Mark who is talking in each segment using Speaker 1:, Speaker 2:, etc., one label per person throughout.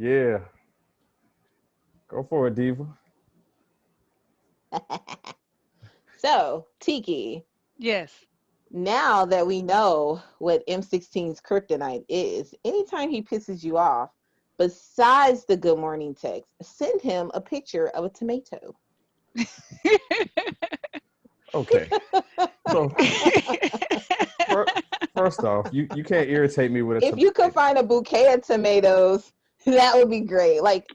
Speaker 1: Yeah. Go for it, Diva.
Speaker 2: So, Tiki,
Speaker 3: Yes.
Speaker 2: now that we know what M16's kryptonite is, anytime he pisses you off, besides the good morning text, send him a picture of a tomato.
Speaker 1: Okay. So first off, you can't irritate me with a
Speaker 2: If you could
Speaker 1: tomato.
Speaker 2: find a bouquet of tomatoes, that would be great. Like,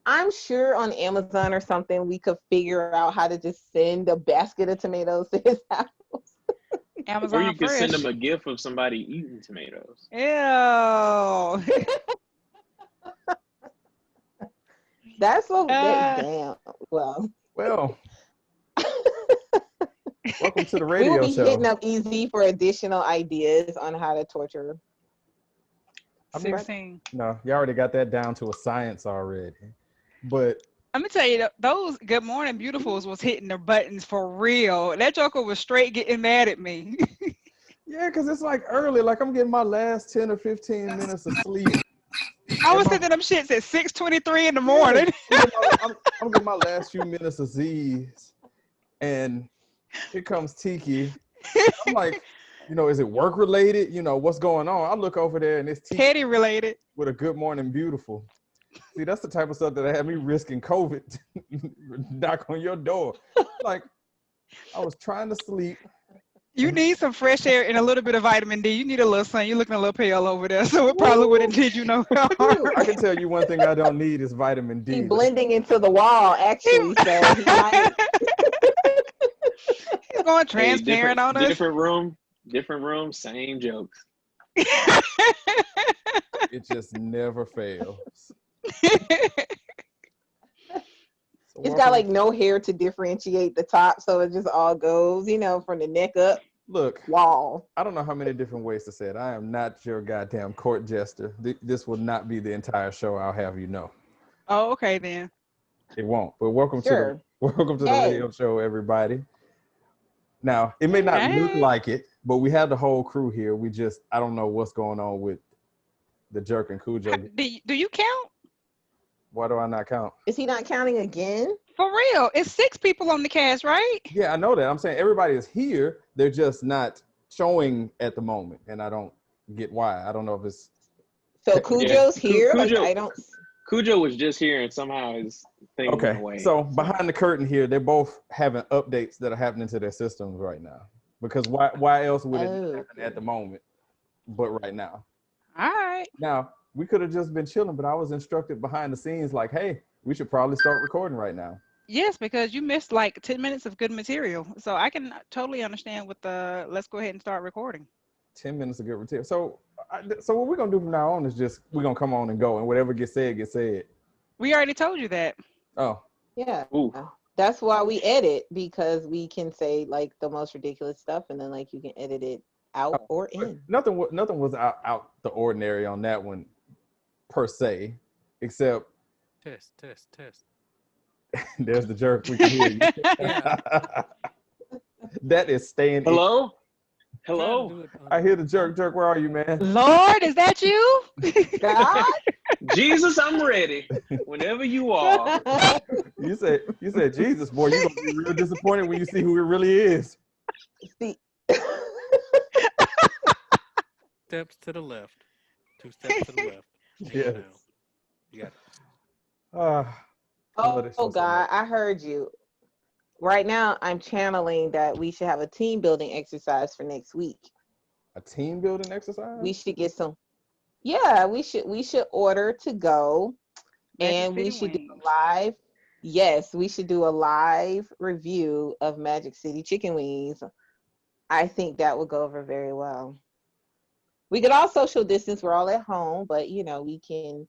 Speaker 2: I'm sure on Amazon or something, we could figure out how to just send a basket of tomatoes to his house.
Speaker 4: Or
Speaker 3: Amazon
Speaker 4: you could send
Speaker 3: Fresh.
Speaker 4: them a gift of somebody eating tomatoes.
Speaker 3: Ew.
Speaker 2: That's so
Speaker 3: Uh,
Speaker 2: damn. Well,
Speaker 1: Well, welcome to the
Speaker 2: we will
Speaker 1: radio
Speaker 2: be hitting
Speaker 1: show.
Speaker 2: up Easy for additional ideas on how to torture.
Speaker 1: I mean,
Speaker 3: 16.
Speaker 1: no, you already got that down to a science already. But
Speaker 3: Let me tell you, those Good Morning Beautifuls was hitting their buttons for real. That joker was straight getting mad at me.
Speaker 1: yeah, because it's like early, like I'm getting my last 10 or 15 minutes of sleep.
Speaker 3: I
Speaker 1: And
Speaker 3: was sending them shits at 6:23 in the
Speaker 1: yeah,
Speaker 3: morning.
Speaker 1: I'm getting my last few minutes of Z's, and here comes Tiki. I'm like, is it work related? What's going on? I look over there and it's Tiki
Speaker 3: Petty related.
Speaker 1: with a good morning beautiful. See, that's the type of stuff that had me risking COVID. Knock on your door. Like, I was trying to sleep.
Speaker 3: You need some fresh air and a little bit of vitamin D. You need a little sun. You're looking a little pale over there, so it probably wouldn't did you no harm.
Speaker 1: I can tell you one thing I don't need is vitamin D.
Speaker 2: He's blending into the wall, actually, so he might.
Speaker 3: He's going
Speaker 4: Hey,
Speaker 3: transparent on us.
Speaker 4: different room, same jokes.
Speaker 1: It just never fails. So
Speaker 2: It's got like no hair to differentiate the top, so it just all goes, from the neck up.
Speaker 1: Look,
Speaker 2: Wall.
Speaker 1: I don't know how many different ways to say it. I am not your goddamn court jester. This will not be the entire show, I'll have you know.
Speaker 3: Oh, okay then.
Speaker 1: It won't. But welcome
Speaker 2: Sure.
Speaker 1: to the
Speaker 2: Hey.
Speaker 1: radio show, everybody. Now, it may not look
Speaker 3: Hey.
Speaker 1: like it, but we have the whole crew here. I don't know what's going on with the jerk and Khujoe.
Speaker 3: Do you count?
Speaker 1: Why do I not count?
Speaker 2: Is he not counting again?
Speaker 3: For real? It's 6 people on the cast, right?
Speaker 1: Yeah, I know that. I'm saying everybody is here. They're just not showing at the moment. And I don't get why. I don't know if it's...
Speaker 2: So Khujoe's here? Like,
Speaker 4: Khujoe-
Speaker 2: I don't...
Speaker 4: Khujoe was just here and somehow his thing went
Speaker 1: Okay,
Speaker 4: away.
Speaker 1: so behind the curtain here, they're both having updates that are happening to their systems right now. Because why else would it happen at the moment, but right now?
Speaker 3: All right.
Speaker 1: Now, we could have just been chilling, but I was instructed behind the scenes like, hey, we should probably start recording right now.
Speaker 3: Yes, because you missed like 10 minutes of good material. So I can totally understand with the let's go ahead and start recording.
Speaker 1: 10 minutes of good material. So what we're going to do from now on is just, we're going to come on and go, and whatever gets said, gets said.
Speaker 3: We already told you that.
Speaker 1: Oh.
Speaker 2: Yeah.
Speaker 4: Ooh.
Speaker 2: That's why we edit, because we can say like the most ridiculous stuff, and then like you can edit it out or in.
Speaker 1: Nothing was out the ordinary on that one, per se, except...
Speaker 5: Test.
Speaker 1: There's the jerk. We can hear you. That is staying.
Speaker 4: Hello?
Speaker 1: I hear the jerk. Jerk, where are you, man?
Speaker 3: Lord, is that you?
Speaker 2: God?
Speaker 4: Jesus, I'm ready. Whenever you are.
Speaker 1: You said Jesus, boy, you're gonna be real disappointed when you see who it really is.
Speaker 2: See,
Speaker 5: Steps to the left. 2 steps to the left.
Speaker 1: Yes.
Speaker 5: You got it.
Speaker 2: oh God, I heard you. Right now, I'm channeling that we should have a team building exercise for next week.
Speaker 1: A team building exercise?
Speaker 2: We should get some. Yeah, we should order to go, and we should do a live. Yes, we should do a live review of Magic City chicken wings. I think that would go over very well. We could all social distance. We're all at home, but we can.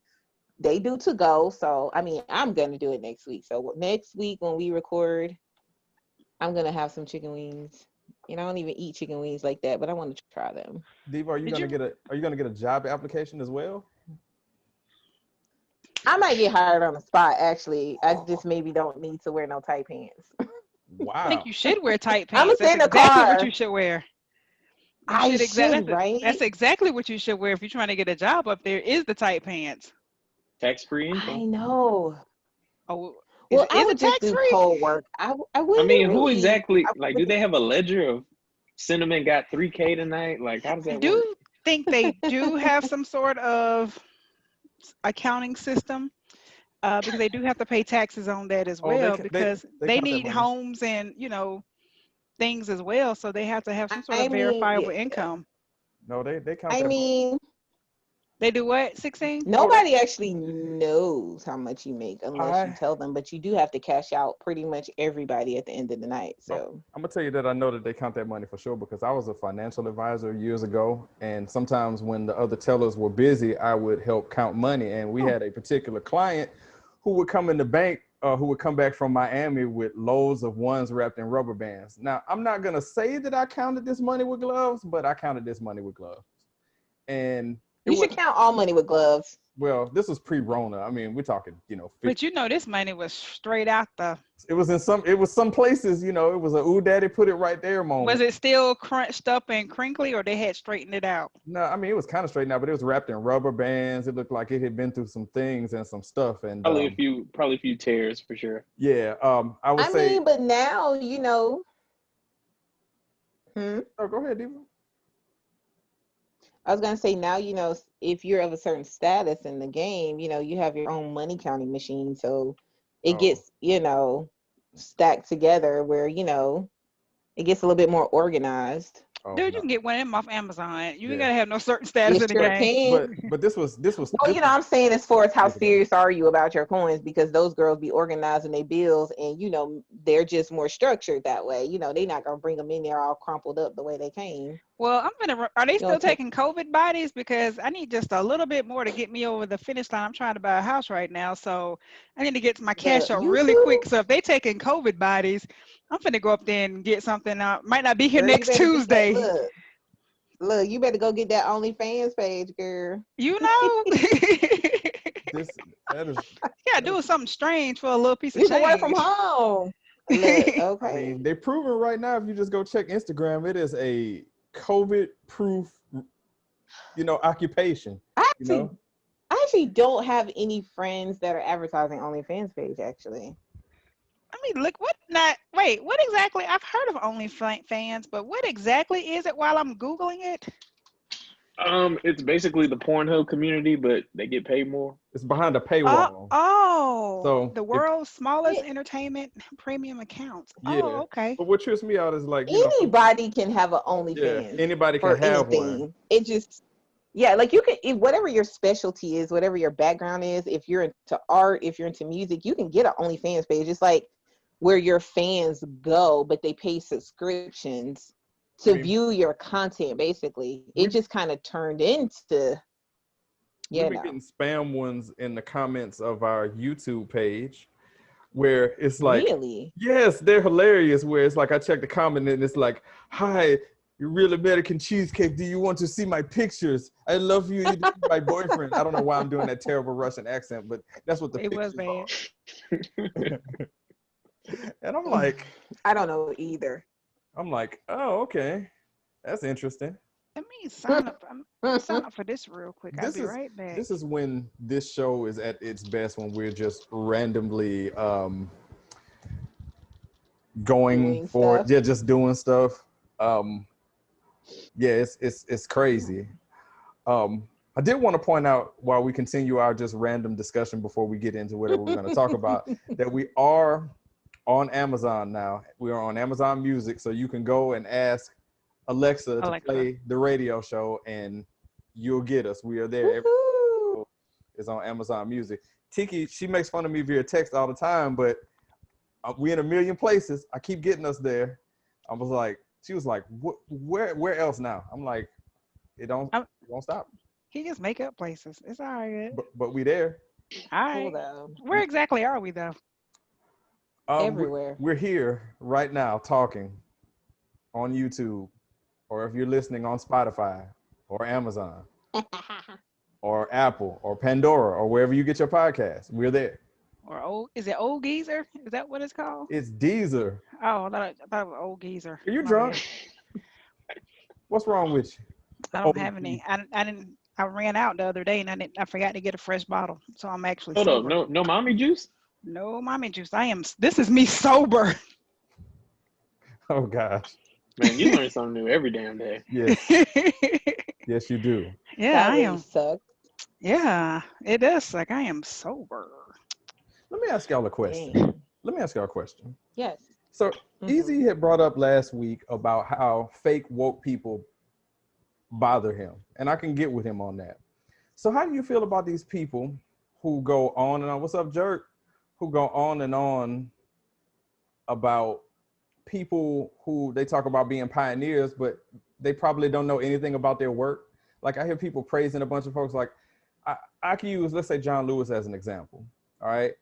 Speaker 2: They do to go, so I mean, I'm gonna do it next week. So next week when we record, I'm gonna have some chicken wings. I don't even eat chicken wings like that, but I want to try them.
Speaker 1: Diva, are you gonna get a job application as well?
Speaker 2: I might get hired on the spot. Actually, I just maybe don't need to wear no tight pants.
Speaker 1: Wow.
Speaker 3: I think you should wear tight pants.
Speaker 2: I'ma stay in the
Speaker 3: exactly
Speaker 2: car.
Speaker 3: what you should wear.
Speaker 2: I should, right?
Speaker 3: That's exactly what you should wear if you're trying to get a job up there. Is the tight pants.
Speaker 4: Tax-free
Speaker 2: I
Speaker 4: income.
Speaker 2: know.
Speaker 3: Oh,
Speaker 2: Well, I
Speaker 3: is
Speaker 2: would
Speaker 3: it
Speaker 2: just
Speaker 3: tax
Speaker 2: do
Speaker 3: free?
Speaker 2: cold work. I
Speaker 4: I
Speaker 2: wouldn't
Speaker 4: mean, who
Speaker 2: really.
Speaker 4: exactly,
Speaker 2: I
Speaker 4: like, do
Speaker 2: wouldn't-
Speaker 4: they have a ledger of Cinnamon got 3K tonight? Like, how does
Speaker 3: I
Speaker 4: that work?
Speaker 3: do think they do have some sort of accounting system because they do have to pay taxes on that as
Speaker 1: Oh,
Speaker 3: well because
Speaker 1: they
Speaker 3: they
Speaker 1: count that
Speaker 3: need
Speaker 1: money.
Speaker 3: homes and things as well. So they have to have some sort
Speaker 2: I
Speaker 3: of
Speaker 2: mean,
Speaker 3: verifiable
Speaker 2: yeah.
Speaker 3: income.
Speaker 1: No, they count
Speaker 2: I
Speaker 1: that money.
Speaker 2: mean,
Speaker 3: They do what? 16?
Speaker 1: Oh,
Speaker 2: nobody actually knows how much you make unless you
Speaker 1: I
Speaker 2: tell them, but you do have to cash out pretty much everybody at the end of the night. So,
Speaker 1: I'm gonna tell you that I know that they count that money for sure because I was a financial advisor years ago, and sometimes when the other tellers were busy, I would help count money. And we had a particular client who would come in the bank, who would come back from Miami with loads of ones wrapped in rubber bands. Now, I'm not gonna say that I counted this money with gloves, but I counted this money with gloves, and it
Speaker 2: you
Speaker 1: was
Speaker 2: should count all money with gloves.
Speaker 1: well. This was pre-Rona. I mean, we're talking, 50.
Speaker 3: But this money was straight out the.
Speaker 1: It was some places, it was a ooh daddy put it right there
Speaker 3: Was
Speaker 1: moment.
Speaker 3: it still crunched up and crinkly, or they had straightened it out?
Speaker 1: No, I mean it was kind of straightened out, but it was wrapped in rubber bands. It looked like it had been through some things and some stuff. And
Speaker 4: Probably a few tears for sure.
Speaker 1: yeah, I would
Speaker 2: I
Speaker 1: say.
Speaker 2: mean, but now, Hmm?
Speaker 1: Oh, go ahead, Diva.
Speaker 2: I was gonna say now, if you're of a certain status in the game, you have your own money counting machine, so it
Speaker 1: Oh,
Speaker 2: gets, stacked together where, it gets a little bit more organized.
Speaker 1: oh
Speaker 3: Dude, you
Speaker 1: no.
Speaker 3: can get one of them off Amazon. You ain't
Speaker 1: Yeah,
Speaker 3: gotta have no certain
Speaker 2: You
Speaker 3: status in the
Speaker 2: sure
Speaker 3: game.
Speaker 2: can.
Speaker 1: but this was
Speaker 2: Well, I'm saying as far as how
Speaker 1: years ago.
Speaker 2: serious are you about your coins, because those girls be organizing their bills and they're just more structured that way. They're not gonna bring them in there all crumpled up the way they came.
Speaker 3: Well, are they
Speaker 2: You
Speaker 3: still
Speaker 2: don't take
Speaker 3: taking COVID bodies? Because I need just a little bit more to get me over the finish line. I'm trying to buy a house right now, so I need to get my cash out really quick.
Speaker 2: YouTube,
Speaker 3: So if they taking COVID bodies, I'm finna go up there and get something out. Might not be here
Speaker 2: girl, you
Speaker 3: next
Speaker 2: better get that.
Speaker 3: Tuesday.
Speaker 2: Look, you better go get that OnlyFans page, girl.
Speaker 3: You know?
Speaker 1: This that is.
Speaker 3: Yeah,
Speaker 1: That is
Speaker 3: doing something strange for a little piece of
Speaker 2: You can work from
Speaker 3: change.
Speaker 2: home. Look,
Speaker 1: I
Speaker 2: okay.
Speaker 1: mean, they proven right now. If you just go check Instagram, it is a COVID-proof, occupation.
Speaker 2: I
Speaker 1: You
Speaker 2: actually,
Speaker 1: know.
Speaker 2: I actually don't have any friends that are advertising OnlyFans page. Actually,
Speaker 3: I mean, look, wait, what exactly? I've heard of OnlyFans, but what exactly is it while I'm Googling it?
Speaker 4: It's basically the Pornhub community, but they get paid more.
Speaker 1: It's behind a paywall. So
Speaker 3: The
Speaker 1: if
Speaker 3: world's smallest
Speaker 2: it,
Speaker 3: entertainment premium accounts.
Speaker 1: yeah,
Speaker 3: Oh, okay.
Speaker 1: but what trips me out is like,
Speaker 2: anybody can have an
Speaker 1: yeah,
Speaker 2: OnlyFans
Speaker 1: anybody can
Speaker 2: for
Speaker 1: have one.
Speaker 2: anything. It just, yeah, like you can, whatever your specialty is, whatever your background is. If you're into art, if you're into music, you can get an OnlyFans page. It's like where your fans go, but they pay subscriptions
Speaker 1: I
Speaker 2: to
Speaker 1: mean,
Speaker 2: view your content. Basically, it
Speaker 1: we
Speaker 2: just kind of turned into,
Speaker 1: we've been getting spam ones in the comments of our YouTube page where it's like,
Speaker 2: really.
Speaker 1: yes, they're hilarious. Where it's like I check the comment and it's like, hi, you real American cheesecake. Do you want to see my pictures? I love you. You're my boyfriend. I don't know why I'm doing that terrible Russian accent, but that's what the
Speaker 3: It was
Speaker 1: pictures
Speaker 3: bad.
Speaker 1: are. And I'm like,
Speaker 2: I don't know either.
Speaker 1: oh, okay, that's interesting.
Speaker 3: Let me sign up. Sign up for this real quick. I'll be right back.
Speaker 1: This is when this show is at its best, when we're just randomly going
Speaker 2: Doing
Speaker 1: for
Speaker 2: stuff.
Speaker 1: yeah, just doing stuff. Yeah, it's crazy. I did want to point out while we continue our just random discussion before we get into whatever we're going to talk about that we are on Amazon now. We are on Amazon Music, so you can go and ask Alexa to play the radio show and you'll get us. We are there. Every show is on Amazon Music. Tiki, she makes fun of me via text all the time, but we in a million places. I keep getting us there. She was like, where else now? I'm like, it won't stop.
Speaker 3: He just make up places. It's all right.
Speaker 1: But we there.
Speaker 3: All right.
Speaker 2: Cool though.
Speaker 3: Where exactly are we though?
Speaker 2: Everywhere.
Speaker 1: We're here right now talking on YouTube, or if you're listening on Spotify or Amazon or Apple or Pandora or wherever you get your podcast, we're there.
Speaker 3: Or is it Old Geezer? Is that what it's called?
Speaker 1: It's Deezer.
Speaker 3: Oh, I thought it was Old Geezer.
Speaker 1: Are you
Speaker 3: My
Speaker 1: drunk?
Speaker 3: bad.
Speaker 1: What's wrong with you?
Speaker 3: I don't have any. I I ran out the other day and I forgot to get a fresh bottle. So I'm actually
Speaker 4: Hold on,
Speaker 3: sober.
Speaker 4: no mommy juice?
Speaker 3: No mommy juice. This is me sober.
Speaker 1: Oh gosh.
Speaker 4: Man, you learn something new every damn day.
Speaker 1: Yes. Yes, you do.
Speaker 3: Yeah,
Speaker 2: That
Speaker 3: I
Speaker 2: really
Speaker 3: am.
Speaker 2: sucks.
Speaker 3: Yeah, it does suck. I am sober.
Speaker 1: Let me ask y'all a question.
Speaker 2: Dang.
Speaker 1: Let me ask y'all a question.
Speaker 2: Yes.
Speaker 1: So Easy had brought up last week about how fake woke people bother him, and I can get with him on that. So how do you feel about these people who go on and on? What's up, Jerk? Who go on and on about people who they talk about being pioneers, but they probably don't know anything about their work. Like I hear people praising a bunch of folks. Like I can use, let's say, John Lewis as an example. All right.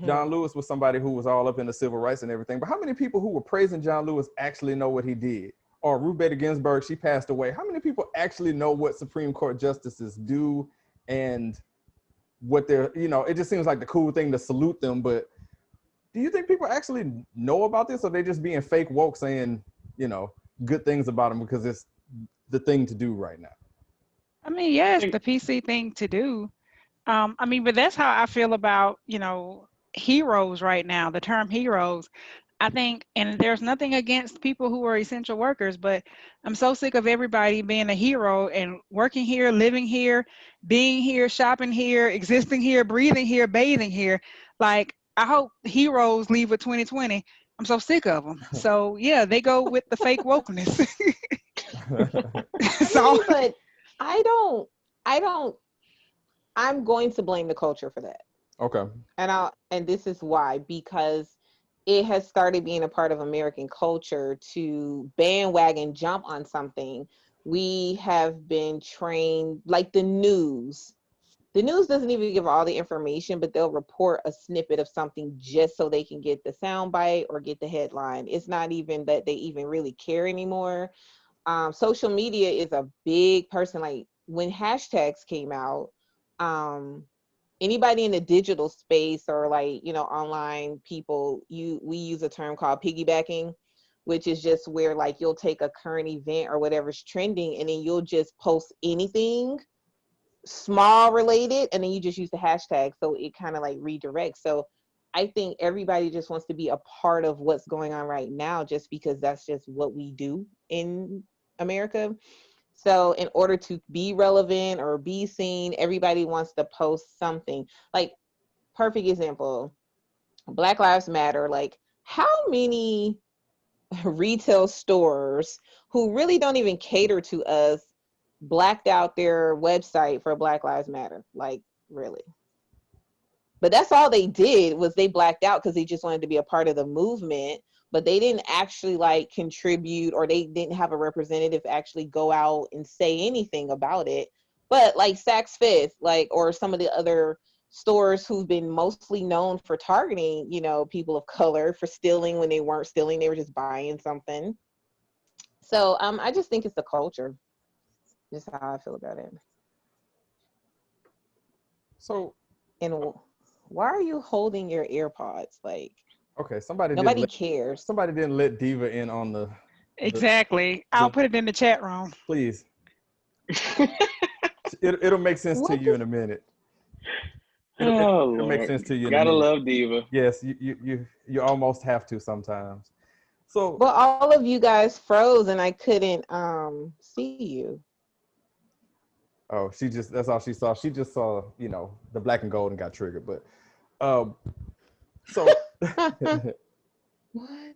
Speaker 1: John Lewis was somebody who was all up in the civil rights and everything. But how many people who were praising John Lewis actually know what he did? Or Ruth Bader Ginsburg, she passed away. How many people actually know what Supreme Court justices do and what they're, it just seems like the cool thing to salute them. But do you think people actually know about this, or they just being fake woke saying, good things about them because it's the thing to do right now?
Speaker 3: I mean, yeah, it's the PC thing to do. But that's how I feel about, heroes right now, the term heroes. I think, and there's nothing against people who are essential workers, but I'm so sick of everybody being a hero and working here, living here, being here, shopping here, existing here, breathing here, bathing here. Like, I hope heroes leave with 2020. I'm so sick of them. So yeah, they go with the fake wokeness.
Speaker 2: But I'm going to blame the culture for that.
Speaker 1: Okay.
Speaker 2: And this is why, because it has started being a part of American culture to bandwagon jump on something. We have been trained, like the news. The news doesn't even give all the information, but they'll report a snippet of something just so they can get the soundbite or get the headline. It's not even that they even really care anymore. Social media is a big person. Like when hashtags came out, anybody in the digital space or online people, we use a term called piggybacking, which is just where like you'll take a current event or whatever's trending and then you'll just post anything small related and then you just use the hashtag, so it kind of like redirects. So I think everybody just wants to be a part of what's going on right now just because that's just what we do in America. So in order to be relevant or be seen, everybody wants to post something. Like, perfect example, Black Lives Matter. Like, how many retail stores who really don't even cater to us blacked out their website for Black Lives Matter? Like, really? But that's all they did, was they blacked out because they just wanted to be a part of the movement, but they didn't actually like contribute, or they didn't have a representative actually go out and say anything about it. But like Saks Fifth, or some of the other stores who've been mostly known for targeting, people of color for stealing when they weren't stealing, they were just buying something. So I just think it's the culture. Just how I feel about it.
Speaker 1: So,
Speaker 2: and why are you holding your AirPods? Like,
Speaker 1: okay,
Speaker 2: nobody cares.
Speaker 1: Somebody didn't let Diva in on the
Speaker 3: Exactly. I'll put it in the chat room.
Speaker 1: Please. It'll make sense to you in a minute. It'll make sense to you in a minute.
Speaker 4: Gotta love Diva.
Speaker 1: Yes, you almost have to sometimes. So,
Speaker 2: well, all of you guys froze and I couldn't see you.
Speaker 1: Oh, that's all she saw. She just saw, the black and gold and got triggered. But so
Speaker 2: what?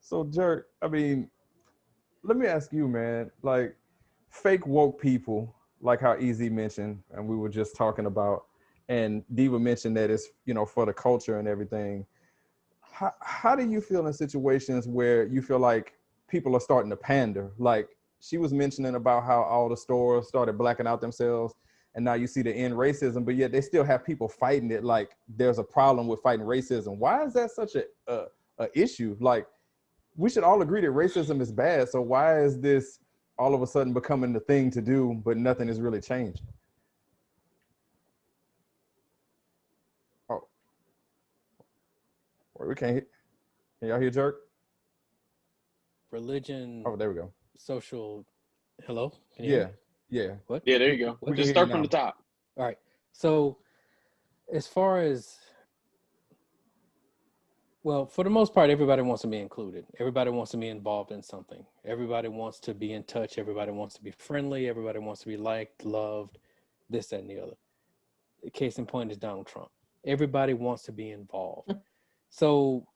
Speaker 1: So Jerk, let me ask you, man, like fake woke people, like how Easy mentioned, and we were just talking about, and Diva mentioned that it's, for the culture and everything. How do you feel in situations where you feel like people are starting to pander? Like she was mentioning about how all the stores started blacking out themselves, and now you see the end racism, but yet they still have people fighting it like there's a problem with fighting racism. Why is that such a issue? Like, we should all agree that racism is bad, so why is this all of a sudden becoming the thing to do, but nothing is really changing? Oh, we can't hear. Can y'all hear Jerk?
Speaker 5: Religion.
Speaker 1: Oh, there we go.
Speaker 5: Social. Hello?
Speaker 1: Yeah. Yeah,
Speaker 6: What?
Speaker 4: Yeah, there you go.
Speaker 1: we can
Speaker 4: Just
Speaker 1: hear you
Speaker 4: start from
Speaker 1: now.
Speaker 4: the top.
Speaker 6: All right. So as far as, well, for the most part, everybody wants to be included. Everybody wants to be involved in something. Everybody wants to be in touch. Everybody wants to be friendly. Everybody wants to be liked, loved, this, that, and the other. The case in point is Donald Trump. Everybody wants to be involved. So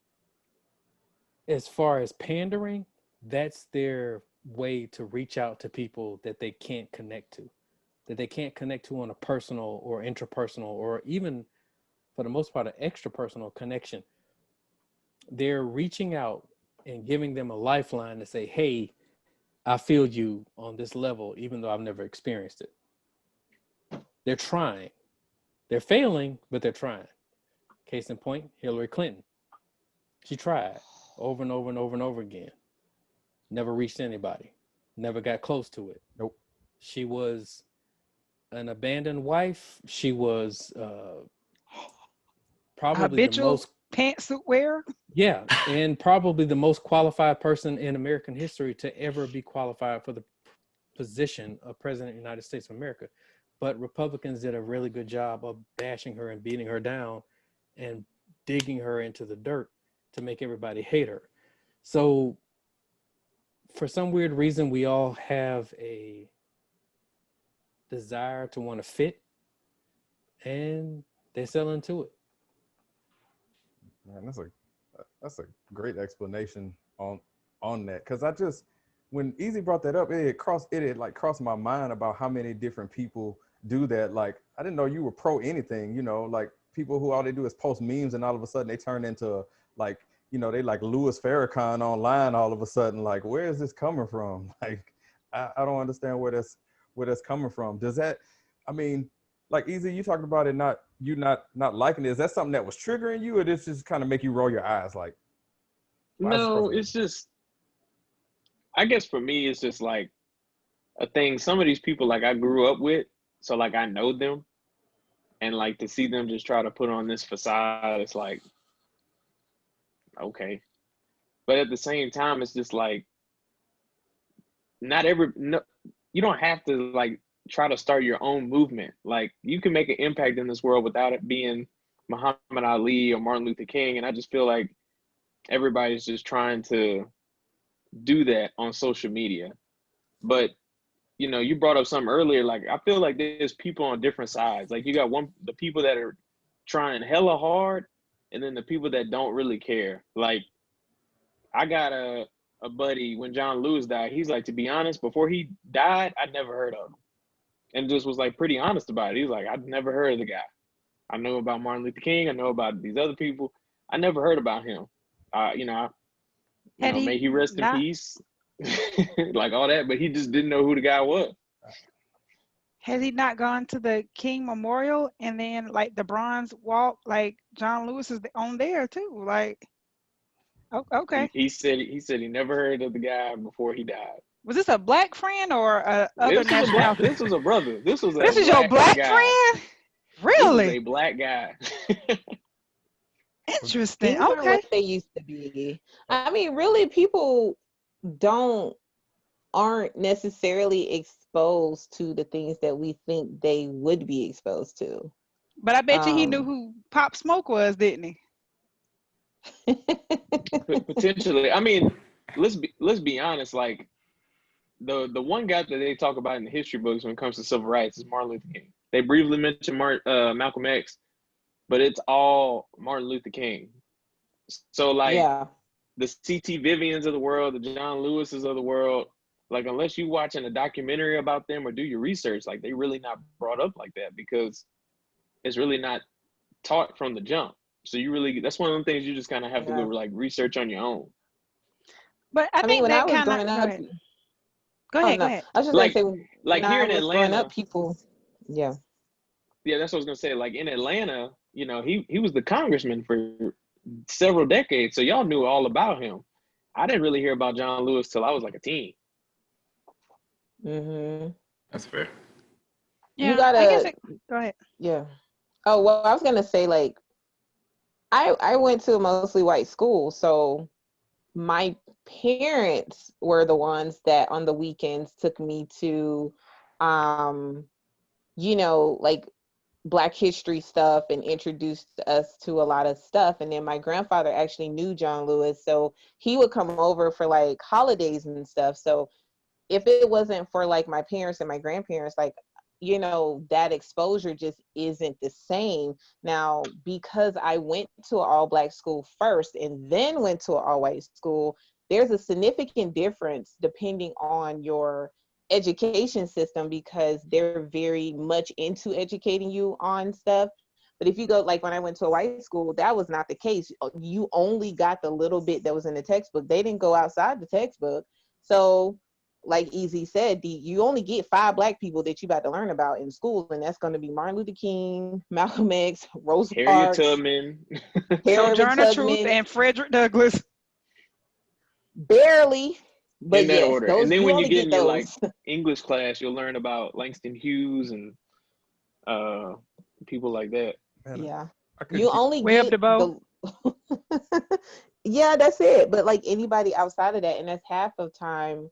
Speaker 6: as far as pandering, that's their way to reach out to people that they can't connect to, on a personal or intrapersonal, or even for the most part, an extra personal connection. They're reaching out and giving them a lifeline to say, hey, I feel you on this level, even though I've never experienced it. They're trying. They're failing, but they're trying. Case in point, Hillary Clinton. She tried over and over and over and over again. Never reached anybody. Never got close to it.
Speaker 1: Nope.
Speaker 6: She was an abandoned wife. She was probably the
Speaker 3: Habitual
Speaker 6: most,
Speaker 3: pantsuit wearer.
Speaker 6: yeah, and probably the most qualified person in American history to ever be qualified for the position of President of the United States of America. But Republicans did a really good job of bashing her and beating her down and digging her into the dirt to make everybody hate her. So for some weird reason, we all have a desire to want to fit, and they sell into it.
Speaker 1: Man, that's a great explanation on that, because I just, when Easy brought that up, it had crossed my mind about how many different people do that. Like, I didn't know you were pro anything, like people who all they do is post memes and all of a sudden they turn into like, they like Louis Farrakhan online all of a sudden. Like, where is this coming from? Like, I don't understand where that's coming from. Does that, I mean, like Easy, you talked about it, not liking it. Is that something that was triggering you, or this just kind of make you roll your eyes? Like,
Speaker 4: No, it's just, I guess for me, it's just like a thing. Some of these people, like, I grew up with, so like I know them, and like to see them just try to put on this facade, it's like, okay. But at the same time, it's just like, you don't have to like try to start your own movement. Like, you can make an impact in this world without it being Muhammad Ali or Martin Luther King. And I just feel like everybody's just trying to do that on social media. But you brought up something earlier. Like, I feel like there's people on different sides. Like, you got the people that are trying hella hard, and then the people that don't really care. Like, I got a buddy, when John Lewis died, he's like, to be honest, before he died, I'd never heard of him. And just was like pretty honest about it. He's like, I'd never heard of the guy. I know about Martin Luther King. I know about these other people. I never heard about him. May he rest in peace. Like all that, but he just didn't know who the guy was.
Speaker 3: Has he not gone to the King Memorial and then like the Bronze Walk, like John Lewis is on there too? Like, okay.
Speaker 4: He said he never heard of the guy before he died.
Speaker 3: Was this a black friend or other nationality?
Speaker 4: This was a brother. This is
Speaker 3: your black
Speaker 4: guy.
Speaker 3: friend? Really?
Speaker 4: This is a black guy.
Speaker 3: Interesting.
Speaker 2: These aren't
Speaker 3: Okay.
Speaker 2: what they used to be. I mean, really, people aren't necessarily exposed to the things that we think they would be exposed to.
Speaker 3: But I bet you he knew who Pop Smoke was, didn't he?
Speaker 4: Potentially. I mean, let's be honest. Like, the one guy that they talk about in the history books when it comes to civil rights is Martin Luther King. They briefly mention Malcolm X, but it's all Martin Luther King. So like,
Speaker 2: yeah.
Speaker 4: The C.T. Vivians of the world, the John Lewises of the world, like, unless you watching a documentary about them or do your research, like, they really not brought up like that because it's really not taught from the jump. So that's one of the things you just kind of have to go like research on your own.
Speaker 3: But I think
Speaker 2: when
Speaker 3: that
Speaker 2: I was growing up,
Speaker 3: go ahead.
Speaker 2: I was just like, gonna say,
Speaker 4: like here in Atlanta,
Speaker 2: up, people, yeah,
Speaker 4: that's what I was gonna say. Like in Atlanta, he was the congressman for several decades, so y'all knew all about him. I didn't really hear about John Lewis till I was like a teen.
Speaker 2: Mm-hmm.
Speaker 7: That's fair.
Speaker 3: Yeah,
Speaker 2: you gotta
Speaker 3: go ahead.
Speaker 2: Yeah. Oh, well, I was gonna say, like, I went to a mostly white school, so my parents were the ones that on the weekends took me to you know, like Black history stuff and introduced us to a lot of stuff. And then my grandfather actually knew John Lewis, so he would come over for like holidays and stuff. So if it wasn't for like my parents and my grandparents, like, you know, that exposure just isn't the same. Now, because I went to an all Black school first and then went to an all white school, there's a significant difference depending on your education system, because they're very much into educating you on stuff. But if you go, like when I went to a white school, that was not the case. You only got the little bit that was in the textbook. They didn't go outside the textbook. So like Easy said, you only get 5 Black people that you about to learn about in school, and that's going to be Martin Luther King, Malcolm X, Rosa
Speaker 4: Harriet
Speaker 2: Parks,
Speaker 4: Tubman,
Speaker 2: Harriet
Speaker 3: Sojourner Truth,
Speaker 2: Tubman,
Speaker 3: and Frederick Douglass.
Speaker 2: barely, but
Speaker 4: in that
Speaker 2: yes,
Speaker 4: order.
Speaker 2: those
Speaker 4: And then
Speaker 2: you
Speaker 4: when you
Speaker 2: only
Speaker 4: get
Speaker 2: get
Speaker 4: in your like
Speaker 2: those.
Speaker 4: English class, you'll learn about Langston Hughes and people like that.
Speaker 1: Man,
Speaker 2: Yeah,
Speaker 1: I couldn't
Speaker 2: you
Speaker 1: keep.
Speaker 2: only
Speaker 3: Web
Speaker 2: get
Speaker 3: DeVoe.
Speaker 2: the yeah, that's it. But like anybody outside of that, and that's half of time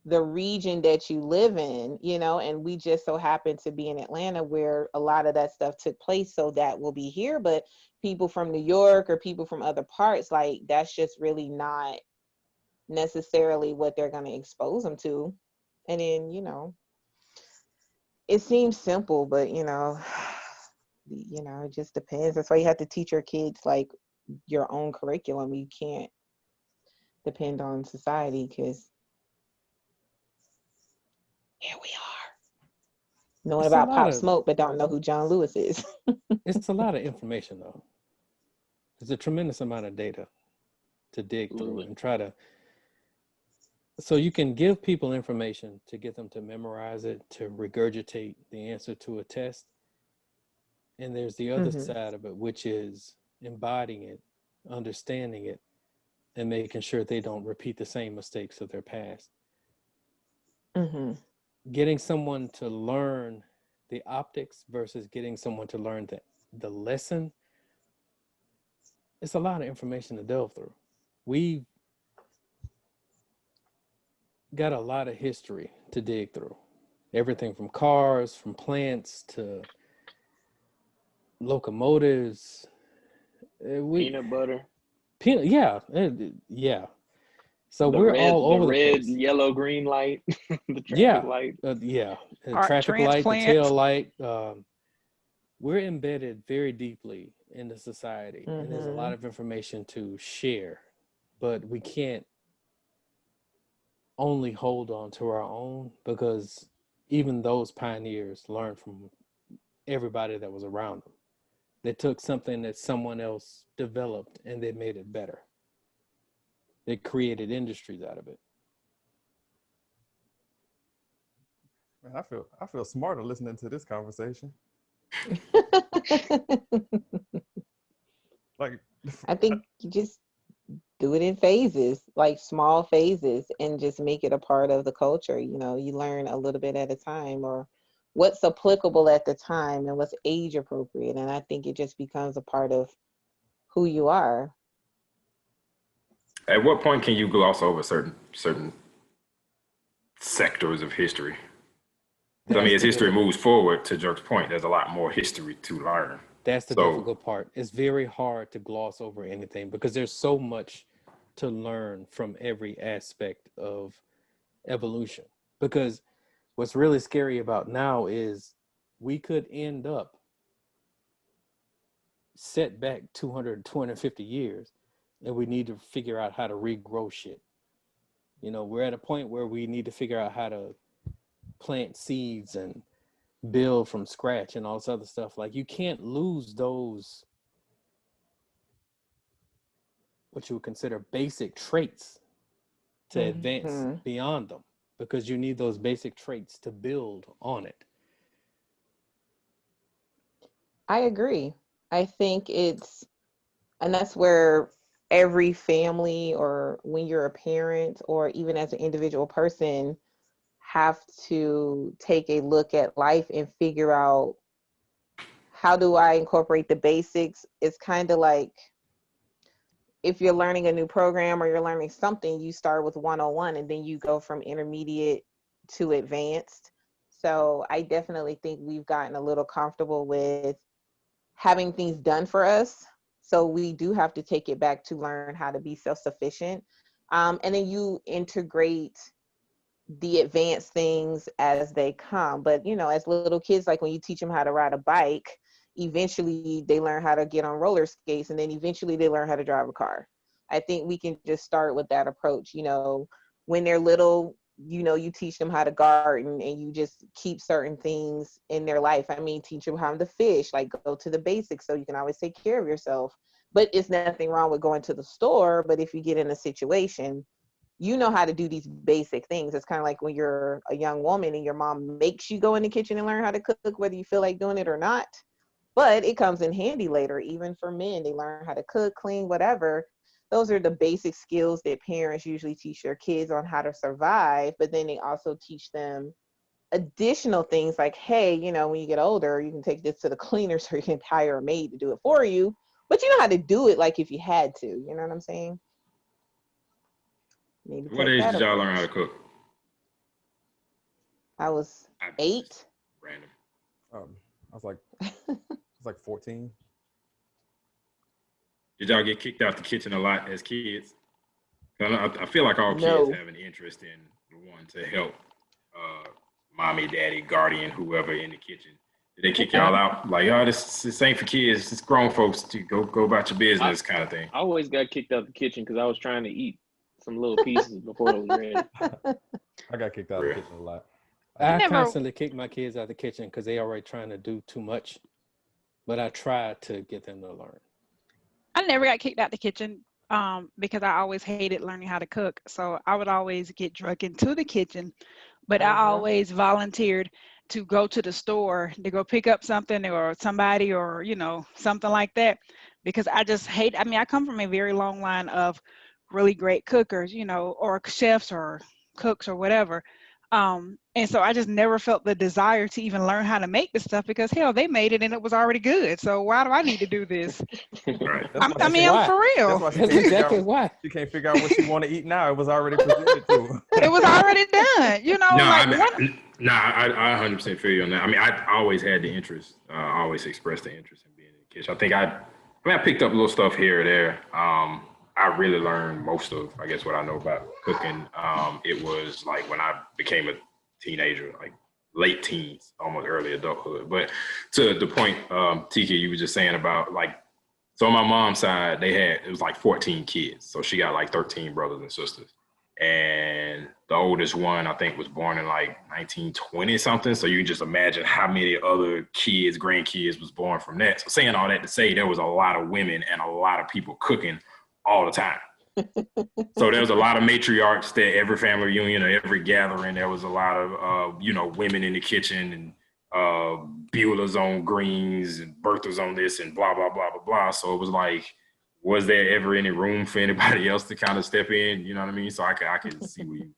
Speaker 2: the region that you live in, you know, and we just so happen to be in Atlanta where a lot of that stuff took place, so that will be here. But people from New York or people from other parts, like that's just really not necessarily what they're going to expose them to. And then, you know, it seems simple, but you know, it just depends. That's why you have to teach your kids like your own curriculum. You can't depend on society, because here we are knowing
Speaker 6: It's a
Speaker 2: about
Speaker 6: lot
Speaker 2: Pop
Speaker 6: of
Speaker 2: Smoke, but don't know who John Lewis is.
Speaker 6: it's a lot of information though. There's a tremendous amount of data to dig through and try to, so you can give people information to get them to memorize it, to regurgitate the answer to a test. And there's the other side of it, which is embodying it, understanding it, and making sure they don't repeat the same mistakes of their past. Getting someone to learn the optics versus getting someone to learn the lesson, it's a lot of information to delve through. We've got a lot of history to dig through. Everything from cars, from plants to locomotives.
Speaker 4: Peanut butter.
Speaker 6: Yeah. So we're all over the
Speaker 4: red,
Speaker 6: place.
Speaker 4: yellow, green light, the traffic light.
Speaker 6: The
Speaker 3: Art
Speaker 6: traffic light, the
Speaker 3: transplants.
Speaker 6: tail light. We're embedded very deeply in the society, and there's a lot of information to share, but we can't only hold on to our own, because even those pioneers learned from everybody that was around them. They took something that someone else developed and they made it better. They created industries out of it.
Speaker 1: Man, I feel smarter listening to this conversation. Like,
Speaker 2: I think you just do it in phases, like small phases, and just make it a part of the culture. You know, you learn a little bit at a time, or what's applicable at the time and what's age appropriate. And I think it just becomes a part of who you are.
Speaker 7: At what point can you go also over certain sectors of history? I mean, as history moves forward, to Jerk's point, there's a lot more history to learn.
Speaker 6: That's the difficult part. It's very hard to gloss over anything because there's so much to learn from every aspect of evolution. Because what's really scary about now is we could end up set back 200, 250 years, and we need to figure out how to regrow shit. You know, we're at a point where we need to figure out how to plant seeds and build from scratch and all this other stuff. Like, you can't lose those, what you would consider basic traits, to advance beyond them, because you need those basic traits to build on it.
Speaker 2: I agree. I think and that's where every family, or when you're a parent, or even as an individual person, have to take a look at life and figure out, how do I incorporate the basics? It's kind of like if you're learning a new program or you're learning something, you start with 101 and then you go from intermediate to advanced. So I definitely think we've gotten a little comfortable with having things done for us. So we do have to take it back to learn how to be self-sufficient. And then you integrate the advanced things as they come. But, you know, as little kids, like when you teach them how to ride a bike, eventually they learn how to get on roller skates, and then eventually they learn how to drive a car. I think we can just start with that approach. You know, when they're little, you know, you teach them how to garden, and you just keep certain things in their life. I mean, teach them how to fish, like go to the basics so you can always take care of yourself. But it's nothing wrong with going to the store. But if you get in a situation, you know how to do these basic things. It's kind of like when you're a young woman and your mom makes you go in the kitchen and learn how to cook, whether you feel like doing it or not. But it comes in handy later. Even for men, they learn how to cook, clean, whatever. Those are the basic skills that parents usually teach their kids on how to survive. But then they also teach them additional things like, hey, you know, when you get older, you can take this to the cleaner so you can hire a maid to do it for you. But you know how to do it like if you had to. You know what I'm saying? Maybe
Speaker 7: What
Speaker 2: take
Speaker 7: age
Speaker 2: that
Speaker 7: did y'all
Speaker 2: approach.
Speaker 7: learn how to cook?
Speaker 2: I was 8.
Speaker 7: Random.
Speaker 1: I was like 14.
Speaker 7: Did y'all get kicked out the kitchen a lot as kids? I feel like all
Speaker 2: No.
Speaker 7: kids have an interest in wanting to help mommy, daddy, guardian, whoever in the kitchen. Did they kick y'all out? Like, oh, this ain't for kids. It's grown folks to go about your business kind of thing.
Speaker 4: I always got kicked out the kitchen because I was trying to eat some little pieces before it was ready.
Speaker 1: I got kicked out of the kitchen a lot.
Speaker 6: I
Speaker 3: Never-
Speaker 6: constantly kick my kids out of the kitchen because they already trying to do too much. But I try to get them to learn.
Speaker 3: I never got kicked out the kitchen because I always hated learning how to cook. So I would always get drug into the kitchen, but I always volunteered to go to the store to go pick up something or somebody or, you know, something like that, because I just hate, I mean, I come from a very long line of really great cookers, you know, or chefs or cooks or whatever. And so I just never felt the desire to even learn how to make this stuff because hell, they made it and it was already good. So why do I need to do this?
Speaker 7: Right.
Speaker 3: I'm for real.
Speaker 1: That's why
Speaker 6: That's exactly why.
Speaker 1: she can't figure out what she want to eat now. It was already presented to her.
Speaker 3: It was already done, you know.
Speaker 7: No,
Speaker 3: like
Speaker 7: I 100% feel you on that. I mean, I always had the interest. I always expressed the interest in being in the kitchen. I think I picked up little stuff here or there. I really learned most of, I guess, what I know about cooking. It was like when I became a teenager, like late teens, almost early adulthood. But to the point, TK, you were just saying about like, so on my mom's side, it was like 14 kids. So she got like 13 brothers and sisters. And the oldest one, I think, was born in like 1920 something. So you can just imagine how many other kids, grandkids was born from that. So saying all that to say, there was a lot of women and a lot of people cooking all the time. So there was a lot of matriarchs that every family reunion or every gathering, there was a lot of, women in the kitchen and Beulah's on greens and Bertha's on this and blah, blah, blah, blah, blah. So it was like, was there ever any room for anybody else to kind of step in? You know what I mean? So I can see where you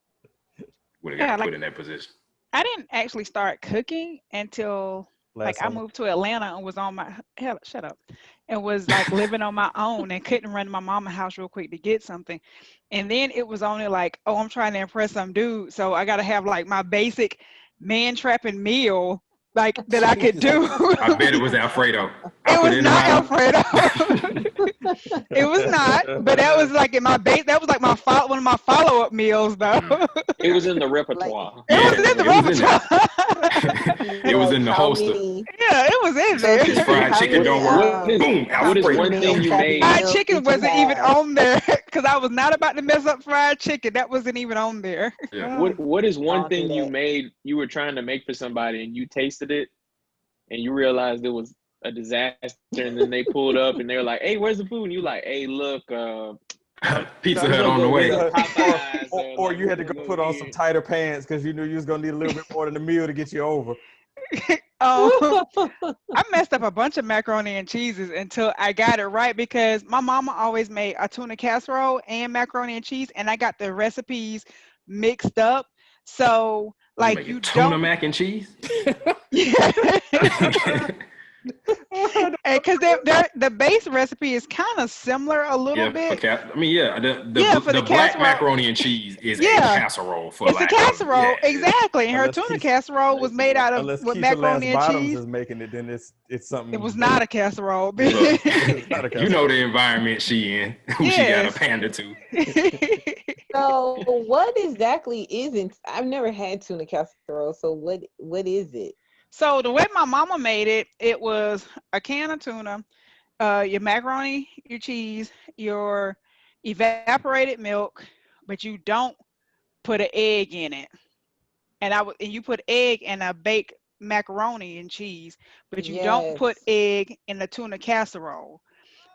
Speaker 7: would have got put in that position.
Speaker 3: I didn't actually start cooking until I moved to Atlanta and was on my shut up and was like living on my own and couldn't run to my mama's house real quick to get something. And then it was only like, oh, I'm trying to impress some dude. So I got to have like my basic man trapping meal like that I could do.
Speaker 7: I bet it was Alfredo.
Speaker 3: It was not Alfredo. It was not, but that was like in my base. That was like one of my follow-up meals, though.
Speaker 4: It was in the repertoire.
Speaker 3: It was in the repertoire.
Speaker 7: It was in the holster.
Speaker 3: Yeah, it was in there.
Speaker 7: This fried chicken don't work. Boom.
Speaker 4: What is one thing you made?
Speaker 3: Fried chicken wasn't even on there because I was not about to mess up fried chicken. That wasn't even on there.
Speaker 7: Yeah.
Speaker 4: What is one thing you made? You were trying to make for somebody and you tasted it, and you realized it was a disaster, and then they pulled up and they're like, "Hey, where's the food?" And you like, "Hey, look,
Speaker 7: Pizza Hut on the way."
Speaker 1: Or you had to go put on some tighter pants because you knew you was gonna need a little bit more than a meal to get you over.
Speaker 3: I messed up a bunch of macaroni and cheeses until I got it right because my mama always made a tuna casserole and macaroni and cheese, and I got the recipes mixed up. So like you
Speaker 7: tuna
Speaker 3: don't
Speaker 7: mac and cheese.
Speaker 3: Because the base recipe is kind of similar a little bit.
Speaker 7: The
Speaker 3: the
Speaker 7: black
Speaker 3: casserole.
Speaker 7: macaroni and cheese is a
Speaker 3: Yeah.
Speaker 7: casserole for
Speaker 3: It's a
Speaker 7: lack
Speaker 3: casserole,
Speaker 7: of,
Speaker 3: exactly. And her
Speaker 1: Unless
Speaker 3: tuna
Speaker 1: Keisha-
Speaker 3: casserole was made out of
Speaker 1: Unless
Speaker 3: with
Speaker 1: Keisha Lance
Speaker 3: macaroni and
Speaker 1: Bottoms
Speaker 3: cheese.
Speaker 1: is making it, then it's something.
Speaker 3: It was not a casserole.
Speaker 7: Look,
Speaker 1: It's not a
Speaker 7: you know
Speaker 1: casserole.
Speaker 7: the environment she in, who she got to
Speaker 3: Yes.
Speaker 7: pander to.
Speaker 2: So what exactly isn't? I've never had tuna casserole. So what is it?
Speaker 3: So the way my mama made it, it was a can of tuna, your macaroni, your cheese, your evaporated milk, but you don't put an egg in it. And you put egg in a baked macaroni and cheese, but you don't put
Speaker 2: Yes.
Speaker 3: egg in the tuna casserole.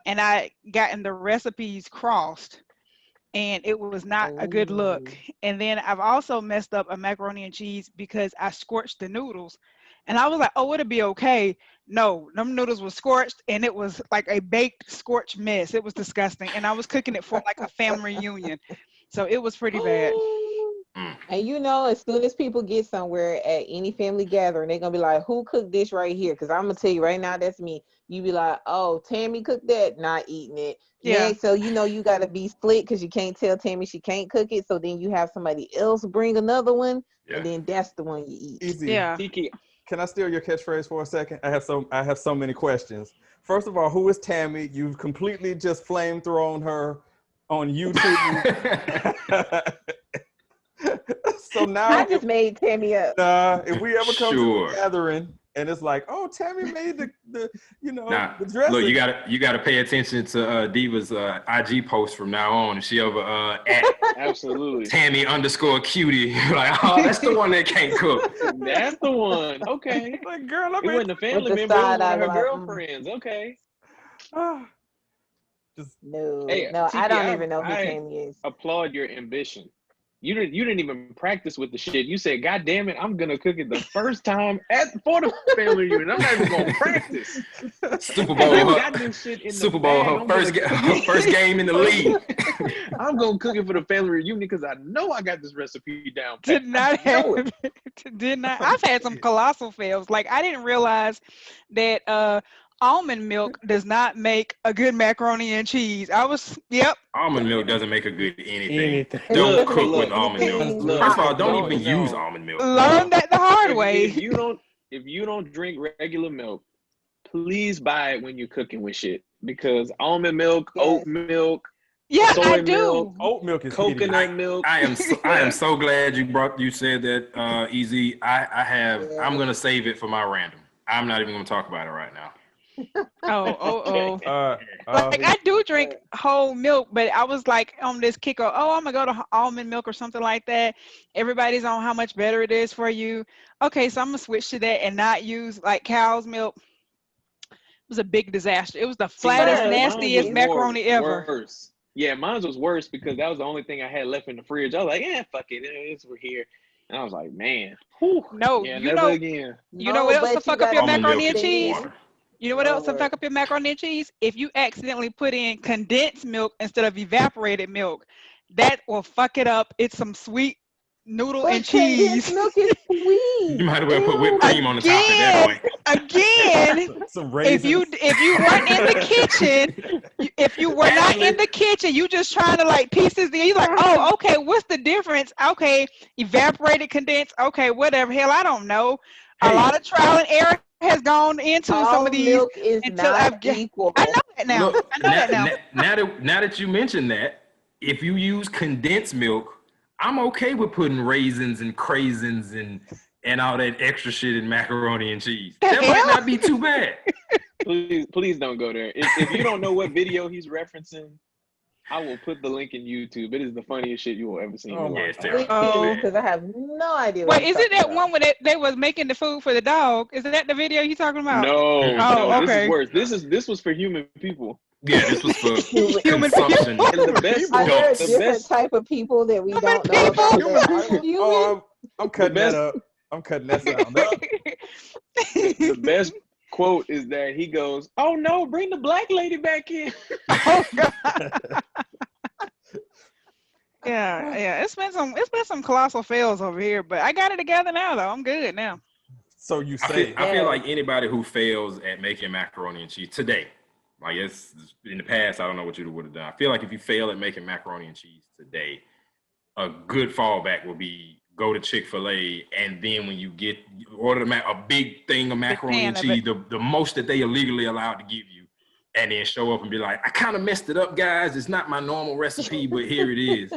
Speaker 3: And I gotten the recipes crossed, and it was not a good look.
Speaker 2: Oh.
Speaker 3: And then I've also messed up a macaroni and cheese because I scorched the noodles. And I was like, oh, it'll be okay. No, them noodles were scorched, and it was like a baked scorched mess. It was disgusting. And I was cooking it for like a family reunion. So it was pretty bad.
Speaker 2: And you know, as soon as people get somewhere at any family gathering, they're gonna be like, "Who cooked this right here?" Because I'm gonna tell you right now, that's me. You be like, "Oh, Tammy cooked that, not eating it."
Speaker 3: Yeah.
Speaker 2: Next, so you know you gotta be split because you can't tell Tammy she can't cook it. So then you have somebody else bring another one, and then that's the one you eat.
Speaker 1: Easy.
Speaker 3: Yeah.
Speaker 4: Kiki,
Speaker 1: Can I steal your catchphrase for a second? I have so many questions. First of all, who is Tammy? You've completely just flamethrown her on YouTube. So now
Speaker 2: I just made Tammy up.
Speaker 1: if we ever come to a gathering and it's like, oh, Tammy made the the dressing.
Speaker 7: Look, you gotta pay attention to Diva's IG post from now on. She over at
Speaker 4: absolutely
Speaker 7: Tammy_cutie. Like, oh, that's the one that can't cook.
Speaker 4: That's the one. Okay.
Speaker 1: Like, girl, I
Speaker 4: It wasn't a family
Speaker 2: the
Speaker 4: member, it was
Speaker 2: side
Speaker 4: one
Speaker 2: eye
Speaker 4: of her
Speaker 2: like,
Speaker 4: girlfriends. Okay.
Speaker 1: Just
Speaker 2: No,
Speaker 4: Hey,
Speaker 2: no, I
Speaker 4: TP,
Speaker 2: don't even know who
Speaker 4: I
Speaker 2: Tammy is.
Speaker 4: applaud your ambition. You didn't even practice with the shit. You said, "God damn it, I'm gonna cook it the first time for the family reunion. I'm not even gonna practice."
Speaker 7: Super
Speaker 4: I
Speaker 7: Bowl,
Speaker 4: got this shit in
Speaker 7: Super
Speaker 4: the
Speaker 7: Bowl,
Speaker 4: bag.
Speaker 7: her first game in the league.
Speaker 4: I'm gonna cook it for the family reunion because I know I got this recipe down.
Speaker 3: Did not
Speaker 4: I know
Speaker 3: have did not. I've had some colossal fails. Like I didn't realize that almond milk does not make a good macaroni and cheese.
Speaker 7: Almond milk doesn't make a good anything.
Speaker 2: It
Speaker 7: Don't
Speaker 2: doesn't
Speaker 7: cook
Speaker 2: make
Speaker 7: with almond milk.
Speaker 2: anything
Speaker 7: First of all,
Speaker 2: hot.
Speaker 7: don't even
Speaker 4: No.
Speaker 7: use almond milk.
Speaker 3: Learn that the hard way.
Speaker 4: If you don't drink regular milk, please buy it when you're cooking with shit because almond milk, oat milk,
Speaker 3: Yeah,
Speaker 4: soy
Speaker 3: I do.
Speaker 4: milk,
Speaker 1: oat milk is
Speaker 4: coconut milk.
Speaker 7: I am so glad you said that, Easy. I'm gonna save it for my random. I'm not even gonna talk about it right now.
Speaker 3: Oh.
Speaker 1: hideous.
Speaker 3: Like I do drink whole milk, but I was like on this kick of, oh, I'm gonna go to almond milk or something like that. Everybody's on how much better it is for you. Okay, so I'm gonna switch to that and not use like cow's milk. It was a big disaster. It was the flattest, nastiest macaroni ever.
Speaker 4: Worse. Yeah, mine was worse because that was the only thing I had left in the fridge. I was like, fuck it, we're here. And I was like, man, whew,
Speaker 3: No,
Speaker 4: yeah,
Speaker 3: you
Speaker 4: never
Speaker 3: know,
Speaker 4: again.
Speaker 3: you know what else to fuck up your
Speaker 7: Almond milk
Speaker 3: macaroni and
Speaker 7: is
Speaker 3: cheese?
Speaker 7: water.
Speaker 3: You know what else to fuck up your macaroni and cheese? If you accidentally put in condensed milk instead of evaporated milk, that will fuck it up. It's some sweet noodle and cheese.
Speaker 2: Milk is sweet.
Speaker 7: You might as well put whipped cream on the top at that point.
Speaker 3: Again,
Speaker 1: Some raisins.
Speaker 3: if you weren't in the kitchen, if you were not in the kitchen, you just trying to like pieces. You're like, oh, okay, what's the difference? Okay, evaporated, condensed. Okay, whatever. Hell, I don't know. A lot of trial and error has gone into some of these.
Speaker 2: Milk is
Speaker 3: until
Speaker 2: not equal.
Speaker 3: I know that now.
Speaker 7: Look,
Speaker 3: I know that now.
Speaker 7: now that you mention that, if you use condensed milk, I'm okay with putting raisins and craisins and all that extra shit in macaroni and cheese. That might not be too bad.
Speaker 4: Please don't go there. If you don't know what video he's referencing, I will put the link in YouTube. It is the funniest shit you will ever see.
Speaker 2: Because I have no idea.
Speaker 3: Wait, is it that one where they was making the food for the dog? Is that the video you talking about?
Speaker 4: No,
Speaker 3: okay.
Speaker 4: This is worse. This was for human people.
Speaker 7: Yeah, this was for
Speaker 3: Human
Speaker 7: consumption.
Speaker 3: people.
Speaker 4: And the best,
Speaker 2: Are there
Speaker 4: the
Speaker 2: different
Speaker 4: best,
Speaker 2: type of people that we
Speaker 3: Human
Speaker 2: don't know about?
Speaker 3: people?
Speaker 2: that are human?
Speaker 1: Oh, I'm cutting that up. I'm cutting that sound up.
Speaker 4: the best quote is that he goes, "Oh no, bring the black lady back in."
Speaker 3: Oh, God. Yeah. It's been some colossal fails over here, but I got it together now though. I'm good now.
Speaker 1: So you say.
Speaker 7: I feel like anybody who fails at making macaroni and cheese today, like it's in the past, I don't know what you would have done. I feel like if you fail at making macaroni and cheese today, a good fallback will be go to Chick-fil-A, and then when you order a big thing of macaroni and cheese, the most that they are legally allowed to give you, and then show up and be like, I kind of messed it up, guys. It's not my normal recipe, but here it is.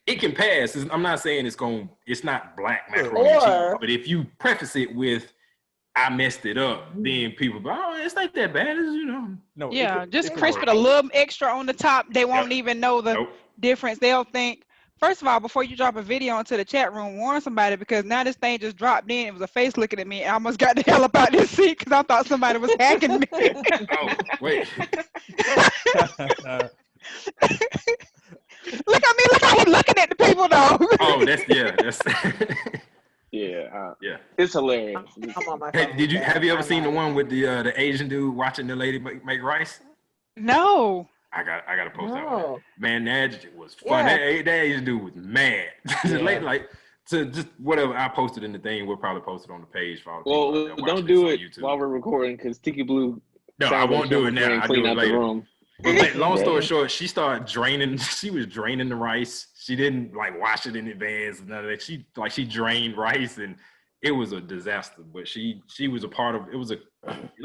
Speaker 7: It can pass. I'm not saying it's not black macaroni and cheese, but if you preface it with, I messed it up, then people go, oh, it's not that bad,
Speaker 3: No. Yeah, just crisp it a little extra on the top. They won't even know the difference. They'll think, first of all, before you drop a video into the chat room, warn somebody, because now this thing just dropped in. It was a face looking at me. I almost got the hell up out this seat because I thought somebody was hacking me.
Speaker 7: Oh, wait.
Speaker 3: Look at me. Look how he's looking at the people, though.
Speaker 7: Oh, that's
Speaker 4: yeah. It's hilarious.
Speaker 7: Hey, have you ever seen the one with the Asian dude watching the lady make rice?
Speaker 3: No.
Speaker 7: I gotta post that one. Man, that was fun. Yeah. That Asian dude was mad. To just whatever I posted in the thing, we'll probably post it on the page for all the people.
Speaker 4: Don't do it while we're recording, because Tiki Blue.
Speaker 7: No, I won't do it now. I'll do it later. But long story short, she started draining. She was draining the rice. She didn't wash it in advance. None of that. She drained rice, and it was a disaster. But she was a part of. It looked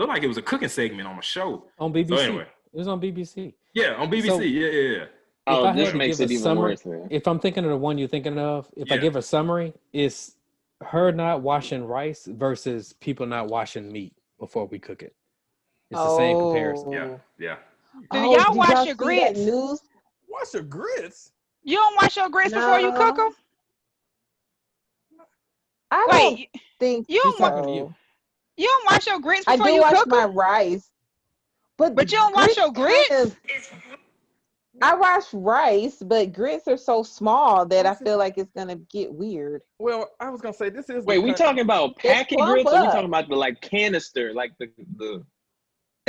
Speaker 7: like it was a cooking segment on a show
Speaker 6: on BBC.
Speaker 7: So anyway,
Speaker 6: it was on BBC.
Speaker 7: Yeah, on BBC. So, yeah.
Speaker 4: Oh, this makes it even worse, man.
Speaker 6: If I'm thinking of the one you're thinking of, I give a summary, it's her not washing rice versus people not washing meat before we cook it. It's the same comparison.
Speaker 7: Yeah.
Speaker 3: Do y'all wash your grits?
Speaker 1: Wash your grits?
Speaker 3: You don't wash your grits before you cook them?
Speaker 2: I don't think
Speaker 3: you don't You don't wash your grits before you cook them?
Speaker 2: I do wash my rice. But
Speaker 3: you don't wash your grits?
Speaker 2: I wash rice, but grits are so small that I feel like it's going to get weird.
Speaker 1: Well, I was going to say this is...
Speaker 4: Wait, we talking about packing grits, or we talking about the canister, like the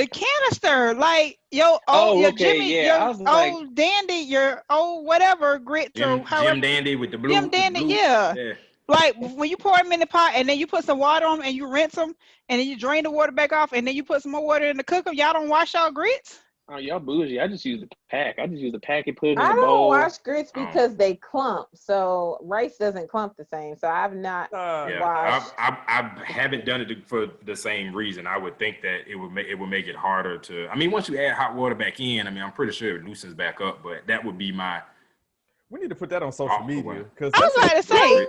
Speaker 3: canister, like your Jimmy, your old Dandy, your old whatever grits or however.
Speaker 7: Jim Dandy with the blue.
Speaker 3: Jim Dandy, yeah. Like when you pour them in the pot and then you put some water on them and you rinse them and then you drain the water back off and then you put some more water in the cooker. Y'all don't wash y'all grits?
Speaker 4: Oh, y'all bougie. I just use the pack. I just use the pack and put it in the bowl.
Speaker 2: I don't wash grits because they clump. So rice doesn't clump the same. So I've not washed.
Speaker 7: I haven't done it for the same reason. I would think that it would make it harder to. I mean, once you add hot water back in, I'm pretty sure it loosens back up. But that would be my.
Speaker 1: We need to put that on social media.
Speaker 3: I was about to say, I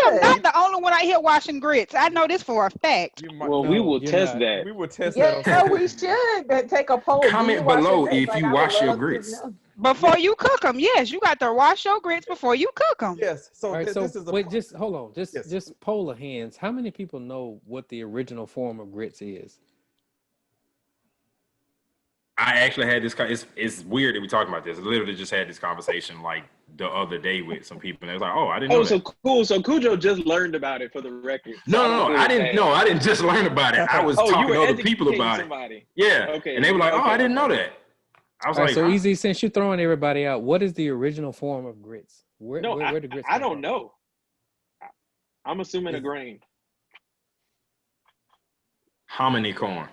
Speaker 3: am not the only one out here washing grits. I know this for a fact.
Speaker 4: Well, we will test that.
Speaker 1: We will test that.
Speaker 2: Yeah, we should take a poll.
Speaker 7: Comment below if you wash your grits.
Speaker 3: Before you cook them, yes. You got to wash your grits before you cook them.
Speaker 1: Yes. So,
Speaker 6: right, just hold on. Just poll of hands. How many people know what the original form of grits is?
Speaker 7: I actually had this. It's weird that we're talking about this. I literally just had this conversation like the other day with some people, and they was like, "Oh, I didn't know."
Speaker 4: Oh, so cool. So Khujoe just learned about it for the record.
Speaker 7: No, I didn't. No, I didn't just learn about it. I was talking to other people about it. Yeah. Okay. And they were like, "Oh, I didn't know that." I was like,
Speaker 6: "So easy." Since you're throwing everybody out, what is the original form of grits? Where the grits?
Speaker 4: I don't know. I'm assuming a grain.
Speaker 7: Hominy corn.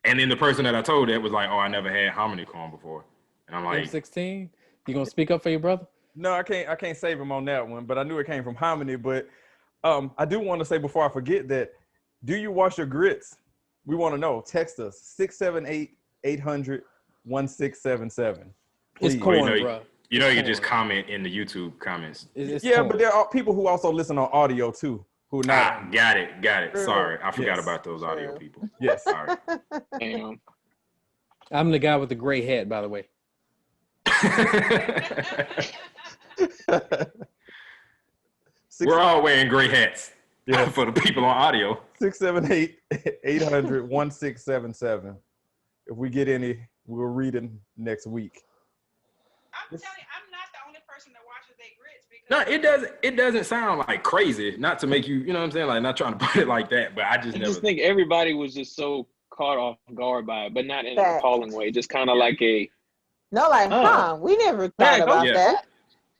Speaker 7: And then the person that I told that was like, "Oh, I never had hominy corn before," and I'm like,
Speaker 6: "16, you gonna speak up for your brother?"
Speaker 1: No, I can't save him on that one. But I knew it came from hominy. But I do want to say before I forget that, do you wash your grits? We want to know. Text us 678-800-1677.
Speaker 6: It's corn, bro.
Speaker 7: You know, you can just comment in the YouTube comments.
Speaker 6: It's
Speaker 1: corn.
Speaker 6: But
Speaker 1: there are people who also listen on audio too.
Speaker 7: Got it. Sorry, I forgot about those audio people.
Speaker 1: Yes.
Speaker 7: Sorry.
Speaker 6: I'm the guy with the gray hat, by the way.
Speaker 7: We're all wearing gray hats. Yeah, for the people on audio.
Speaker 1: 678-800-1677. If we get any, we'll read them next week.
Speaker 3: I'm telling you, I'm not the only person that watches their grits.
Speaker 7: No, it doesn't sound like crazy. Not to make you know what I'm saying, like not trying to put it like that, but I just
Speaker 4: think everybody was just so caught off guard by it, but not in an appalling way. Just kind of like we never thought about that.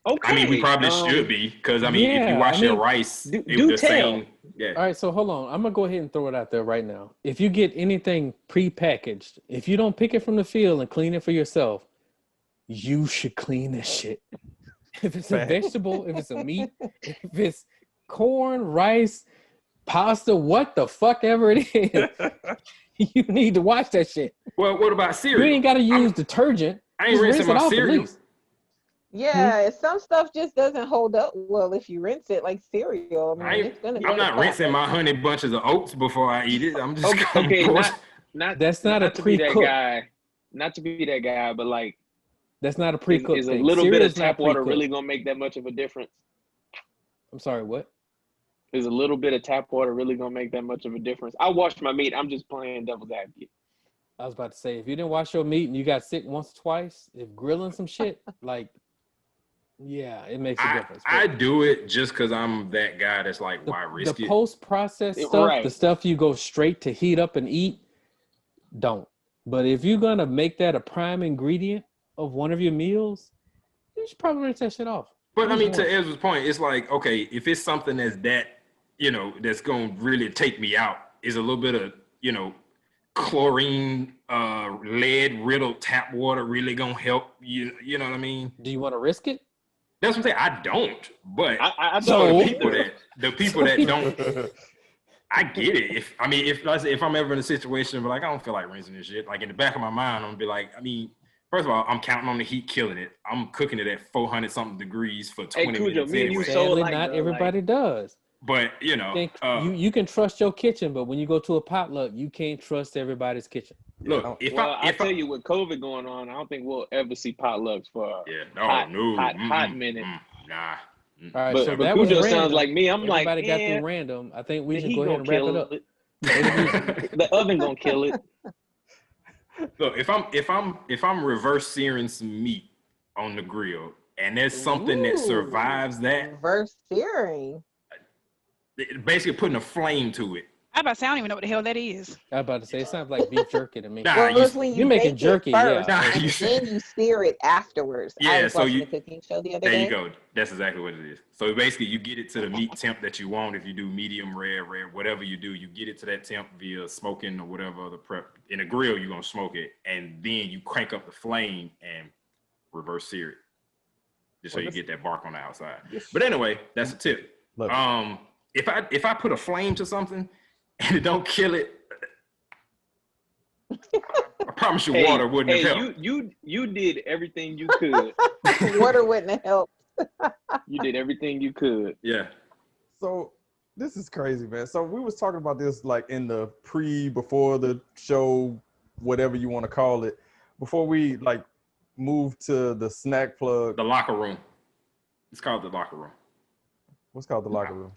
Speaker 4: Okay.
Speaker 7: I mean, we probably should be because I mean, if you wash your rice,
Speaker 4: do
Speaker 7: the
Speaker 4: tell.
Speaker 7: same. Yeah.
Speaker 6: All right, so hold on. I'm gonna go ahead and throw it out there right now. If you get anything prepackaged, if you don't pick it from the field and clean it for yourself, you should clean that shit. If it's a vegetable, if it's a meat, if it's corn, rice, pasta, what the fuck ever it is, you need to wash that shit.
Speaker 7: Well, what about cereal?
Speaker 6: You ain't got to use detergent.
Speaker 7: I ain't
Speaker 6: Just
Speaker 7: rinsing
Speaker 6: rinse it
Speaker 7: my
Speaker 6: off
Speaker 7: cereal.
Speaker 6: at least.
Speaker 2: Yeah, some stuff just doesn't hold up well if you rinse it, like cereal. I mean, it's gonna be
Speaker 7: I'm not rinsing my honey bunches of oats before I eat it. I'm just
Speaker 4: Okay,
Speaker 7: not
Speaker 6: That's not a
Speaker 4: to be that
Speaker 6: pre-cook.
Speaker 4: guy. Not to be that guy, but like
Speaker 6: That's not a pre-cooked
Speaker 4: is a
Speaker 6: thing.
Speaker 4: little bit of
Speaker 6: Cereal's not
Speaker 4: tap water
Speaker 6: pre-cooked.
Speaker 4: really gonna make that much of a difference?
Speaker 6: I'm sorry, what?
Speaker 4: Is a little bit of tap water really gonna make that much of a difference? I wash my meat. I'm just playing devil's advocate.
Speaker 6: I was about to say, if you didn't wash your meat and you got sick once or twice, if grilling some shit, like, yeah, it makes a difference.
Speaker 7: I do it just because I'm that guy that's like, why risk
Speaker 6: the
Speaker 7: it?
Speaker 6: post-processed stuff,
Speaker 4: Right.
Speaker 6: the stuff you go straight to heat up and eat, don't. But if you're gonna make that a prime ingredient of one of your meals, you should probably rinse that shit off.
Speaker 7: But I mean, to Ezra's point, it's like, okay, if it's something that's going to really take me out, is a little bit of, chlorine, lead riddled tap water really going to help you? You know what I mean?
Speaker 6: Do you want to risk it?
Speaker 7: That's what I'm saying. I don't, but
Speaker 4: I
Speaker 7: so
Speaker 4: don't.
Speaker 7: the people that don't, I get it. If I'm ever in a situation, but like, I don't feel like rinsing this shit, like in the back of my mind, I'm gonna be like, I mean, first of all, I'm counting on the heat killing it. I'm cooking it at 400 something degrees for 20
Speaker 4: Khujoe,
Speaker 7: minutes
Speaker 4: me and you
Speaker 7: anyway.
Speaker 4: so
Speaker 6: Sadly,
Speaker 4: like,
Speaker 6: not
Speaker 4: bro,
Speaker 6: everybody does.
Speaker 7: But
Speaker 6: You can trust your kitchen, but when you go to a potluck, you can't trust everybody's kitchen.
Speaker 7: Look,
Speaker 4: I tell you, with COVID going on, I don't think we'll ever see potlucks for hot minute.
Speaker 7: Nah.
Speaker 6: All right,
Speaker 4: But
Speaker 6: so that was
Speaker 4: Khujoe
Speaker 6: random.
Speaker 4: sounds like me. I'm like,
Speaker 6: everybody got through random. I think we
Speaker 4: the
Speaker 6: should
Speaker 4: heat
Speaker 6: go ahead
Speaker 4: gonna
Speaker 6: and wrap it
Speaker 4: kill
Speaker 6: up.
Speaker 4: it. The oven gonna kill it.
Speaker 7: Look, if I'm reverse searing some meat on the grill and there's something that survives that,
Speaker 2: reverse searing,
Speaker 7: basically putting a flame to it.
Speaker 3: I about to say I don't even know what the hell that is.
Speaker 6: I was about to say it sounds like beef jerky to me.
Speaker 7: Nah,
Speaker 2: well, it's when
Speaker 6: you're making
Speaker 2: bake
Speaker 6: jerky,
Speaker 2: it first,
Speaker 6: yeah.
Speaker 2: and then you sear it afterwards.
Speaker 7: Yeah,
Speaker 2: I was
Speaker 7: so
Speaker 2: watching
Speaker 7: you-
Speaker 2: a cooking show the other
Speaker 7: There
Speaker 2: day.
Speaker 7: you go. That's exactly what it is. So basically, you get it to the meat temp that you want. If you do medium rare, whatever you do, you get it to that temp via smoking or whatever the prep. In a grill, you're gonna smoke it, and then you crank up the flame and reverse sear it, just so you get that bark on the outside. But anyway, that's a tip.
Speaker 1: Look.
Speaker 7: If I put a flame to something and it don't kill it, I promise you, water wouldn't have helped.
Speaker 4: You did everything you could.
Speaker 2: Water wouldn't have helped.
Speaker 4: You did everything you could.
Speaker 7: Yeah.
Speaker 1: So this is crazy, man. So we was talking about this like in the before the show, whatever you want to call it, before we like moved to the snack plug.
Speaker 7: The locker room. It's called the locker room.
Speaker 1: What's called the locker room?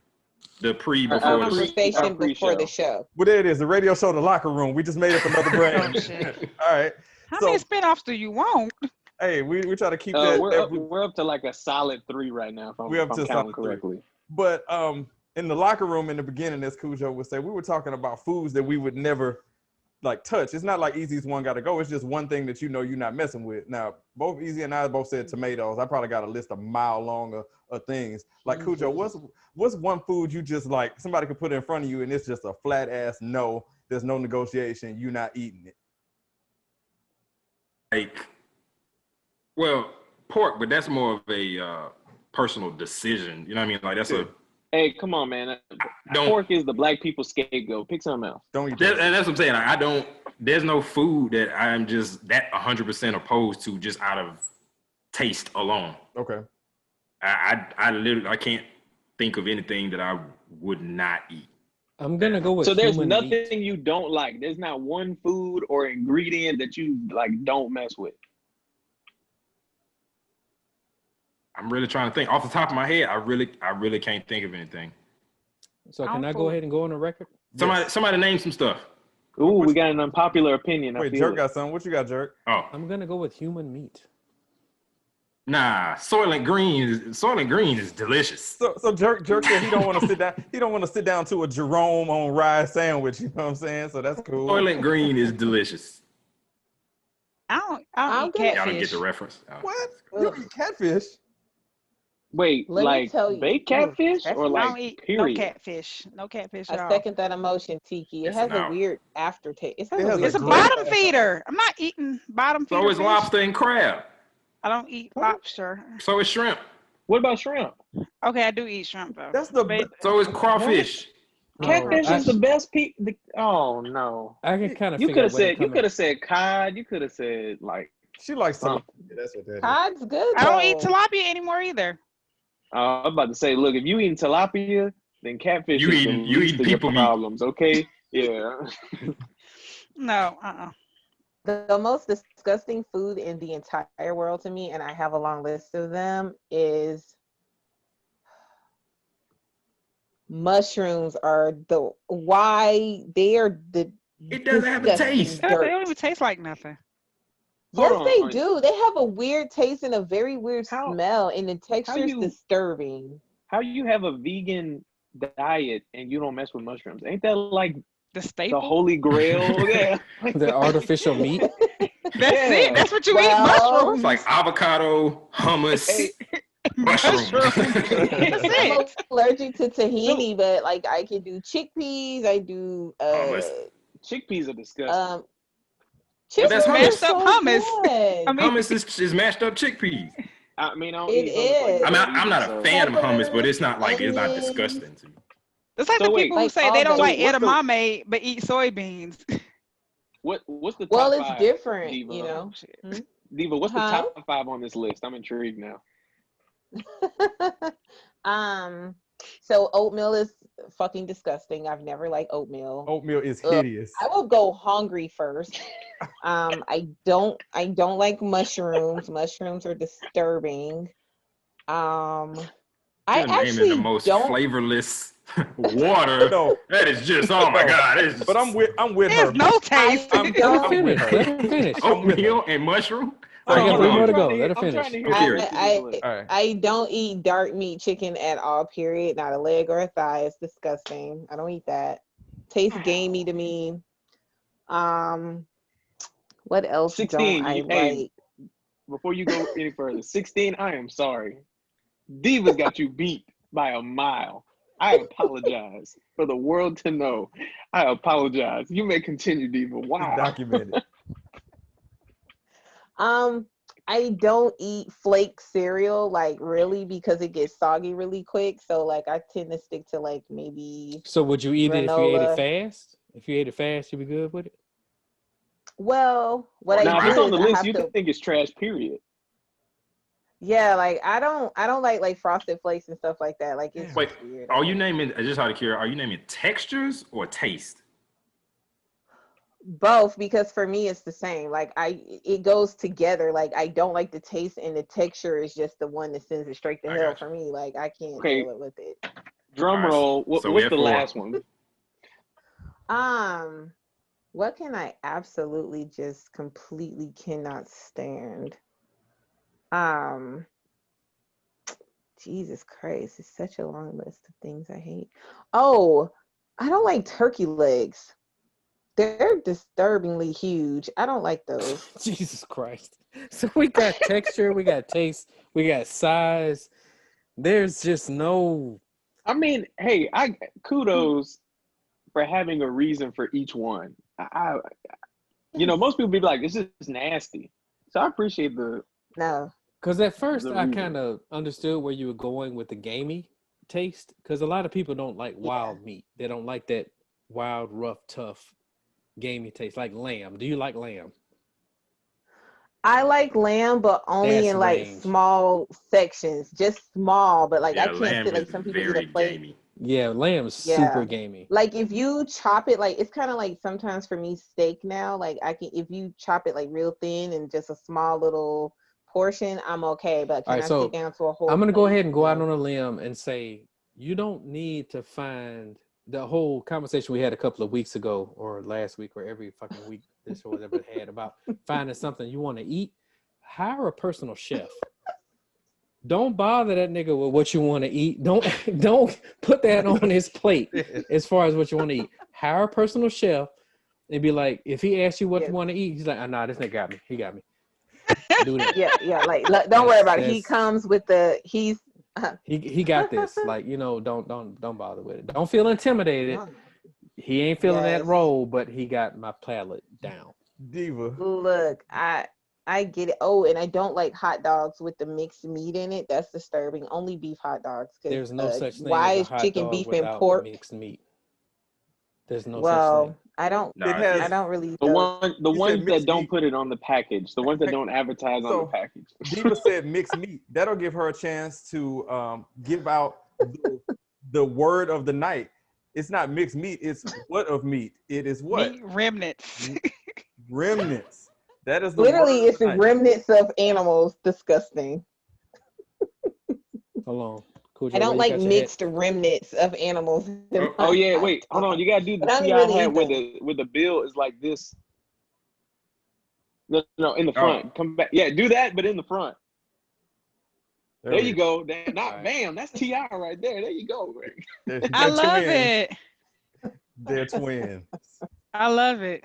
Speaker 7: The before
Speaker 2: Conversation before the show.
Speaker 1: Well, there it is. The radio show, the locker room. We just made up another brand.
Speaker 3: Oh, shit.
Speaker 1: All right.
Speaker 3: How
Speaker 1: So,
Speaker 3: many spinoffs do you want?
Speaker 1: hey, we try to keep that.
Speaker 4: We're up to like a solid 3 right now. If I'm,
Speaker 1: We're up
Speaker 4: if
Speaker 1: to
Speaker 4: I'm
Speaker 1: a
Speaker 4: counting
Speaker 1: solid 3.
Speaker 4: correctly.
Speaker 1: But in the locker room in the beginning, as Khujoe would say, we were talking about foods that we would never like touch. It's not like Easy's one got to go. It's just one thing that you're not messing with. Now, both Easy and I both said tomatoes. I probably got a list a mile long of things. Like Khujoe, what's one food you just like somebody could put in front of you and it's just a flat ass no. There's no negotiation. You're not eating it.
Speaker 7: like, well, pork, but that's more of a personal decision. You know what I mean? Like that's a.
Speaker 4: Hey, come on, man.
Speaker 7: Don't-
Speaker 4: Pork is the black people's scapegoat. Pick something else.
Speaker 1: Don't eat
Speaker 7: And
Speaker 1: that.
Speaker 7: that's what I'm saying. Like, I don't. There's no food that I'm just that 100% opposed to just out of taste alone.
Speaker 1: Okay.
Speaker 7: I literally I can't think of anything that I would not eat.
Speaker 6: I'm gonna go with
Speaker 4: So there's
Speaker 6: human
Speaker 4: nothing
Speaker 6: meat.
Speaker 4: you don't like. There's not one food or ingredient that you like don't mess with.
Speaker 7: I'm really trying to think off the top of my head. I really can't think of anything.
Speaker 6: So can I go ahead and go on the record?
Speaker 7: Somebody name some stuff.
Speaker 4: Ooh, we got an unpopular opinion.
Speaker 1: Wait, Jerk got something. What you got, Jerk?
Speaker 7: Oh,
Speaker 6: I'm gonna go with human meat.
Speaker 7: nah, Soylent Green is delicious.
Speaker 1: So Jerk said he don't want to sit down. He don't want to sit down to a Jerome on rye sandwich. You know what I'm saying? So that's cool.
Speaker 7: Soylent Green is delicious.
Speaker 3: I don't eat
Speaker 2: I'm good.
Speaker 7: Y'all didn't get
Speaker 3: catfish.
Speaker 7: the reference. Oh.
Speaker 1: What? You eat catfish?
Speaker 4: Wait,
Speaker 2: Let me
Speaker 4: like
Speaker 2: tell you.
Speaker 4: baked
Speaker 2: Ooh,
Speaker 4: catfish
Speaker 2: that's
Speaker 4: or
Speaker 3: I
Speaker 4: like
Speaker 3: don't eat
Speaker 4: period?
Speaker 3: no catfish
Speaker 2: I
Speaker 3: at all.
Speaker 2: second that emotion, Tiki. It
Speaker 7: Missing
Speaker 2: has a
Speaker 7: out.
Speaker 2: weird aftertaste. It has
Speaker 1: It
Speaker 2: a
Speaker 1: has a
Speaker 2: weird
Speaker 3: It's a
Speaker 1: great
Speaker 2: taste.
Speaker 3: bottom feeder. I'm not eating bottom feeder
Speaker 7: So is
Speaker 3: fish.
Speaker 7: lobster and crab.
Speaker 3: I don't eat
Speaker 4: What?
Speaker 3: lobster.
Speaker 7: So is shrimp.
Speaker 4: What about shrimp?
Speaker 3: Okay, I do eat shrimp though.
Speaker 1: That's the
Speaker 3: But
Speaker 7: So is crawfish.
Speaker 6: No,
Speaker 4: Catfish
Speaker 6: I,
Speaker 4: is the best oh no.
Speaker 6: I can kind of
Speaker 4: You
Speaker 6: figure
Speaker 4: could
Speaker 6: out
Speaker 4: have
Speaker 6: where they're
Speaker 4: said you
Speaker 6: coming.
Speaker 4: could have said cod. You could have said like
Speaker 1: She likes tilapia.
Speaker 4: something.
Speaker 1: That's what that is.
Speaker 2: Cod's good
Speaker 3: I don't eat
Speaker 2: though.
Speaker 3: tilapia anymore either.
Speaker 4: I'm about to say, look, if you eating tilapia, then catfish
Speaker 7: You
Speaker 4: is the
Speaker 7: eating
Speaker 4: least of your
Speaker 7: people meat.
Speaker 4: problems. Okay, yeah.
Speaker 3: No,
Speaker 2: The most disgusting food in the entire world to me, and I have a long list of them, is mushrooms. Are the why they are the
Speaker 7: It doesn't have a
Speaker 2: disgusting
Speaker 7: taste.
Speaker 3: they
Speaker 2: dirt.
Speaker 3: don't even taste like nothing.
Speaker 2: Yes,
Speaker 4: Hold
Speaker 2: they
Speaker 4: on.
Speaker 2: do. They have a weird taste and a very weird
Speaker 4: How
Speaker 2: smell, and the texture is
Speaker 4: you
Speaker 2: disturbing.
Speaker 4: how you have a vegan diet and you don't mess with mushrooms? Ain't that like
Speaker 3: The
Speaker 4: the
Speaker 3: staple.
Speaker 4: holy grail? Yeah.
Speaker 6: The artificial meat.
Speaker 3: That's it. That's what you eat.
Speaker 2: Well,
Speaker 3: Mushrooms.
Speaker 7: It's like avocado, hummus,
Speaker 4: Hey,
Speaker 7: mushrooms.
Speaker 3: That's
Speaker 2: I'm
Speaker 3: it.
Speaker 2: allergic to tahini, but like I can do chickpeas. I do
Speaker 7: Hummus.
Speaker 4: chickpeas are disgusting.
Speaker 2: um
Speaker 7: But that's
Speaker 2: chickpeas are
Speaker 3: Mashed
Speaker 7: hummus.
Speaker 3: up
Speaker 2: so
Speaker 3: hummus.
Speaker 2: good.
Speaker 3: I mean,
Speaker 7: Hummus is mashed up chickpeas.
Speaker 4: I mean, I don't
Speaker 2: It
Speaker 4: eat hummus like
Speaker 2: is.
Speaker 4: that.
Speaker 7: I'm not
Speaker 4: either,
Speaker 7: a
Speaker 4: so.
Speaker 7: fan of hummus, but it's not
Speaker 2: Peppers,
Speaker 7: like it's not
Speaker 2: onions,
Speaker 7: disgusting to me.
Speaker 3: it's like
Speaker 4: So
Speaker 3: the
Speaker 4: wait,
Speaker 3: people who
Speaker 2: like
Speaker 3: say
Speaker 2: all
Speaker 3: they don't
Speaker 2: that.
Speaker 3: like
Speaker 4: what's the
Speaker 3: edamame but eat soybeans.
Speaker 4: what's the
Speaker 2: Well,
Speaker 4: top
Speaker 2: it's
Speaker 4: 5,
Speaker 2: different,
Speaker 4: Diva?
Speaker 2: you know.
Speaker 3: Shit.
Speaker 2: Hmm?
Speaker 4: Diva, what's the
Speaker 2: Huh?
Speaker 4: top 5 on this list? I'm intrigued now.
Speaker 2: So oatmeal is fucking disgusting. I've never liked oatmeal.
Speaker 1: Oatmeal is
Speaker 2: Ugh.
Speaker 1: hideous.
Speaker 2: I will go hungry first. I don't like mushrooms. Mushrooms are disturbing. I
Speaker 7: You're naming the
Speaker 2: actually
Speaker 7: most
Speaker 2: don't.
Speaker 7: flavorless water.
Speaker 1: No,
Speaker 7: That is just oh my
Speaker 1: No.
Speaker 7: god. It's just
Speaker 1: but I'm with
Speaker 3: There's
Speaker 1: her.
Speaker 3: no taste.
Speaker 2: I
Speaker 1: I'm
Speaker 2: don't.
Speaker 1: with
Speaker 6: Finish.
Speaker 1: her.
Speaker 6: Let her finish.
Speaker 1: I'm with her.
Speaker 7: oatmeal and mushroom.
Speaker 1: So
Speaker 6: I got
Speaker 1: hold
Speaker 6: 3
Speaker 1: on.
Speaker 6: more to go.
Speaker 4: I'm
Speaker 6: Let her
Speaker 4: trying
Speaker 6: finish.
Speaker 4: to hear
Speaker 7: I'm
Speaker 4: the
Speaker 7: curious.
Speaker 4: rest of this list.
Speaker 1: All right.
Speaker 2: I don't eat dark meat chicken at all, period. Not a leg or a thigh. It's disgusting. I don't eat that. Tastes gamey to me. What else
Speaker 4: 16.
Speaker 2: don't I
Speaker 4: Hey,
Speaker 2: like?
Speaker 4: before you go any further, 16. I am sorry. Diva's got you beat by a mile. I apologize for the world to know. I apologize. You may continue, Diva.
Speaker 1: It's
Speaker 4: Wow.
Speaker 1: documented.
Speaker 2: I don't eat flake cereal, like really, because it gets soggy really quick. So like I tend to stick to like maybe
Speaker 6: So would you eat it if you ate it
Speaker 2: granola.
Speaker 6: fast? If you ate it fast, you'd be good with it?
Speaker 2: Well, what
Speaker 7: Now,
Speaker 2: I
Speaker 4: Now, if it's
Speaker 2: do
Speaker 4: on
Speaker 2: is
Speaker 4: the
Speaker 2: I
Speaker 4: list,
Speaker 2: have
Speaker 4: you
Speaker 2: to,
Speaker 4: think it's trash, period.
Speaker 2: yeah, like I don't like frosted flakes and stuff like that. Like it's
Speaker 7: Wait,
Speaker 2: just weird.
Speaker 7: are you naming just out of curiosity, are you naming textures or taste?
Speaker 2: Both, because for me it's the same. Like it goes together. Like I don't like the taste, and the texture is just the one that sends it straight to
Speaker 7: I
Speaker 2: hell
Speaker 7: got
Speaker 2: for me. Like I can't
Speaker 4: Okay.
Speaker 2: deal with it.
Speaker 4: Drum
Speaker 7: All right,
Speaker 4: roll.
Speaker 7: so
Speaker 4: What's
Speaker 7: we
Speaker 4: the
Speaker 7: have 4.
Speaker 4: last one?
Speaker 2: What can I absolutely just completely cannot stand? Jesus Christ, it's such a long list of things I hate. Oh, I don't like turkey legs. They're disturbingly huge. I don't like those.
Speaker 6: Jesus Christ. So we got texture, we got taste, we got size. There's just no.
Speaker 4: I mean, hey, kudos for having a reason for each one. Most people be like, "This is nasty." So I appreciate the
Speaker 2: No.
Speaker 6: Because at first I
Speaker 4: reason.
Speaker 6: kind of understood where you were going with the gamey taste. Because a lot of people don't like wild meat. They don't like that wild, rough, tough, gamey taste. Like lamb. Do you like lamb?
Speaker 2: I like lamb, but only
Speaker 6: That's
Speaker 2: in like
Speaker 6: range.
Speaker 2: small sections, just small. But like I
Speaker 7: Yeah,
Speaker 2: can't
Speaker 7: lamb
Speaker 2: sit like
Speaker 7: is
Speaker 2: some people eat
Speaker 7: very
Speaker 2: a plate.
Speaker 7: gamey.
Speaker 6: Yeah, lamb's super gamey.
Speaker 2: Like if you chop it, like it's kind of like sometimes for me steak now. Like if you chop it like real thin and just a small little portion, I'm okay. But
Speaker 6: All
Speaker 2: can
Speaker 6: right,
Speaker 2: I
Speaker 6: so
Speaker 2: sit down to a whole?
Speaker 6: I'm going to go
Speaker 2: plate?
Speaker 6: ahead and go out
Speaker 2: No.
Speaker 6: on a limb and say you don't need to find the whole conversation we had a couple of weeks ago or last week or every fucking week this or whatever it had about finding something you want to eat. Hire a personal chef. Don't bother that nigga with what you want to eat. Don't put that on his plate as far as what you want to eat. Hire a personal chef and be like, if he asks you what you want to eat, he's like, oh, nah, this nigga got me. He got me. Do that.
Speaker 2: Yeah. Like don't worry about it. He comes with he's
Speaker 6: He got this. Like, don't bother with it. Don't feel intimidated. He ain't feeling that role, but he got my palate down.
Speaker 1: Diva.
Speaker 2: Look, I get it. Oh, and I don't like hot dogs with the mixed meat in it. That's disturbing. Only beef hot dogs.
Speaker 6: There's no such thing
Speaker 2: why
Speaker 6: as a
Speaker 2: is
Speaker 6: hot
Speaker 2: chicken,
Speaker 6: dog
Speaker 2: beef, and
Speaker 6: without
Speaker 2: pork?
Speaker 6: mixed meat. There's no such
Speaker 2: Well,
Speaker 6: thing.
Speaker 2: I don't.
Speaker 7: Nah,
Speaker 2: I don't really.
Speaker 4: The ones
Speaker 1: said
Speaker 4: that
Speaker 1: mixed
Speaker 4: don't
Speaker 1: meat.
Speaker 4: put it on the package, the ones that don't advertise on the
Speaker 1: So,
Speaker 4: package.
Speaker 1: Diva said mixed meat. That'll give her a chance to give out the word of the night. It's not mixed meat. It's what of meat? It is what?
Speaker 3: Meat remnants.
Speaker 1: Remnants. That is the
Speaker 2: Literally,
Speaker 1: word
Speaker 2: it's the remnants of animals. Disgusting.
Speaker 6: Hold on. Khujoe,
Speaker 2: I don't
Speaker 6: where you
Speaker 2: like
Speaker 6: got your
Speaker 2: mixed remnants of animals. in
Speaker 4: Oh
Speaker 2: my
Speaker 4: yeah,
Speaker 2: hot
Speaker 4: wait, hold on.
Speaker 2: dog.
Speaker 4: You gotta do the
Speaker 2: But I don't
Speaker 4: T.I.
Speaker 2: really
Speaker 4: hat
Speaker 2: eat
Speaker 4: where
Speaker 2: them.
Speaker 4: the bill is like this. No, in the
Speaker 7: Oh.
Speaker 4: front. Come back. Yeah, do that, but in the front. There you go. Not
Speaker 6: All right.
Speaker 4: bam. That's T.I. right there. There you go.
Speaker 1: They're
Speaker 3: I love
Speaker 1: twins.
Speaker 3: it.
Speaker 1: They're twins.
Speaker 3: I love it.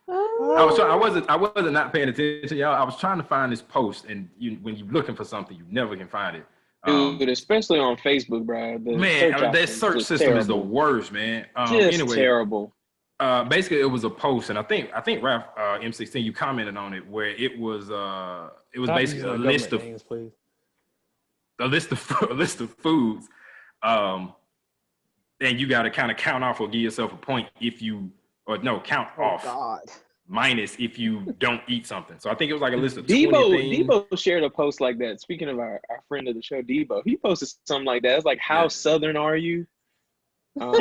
Speaker 7: I wasn't not paying attention, y'all. I was trying to find this post, and when you're looking for something, you never can find it.
Speaker 4: Dude, especially on Facebook, bro.
Speaker 7: That search system is the worst, man. Anyway,
Speaker 4: terrible.
Speaker 7: Basically, it was a post, and I think Ralph M16, you commented on it, where it was basically a list of
Speaker 6: names, please.
Speaker 7: a list of foods, and you got to kind of count off or give yourself a point if you count off.
Speaker 2: God.
Speaker 7: Minus if you don't eat something. So I think it was like a list of 20 things.
Speaker 4: Debo shared a post like that. Speaking of our friend of the show, Debo, he posted something like that. It's like, how southern are you?
Speaker 7: I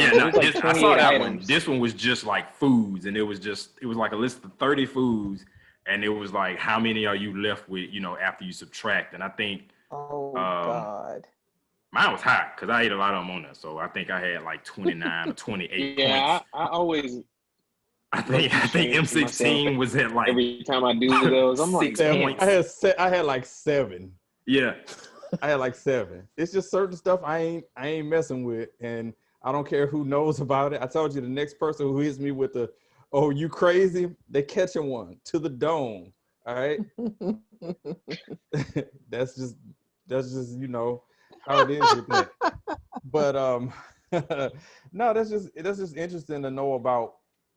Speaker 7: saw that
Speaker 4: items.
Speaker 7: one. This one was just like foods, and it was like a list of 30 foods, and it was like, how many are you left with, after you subtract? And I think
Speaker 2: God.
Speaker 7: mine was high because I ate a lot of them on there. So I think I had like 29 or 28
Speaker 4: Yeah,
Speaker 7: points.
Speaker 4: I always
Speaker 7: I think M16 was at like
Speaker 4: every time I do those, I'm like,
Speaker 7: 6 points.
Speaker 1: I had like 7.
Speaker 7: Yeah.
Speaker 1: I had like 7. It's just certain stuff I ain't messing with, and I don't care who knows about it. I told you, the next person who hits me with the, "Oh, you crazy?" They catching one to the dome. All right. that's just how it is with that. But no, that's just interesting to know about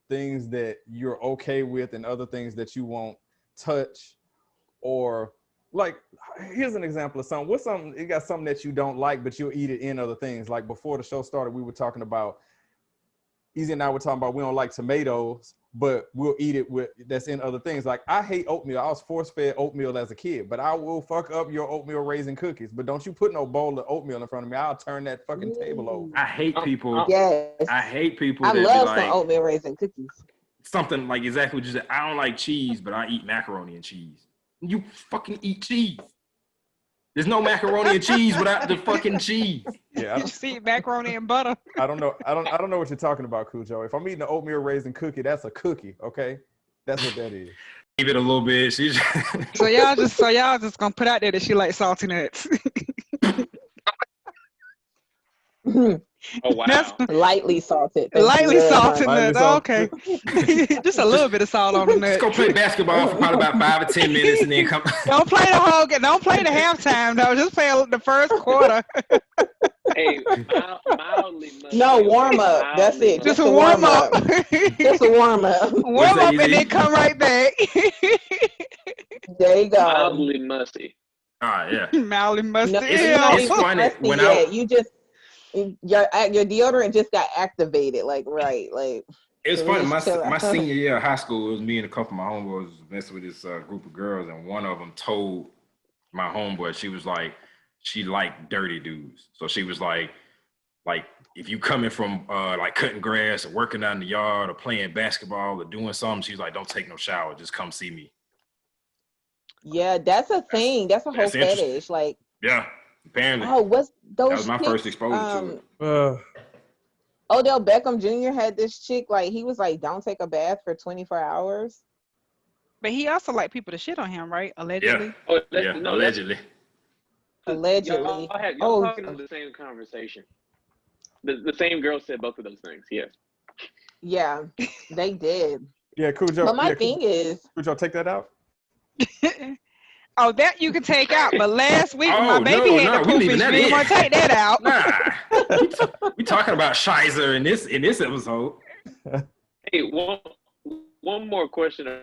Speaker 1: things that you're okay with and other things that you won't touch. Or like, here's an example of something. You got something that you don't like, but you'll eat it in other things. Like before the show started, we were talking about, Easy and I were talking about, we don't like tomatoes, but we'll eat it that's in other things. Like, I hate oatmeal. I was force-fed oatmeal as a kid, but I will fuck up your oatmeal raisin cookies. But don't you put no bowl of oatmeal in front of me. I'll turn that fucking table over.
Speaker 7: I hate people.
Speaker 2: Yes.
Speaker 7: I hate people
Speaker 2: I
Speaker 7: that
Speaker 2: love
Speaker 7: be like,
Speaker 2: some oatmeal raisin cookies.
Speaker 7: something like exactly what you said. I don't like cheese, but I eat macaroni and cheese. You fucking eat cheese. There's no macaroni and cheese without the fucking cheese.
Speaker 1: Yeah,
Speaker 3: You just eat macaroni and butter.
Speaker 1: I don't know what you're talking about, Khujoe. If I'm eating an oatmeal raisin cookie, that's a cookie, okay? That's what that is.
Speaker 7: Give it a little bit.
Speaker 3: So y'all just gonna put out there that she likes salty nuts.
Speaker 4: oh wow.
Speaker 3: That's
Speaker 2: Lightly salted. Thank
Speaker 3: lightly
Speaker 2: you very
Speaker 3: salted
Speaker 2: much.
Speaker 3: nuts. Okay. Just a little bit of salt on the
Speaker 7: Let's
Speaker 3: nuts.
Speaker 7: go play basketball for probably about 5 or 10 minutes and then come.
Speaker 3: Don't play the halftime though. Just play the first quarter.
Speaker 4: Hey, mildly musty.
Speaker 2: No, warm up. That's it.
Speaker 3: Just a warm up.
Speaker 2: Just a warm up.
Speaker 3: Warm up and then come right back.
Speaker 2: There you go.
Speaker 4: Mildly musty.
Speaker 7: Yeah.
Speaker 3: Mildly musty.
Speaker 2: No,
Speaker 7: It's
Speaker 2: it's not
Speaker 7: funny,
Speaker 2: even
Speaker 7: when
Speaker 2: musty
Speaker 7: I-
Speaker 2: yet. You just your deodorant just got activated. Like
Speaker 7: It's
Speaker 2: So
Speaker 7: funny.
Speaker 2: we just chill
Speaker 7: My
Speaker 2: out.
Speaker 7: senior year of high school, it was me and a couple of my homeboys messing with this group of girls, and one of them told my homeboy, she was like, she liked dirty dudes. So she was like if you coming from like cutting grass or working out in the yard or playing basketball or doing something, she's like, don't take no shower, just come see me.
Speaker 2: Yeah, that's a thing. That's a whole
Speaker 7: that's interesting.
Speaker 2: fetish. Like,
Speaker 7: Yeah, apparently.
Speaker 2: what's those?
Speaker 7: That was my first
Speaker 2: chicks,
Speaker 7: exposure to it.
Speaker 2: Odell Beckham Jr. had this chick, like, he was like, don't take a bath for 24 hours.
Speaker 3: But he also like people to shit on him, right? Allegedly.
Speaker 4: Oh,
Speaker 7: Allegedly.
Speaker 2: Allegedly.
Speaker 4: Y'all talking on the same conversation. The same girl said both of those things. Yes.
Speaker 2: Yeah, they did.
Speaker 1: Yeah, Khujoe.
Speaker 2: But my thing is,
Speaker 1: Khujoe, take that out.
Speaker 3: Oh, that you can take out. But last week when my
Speaker 7: Oh,
Speaker 3: baby
Speaker 7: no,
Speaker 3: had
Speaker 7: no,
Speaker 3: the
Speaker 7: we
Speaker 3: poofies,
Speaker 7: leaving that
Speaker 3: we
Speaker 7: in.
Speaker 3: want to take that out.
Speaker 7: Nah, we talking about Shizer in this episode.
Speaker 4: Hey, one more question.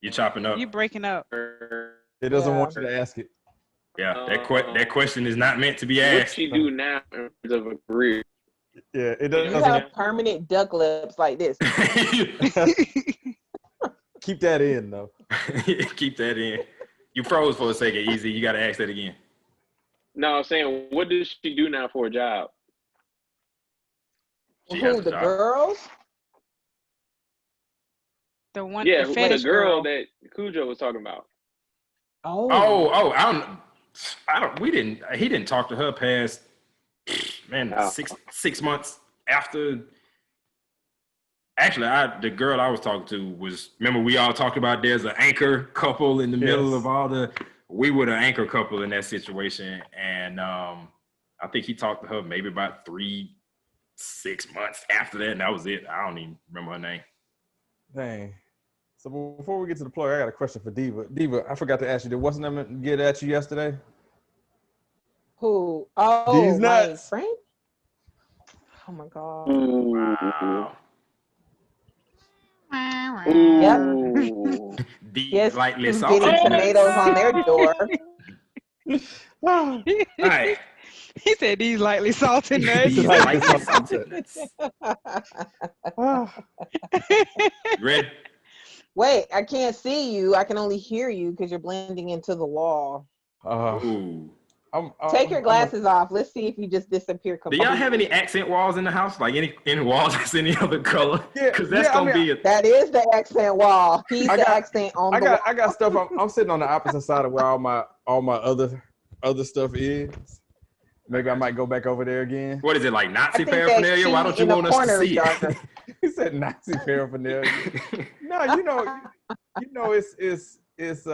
Speaker 7: You chopping up?
Speaker 3: You breaking up.
Speaker 1: It doesn't want you to ask it.
Speaker 7: Yeah, that question is not meant to be
Speaker 4: What
Speaker 7: asked.
Speaker 4: she do now in terms of a career?
Speaker 1: Yeah, it
Speaker 2: You
Speaker 1: doesn't.
Speaker 2: have permanent duck lips like this.
Speaker 1: Keep that in though.
Speaker 7: Keep that in. You froze for a second, Easy. You got to ask that again.
Speaker 4: No, I'm saying, what does she do now for a job?
Speaker 7: She has
Speaker 2: Who,
Speaker 7: a
Speaker 2: the
Speaker 7: job.
Speaker 2: girls?
Speaker 3: The one,
Speaker 4: Yeah,
Speaker 3: the
Speaker 4: the
Speaker 3: fetish
Speaker 4: girl
Speaker 3: girl.
Speaker 4: that Khujoe was talking about.
Speaker 2: Oh.
Speaker 7: I don't. He didn't talk to her past, man,
Speaker 4: Oh.
Speaker 7: 6 months after. Actually, the girl I was talking to was, remember we all talked about there's an anchor couple in the middle of all the, we were the anchor couple in that situation. And I think he talked to her maybe about 3-6 months after that. And that was it. I don't even remember her name.
Speaker 1: Dang. So before we get to the plug, I got a question for Diva. Diva, I forgot to ask you, did what's name get at you yesterday?
Speaker 2: Who? Oh,
Speaker 1: These
Speaker 2: my
Speaker 1: nuts.
Speaker 2: friend? Oh my God.
Speaker 7: Wow.
Speaker 4: Ooh.
Speaker 7: These
Speaker 2: Yes,
Speaker 7: lightly
Speaker 2: who's
Speaker 7: salted
Speaker 2: getting
Speaker 7: nuts.
Speaker 2: tomatoes on their door.
Speaker 7: All right.
Speaker 3: He said these lightly salted nuts.
Speaker 7: These lightly salted nuts. Ready?
Speaker 2: Wait, I can't see you. I can only hear you because you're blending into the wall.
Speaker 7: Ooh.
Speaker 2: Take your glasses off. Let's see if you just disappear
Speaker 7: Do
Speaker 2: completely.
Speaker 7: y'all have any accent walls in the house? Like any walls that's any other color?
Speaker 1: Yeah,
Speaker 7: Because that's
Speaker 1: yeah,
Speaker 7: gonna
Speaker 1: I mean,
Speaker 7: be a.
Speaker 2: That is the accent wall. He's the accent on the wall.
Speaker 1: I got stuff. I'm sitting on the opposite side of where all my other stuff is. Maybe I might go back over there again.
Speaker 7: What is it, like Nazi
Speaker 2: I think that
Speaker 7: paraphernalia? Why don't
Speaker 2: sheet
Speaker 7: you
Speaker 2: in the
Speaker 7: want us to
Speaker 2: corner is
Speaker 7: see it?
Speaker 2: darker.
Speaker 1: He said Nazi paraphernalia. No, you know it's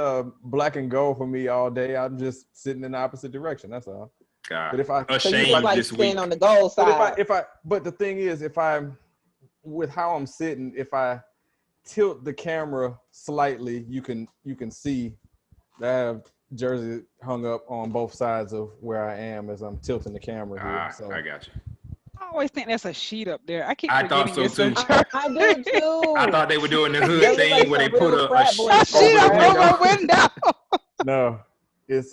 Speaker 1: black and gold for me all day. I'm just sitting in the opposite direction. That's all.
Speaker 7: God,
Speaker 1: But if I
Speaker 2: So you
Speaker 7: ashamed
Speaker 2: look like
Speaker 7: this week.
Speaker 2: staying on the gold side.
Speaker 1: But the thing is, if I'm with how I'm sitting, if I tilt the camera slightly, you can see that I have jersey hung up on both sides of where I am as I'm tilting the camera here. So
Speaker 7: I got you.
Speaker 3: I always think that's a sheet up there. I keep
Speaker 7: I thought
Speaker 3: forgetting
Speaker 7: so
Speaker 3: it's
Speaker 7: too.
Speaker 3: a
Speaker 2: I do too.
Speaker 7: I thought they were doing the
Speaker 2: They
Speaker 7: hood
Speaker 2: look
Speaker 7: thing
Speaker 2: like
Speaker 7: where they
Speaker 2: some
Speaker 7: put
Speaker 2: real
Speaker 7: a
Speaker 2: frat
Speaker 7: sheet
Speaker 2: boys.
Speaker 3: a sheet
Speaker 7: over
Speaker 3: up
Speaker 7: the
Speaker 3: on
Speaker 7: window.
Speaker 3: my window.
Speaker 1: no, it's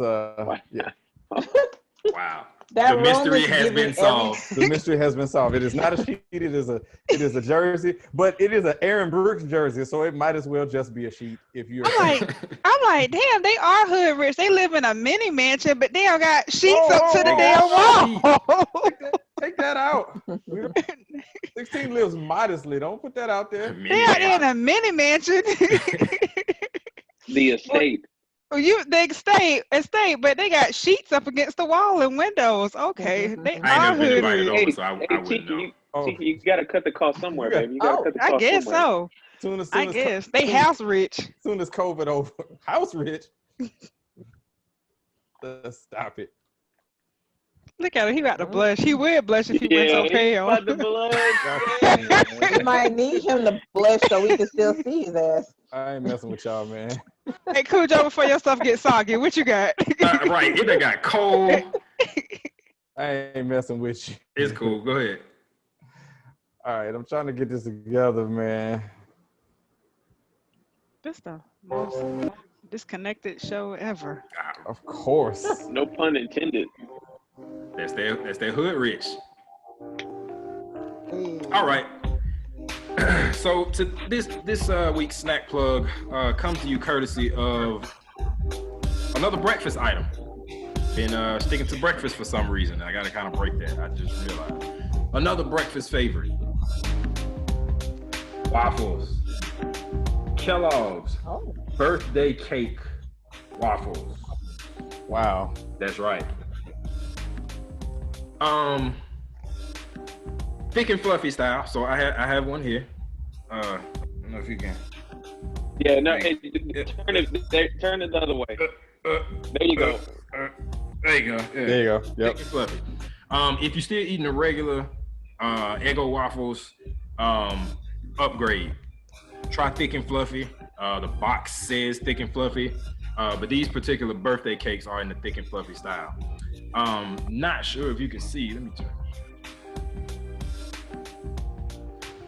Speaker 1: yeah.
Speaker 7: Wow.
Speaker 2: That
Speaker 7: The
Speaker 2: room
Speaker 7: mystery
Speaker 2: is
Speaker 7: has
Speaker 2: giving
Speaker 7: been solved.
Speaker 1: The mystery has been solved. It is not a sheet. It is a jersey, but it is an Aaron Brooks jersey, so it might as well just be a sheet. If you're,
Speaker 3: I'm like, damn, they are hood rich. They live in a mini mansion, but they all got sheets up to the
Speaker 7: They
Speaker 3: damn
Speaker 7: got
Speaker 3: wall.
Speaker 1: take that out. 16 lives modestly. Don't put that out there.
Speaker 3: They are in a mini mansion.
Speaker 4: The estate.
Speaker 3: They estate, but they got sheets up against the wall and windows. Okay, they
Speaker 7: I
Speaker 3: are
Speaker 7: ain't never been
Speaker 3: hood
Speaker 7: invited
Speaker 3: rich.
Speaker 7: over, so I wouldn't
Speaker 4: Tiki,
Speaker 7: know.
Speaker 4: Tiki, you gotta cut the cost somewhere, baby. You gotta cut the cost
Speaker 3: I guess
Speaker 4: somewhere.
Speaker 3: so.
Speaker 1: Soon as
Speaker 3: I guess they house rich.
Speaker 1: Soon as COVID over, house rich. Let's stop it.
Speaker 3: Look at him. He about to blush. He would blush if he went so
Speaker 4: he's
Speaker 3: pale.
Speaker 4: about to blush.
Speaker 2: We might need him to blush so we can still see his ass.
Speaker 1: I ain't messing with y'all, man.
Speaker 3: Hey, Khujoe, before your stuff gets soggy, what you got?
Speaker 7: Right, it done got cold.
Speaker 1: I ain't messing with you.
Speaker 7: It's cool. Go ahead.
Speaker 1: All right, I'm trying to get this together, man.
Speaker 3: This the most disconnected show ever.
Speaker 1: Of course.
Speaker 4: No pun intended.
Speaker 7: That's their hood rich. All right. So to this week's snack plug comes to you courtesy of another breakfast item. Been sticking to breakfast for some reason. I gotta kind of break that. I just realized another breakfast favorite: waffles. Kellogg's birthday cake waffles.
Speaker 1: Wow.
Speaker 7: That's right. Thick and fluffy style. So I have one here. I don't know if you can.
Speaker 4: Yeah, no, hey, turn it the other way. There you go.
Speaker 7: There you go. Yeah.
Speaker 1: There you go. Yep.
Speaker 7: Thick and fluffy. If you're still eating the regular Eggo waffles, upgrade. Try thick and fluffy. The box says thick and fluffy, but these particular birthday cakes are in the thick and fluffy style. Not sure if you can see. Let me turn.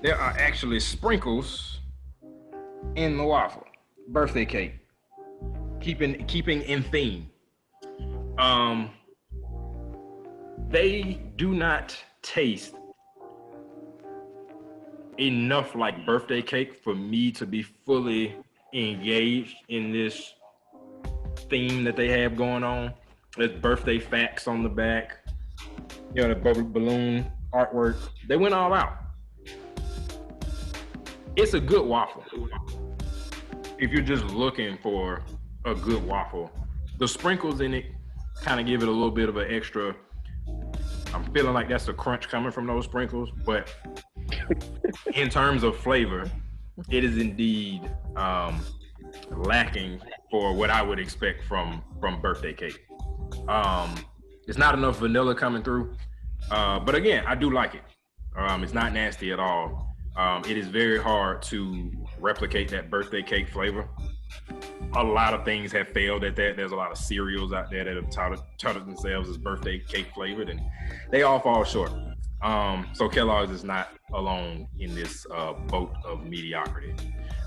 Speaker 7: There are actually sprinkles in the waffle birthday cake, keeping in theme. They do not taste enough like birthday cake for me to be fully engaged in this theme that they have going on. There's birthday facts on the back, you know, the balloon artwork. They went all out. It's a good waffle. If you're just looking for a good waffle, the sprinkles in it kind of give it a little bit of an extra. I'm feeling like that's a crunch coming from those sprinkles, but in terms of flavor, it is indeed lacking for what I would expect from birthday cake. It's not enough vanilla coming through, but again, I do like it. It's not nasty at all. It is very hard to replicate that birthday cake flavor. A lot of things have failed at that. There's a lot of cereals out there that have touted themselves as birthday cake flavored, and they all fall short. So Kellogg's is not alone in this boat of mediocrity,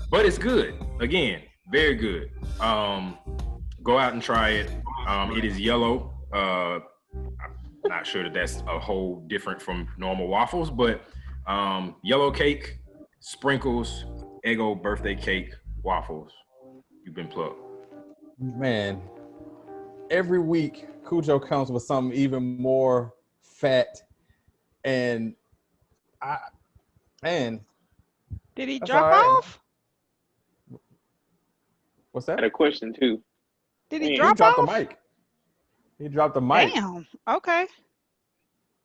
Speaker 7: but it's good. Again, very good. Go out and try it. It is yellow. I'm not sure that that's a whole different from normal waffles, but yellow cake, sprinkles, Eggo birthday cake waffles. You've been plugged.
Speaker 1: Man, every week Khujoe comes with something even more fat, and
Speaker 3: did he
Speaker 1: that's
Speaker 3: drop
Speaker 1: all right.
Speaker 3: off?
Speaker 1: What's
Speaker 4: I had
Speaker 1: that?
Speaker 4: a question too.
Speaker 3: Did he
Speaker 4: He
Speaker 3: drop
Speaker 1: dropped
Speaker 3: off?
Speaker 1: the mic. He dropped the mic.
Speaker 3: Damn. Okay.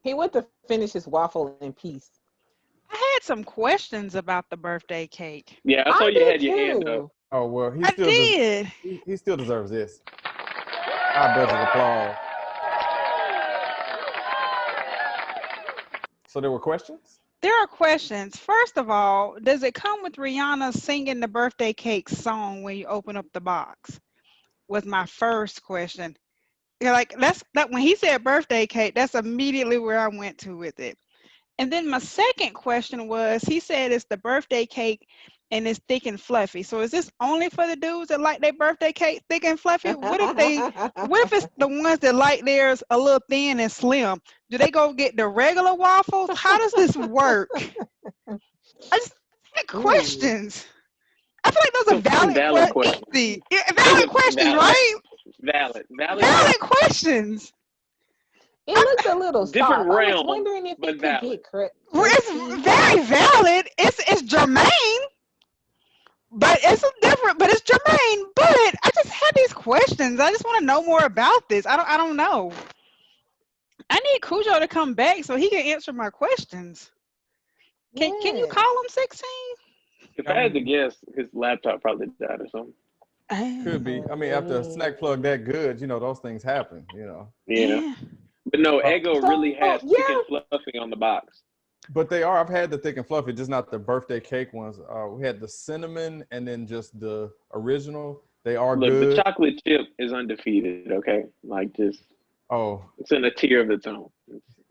Speaker 2: He went to finish his waffle in peace.
Speaker 3: I had some questions about the birthday cake.
Speaker 4: Yeah, I saw you
Speaker 2: did
Speaker 4: had your hand up.
Speaker 2: too.
Speaker 1: Oh well,
Speaker 3: I did.
Speaker 1: He still deserves this. Our budget applause. So there were questions?
Speaker 3: There are questions. First of all, does it come with Rihanna singing the birthday cake song when you open up the box? Was my first question. Yeah, like that when he said birthday cake, that's immediately where I went to with it. And then my second question was, he said it's the birthday cake and it's thick and fluffy. So is this only for the dudes that like their birthday cake thick and fluffy? What if it's the ones that like theirs a little thin and slim? Do they go get the regular waffles? How does this work? I just had questions. I feel like those are valid questions. Valid questions, right? Valid questions.
Speaker 2: It looked a little
Speaker 4: Different
Speaker 2: soft.
Speaker 4: realm,
Speaker 2: I was wondering if
Speaker 4: but
Speaker 2: it could
Speaker 4: valid.
Speaker 2: get correct.
Speaker 3: Well, it's very valid. It's germane, but it's different. But it's germane. But I just had these questions. I just want to know more about this. I don't know. I need Khujoe to come back so he can answer my questions. Can you call him 16?
Speaker 4: If I had to guess, his laptop probably died or something.
Speaker 1: Could be. I mean, after a snack plug that good, you know, those things happen, you know.
Speaker 4: Yeah. But no, Eggo really has thick and fluffy on the box.
Speaker 1: But they are. I've had the thick and fluffy, just not the birthday cake ones. We had the cinnamon and then just the original. They are good.
Speaker 4: The chocolate chip is undefeated, okay? Like just, it's in a tier of its own.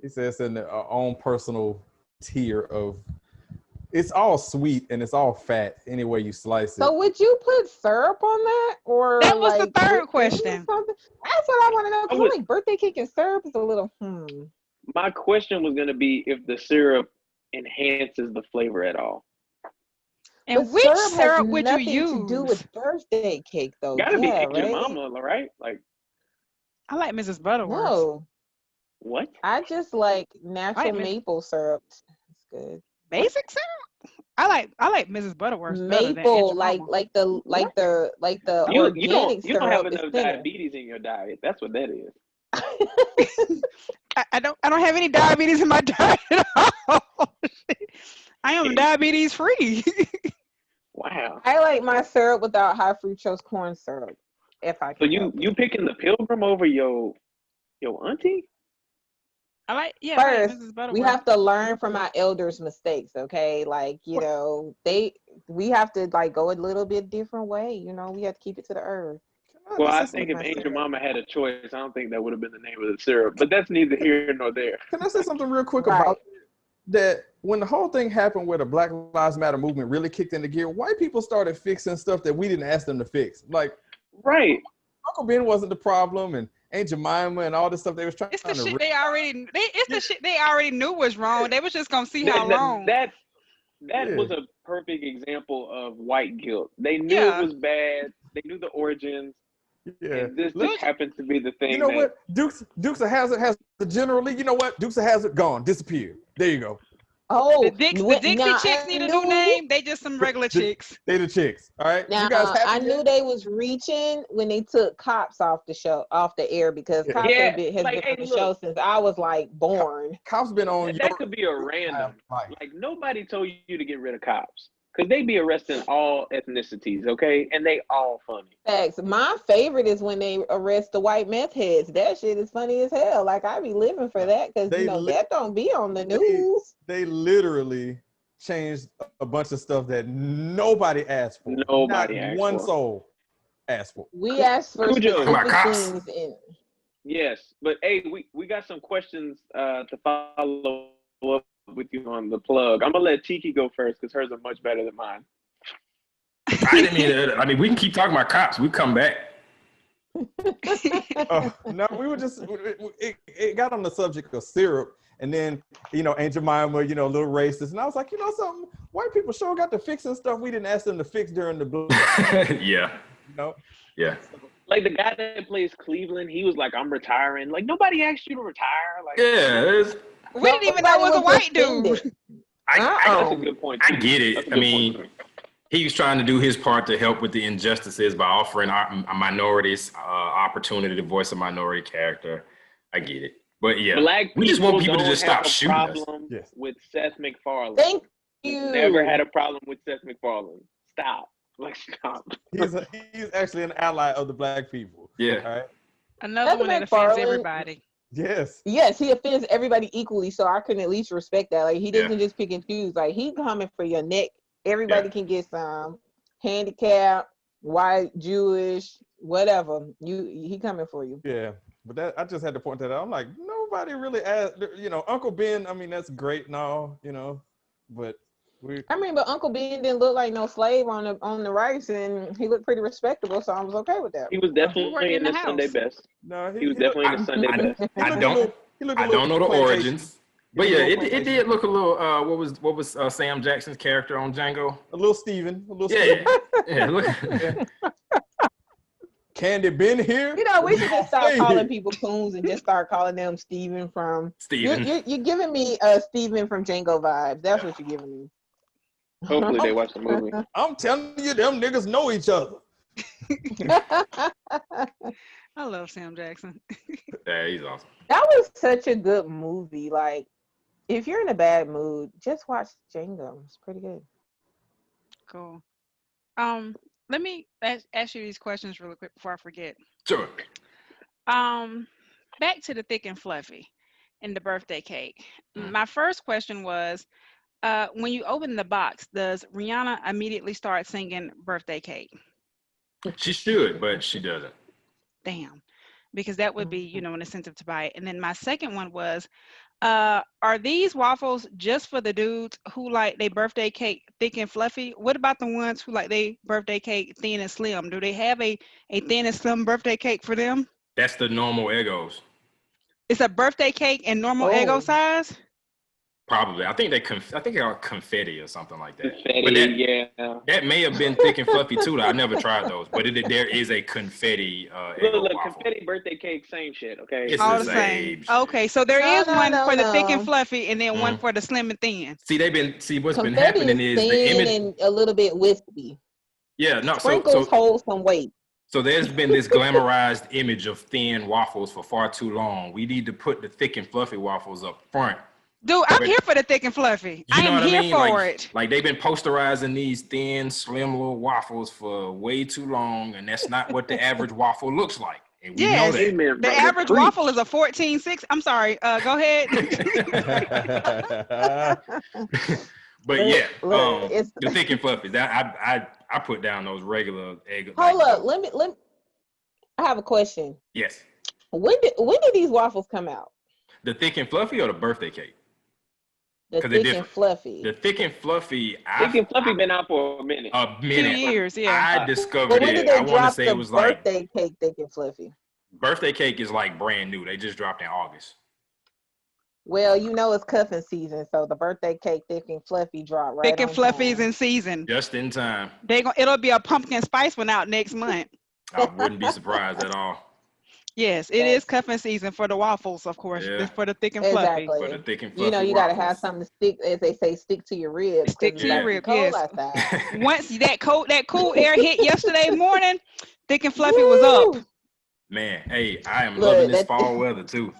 Speaker 1: He says it's in their own personal tier of, it's all sweet and it's all fat any way you slice it.
Speaker 2: So would you put syrup on that? Or
Speaker 3: that was
Speaker 2: like
Speaker 3: the third question.
Speaker 2: That's what I want to know. Because I'm like, birthday cake and syrup is a little,
Speaker 4: My question was going to be if the syrup enhances the flavor at all.
Speaker 3: And
Speaker 2: but
Speaker 3: which syrup would you
Speaker 2: nothing
Speaker 3: use?
Speaker 2: to do with birthday cake, though.
Speaker 4: Gotta be extra
Speaker 2: right?
Speaker 4: mama, right? Like,
Speaker 3: I like Mrs. Butterworth.
Speaker 2: No.
Speaker 4: What?
Speaker 2: I just like natural maple syrup. It's good.
Speaker 3: Basic syrup? I like Mrs. Butterworth.
Speaker 2: Maple, like the organic syrup.
Speaker 4: You don't have enough diabetes in your diet. That's what that is.
Speaker 3: I don't have any diabetes in my diet at all. I am diabetes free.
Speaker 4: Wow.
Speaker 2: I like my syrup without high fructose corn syrup. If I can.
Speaker 4: So you picking the Pilgrim over your auntie?
Speaker 3: I like
Speaker 2: First,
Speaker 3: Mrs.
Speaker 2: we
Speaker 3: Butterworth.
Speaker 2: have to learn from our elders' mistakes, okay? Like, we have to like go a little bit different way. We have to keep it to the earth.
Speaker 4: Well, I
Speaker 1: Can
Speaker 4: think if Angel Mama had a choice, I don't think that would have been the name of the syrup. But that's neither here nor there.
Speaker 1: I say something real quick
Speaker 2: Right.
Speaker 1: about that? When the whole thing happened where the Black Lives Matter movement really kicked into gear, white people started fixing stuff that we didn't ask them to fix. Like,
Speaker 4: Right.
Speaker 1: Uncle Ben wasn't the problem, and Aunt Jemima and all this stuff they was trying
Speaker 3: It's the
Speaker 1: to
Speaker 3: shit they already knew was wrong. They was just gonna see how wrong.
Speaker 4: That
Speaker 1: Yeah.
Speaker 4: was a perfect example of white guilt. They knew it was bad. They knew the origins.
Speaker 1: Yeah.
Speaker 4: And this just happened to be the thing.
Speaker 1: You know what? Dukes of Hazzard has the generally. You know what? Dukes of Hazzard gone, disappeared. There you go.
Speaker 2: Oh,
Speaker 3: The Dixie chicks need a new name. They just some regular chicks.
Speaker 1: They the chicks. All right.
Speaker 2: Now,
Speaker 1: you guys
Speaker 2: I knew they was reaching when they took Cops off the air, because Cops has been on the show since I was like born.
Speaker 1: Cops been on.
Speaker 4: That could be a random. Like nobody told you to get rid of Cops. Because they be arresting all ethnicities, okay? And they all funny.
Speaker 2: Facts. My favorite is when they arrest the white meth heads. That shit is funny as hell. Like, I be living for that, because that don't be on the news.
Speaker 1: They literally changed a bunch of stuff that nobody asked for.
Speaker 4: Nobody
Speaker 1: Not
Speaker 4: asked
Speaker 1: one
Speaker 4: for.
Speaker 1: soul asked for.
Speaker 2: We asked for specific things.
Speaker 4: Yes, but hey, we got some questions to follow up with you on the plug. I'm gonna let Tiki go first because hers are much better than mine.
Speaker 7: I mean, we can keep talking about Cops. We come back.
Speaker 1: No, we were just it got on the subject of syrup, and then Aunt Jemima, a little racist, and I was like, something, white people sure got to fixing stuff we didn't ask them to fix during the blue.
Speaker 7: Yeah. Yeah.
Speaker 4: Like the guy that plays Cleveland, he was like, "I'm retiring." Like nobody asked you to retire. Like
Speaker 3: we didn't even know it was a white dude.
Speaker 4: That's a good point.
Speaker 7: I get it. I mean, he was trying to do his part to help with the injustices by offering minorities opportunity to voice a minority character. I get it. But yeah, we just want people to just stop shooting us.
Speaker 4: With Seth MacFarlane.
Speaker 2: Thank you.
Speaker 4: Never had a problem with Seth MacFarlane. Stop. Like, stop.
Speaker 1: He's actually an ally of the black people.
Speaker 7: Yeah.
Speaker 1: All right.
Speaker 3: Another one that offends everybody.
Speaker 1: Yes,
Speaker 2: he offends everybody equally, so I couldn't at least respect that. Like, he doesn't just pick and choose. Like, he coming for your neck. Everybody can get some. Handicap, white, Jewish, whatever. He coming for you.
Speaker 1: Yeah, but I just had to point that out. I'm like, nobody really asked. Uncle Ben. I mean, that's great and all. But but
Speaker 2: Uncle Ben didn't look like no slave on the rice, and he looked pretty respectable, so I was okay with that.
Speaker 4: He was definitely in the Sunday best.
Speaker 1: No,
Speaker 4: he was definitely in the Sunday best.
Speaker 7: I don't know the origins, but yeah, it did look a little. What was Sam Jackson's character on Django?
Speaker 1: A little Steven.
Speaker 7: Yeah. Look.
Speaker 1: Candy Ben here?
Speaker 2: We should just stop calling people coons and just start calling them Steven from.
Speaker 7: Steven.
Speaker 2: You're giving me Steven from Django vibes. That's what you're giving me.
Speaker 4: Hopefully they watch the movie.
Speaker 1: I'm telling you, them niggas know each other.
Speaker 3: I love Sam Jackson.
Speaker 7: Yeah, he's awesome.
Speaker 2: That was such a good movie. Like, if you're in a bad mood, just watch Django. It's pretty good.
Speaker 3: Cool. Let me ask you these questions really quick before I forget.
Speaker 7: Sure.
Speaker 3: Back to the thick and fluffy and the birthday cake. My first question was, when you open the box, does Rihanna immediately start singing Birthday Cake?
Speaker 7: She should, but she doesn't.
Speaker 3: Damn. Because that would be, an incentive to buy it. And then my second one was, are these waffles just for the dudes who like their birthday cake thick and fluffy? What about the ones who like their birthday cake thin and slim? Do they have a thin and slim birthday cake for them?
Speaker 7: That's the normal Eggos.
Speaker 3: It's a birthday cake in normal Eggo size?
Speaker 7: Probably. I think they are confetti or something like that.
Speaker 4: Confetti,
Speaker 7: that may have been thick and fluffy too. Though. I never tried those, but there is a confetti.
Speaker 4: Look, confetti birthday cake, same shit. Okay,
Speaker 7: it's all the same.
Speaker 3: Okay, so there is one for the thick and fluffy, and then one for the slim and thin.
Speaker 7: What's
Speaker 2: confetti
Speaker 7: been happening is the image
Speaker 2: and a little bit wispy.
Speaker 7: Yeah, no.
Speaker 2: Sprinkles hold some weight.
Speaker 7: So there's been this glamorized image of thin waffles for far too long. We need to put the thick and fluffy waffles up front.
Speaker 3: Dude, I'm here for the thick and fluffy. I am here for it.
Speaker 7: Like they've been posterizing these thin, slim little waffles for way too long, and that's not what the average waffle looks like. And we
Speaker 3: Yes.
Speaker 7: know
Speaker 4: Amen,
Speaker 3: The
Speaker 4: brother.
Speaker 3: average
Speaker 4: Preach.
Speaker 3: waffle is a 14.6. I'm sorry. Go ahead.
Speaker 7: But yeah,
Speaker 2: Look, it's
Speaker 7: the thick and fluffy. That I put down those regular egg.
Speaker 2: hold up.
Speaker 7: those-
Speaker 2: Let me. I have a question.
Speaker 7: Yes,
Speaker 2: When did these waffles come out?
Speaker 7: the thick and fluffy or the birthday cake.
Speaker 2: The
Speaker 7: 'Cause they're
Speaker 2: thick and
Speaker 7: different.
Speaker 2: fluffy.
Speaker 7: The thick and fluffy.
Speaker 4: Thick and Fluffy been out for a minute.
Speaker 3: Few years, yeah.
Speaker 7: I discovered
Speaker 2: But when did
Speaker 7: it. I
Speaker 2: they
Speaker 7: want to
Speaker 2: drop
Speaker 7: say
Speaker 2: the
Speaker 7: it was like
Speaker 2: birthday cake thick and fluffy?
Speaker 7: birthday cake is like brand new. They just dropped in August.
Speaker 2: Well, you know it's cuffing season, so the birthday cake thick and fluffy drop right
Speaker 3: Thick and
Speaker 2: on
Speaker 3: fluffy is
Speaker 2: time.
Speaker 3: in season.
Speaker 7: Just in time.
Speaker 3: It'll be a pumpkin spice one out next month.
Speaker 7: I wouldn't be surprised at all.
Speaker 3: Yes, it is cuffing season for the waffles, of course.
Speaker 7: Yeah.
Speaker 3: For the thick and fluffy.
Speaker 2: Exactly.
Speaker 7: For the thick and fluffy.
Speaker 2: You know, you gotta have
Speaker 7: waffles.
Speaker 2: something to stick, as they say, stick to your ribs.
Speaker 3: Stick to your rib,
Speaker 2: cold
Speaker 3: yes.
Speaker 2: outside.
Speaker 3: Once that cool air hit yesterday morning, thick and fluffy was up.
Speaker 2: Woo!
Speaker 7: Man, hey, I am
Speaker 2: Look,
Speaker 7: loving this
Speaker 2: that-
Speaker 7: fall weather too.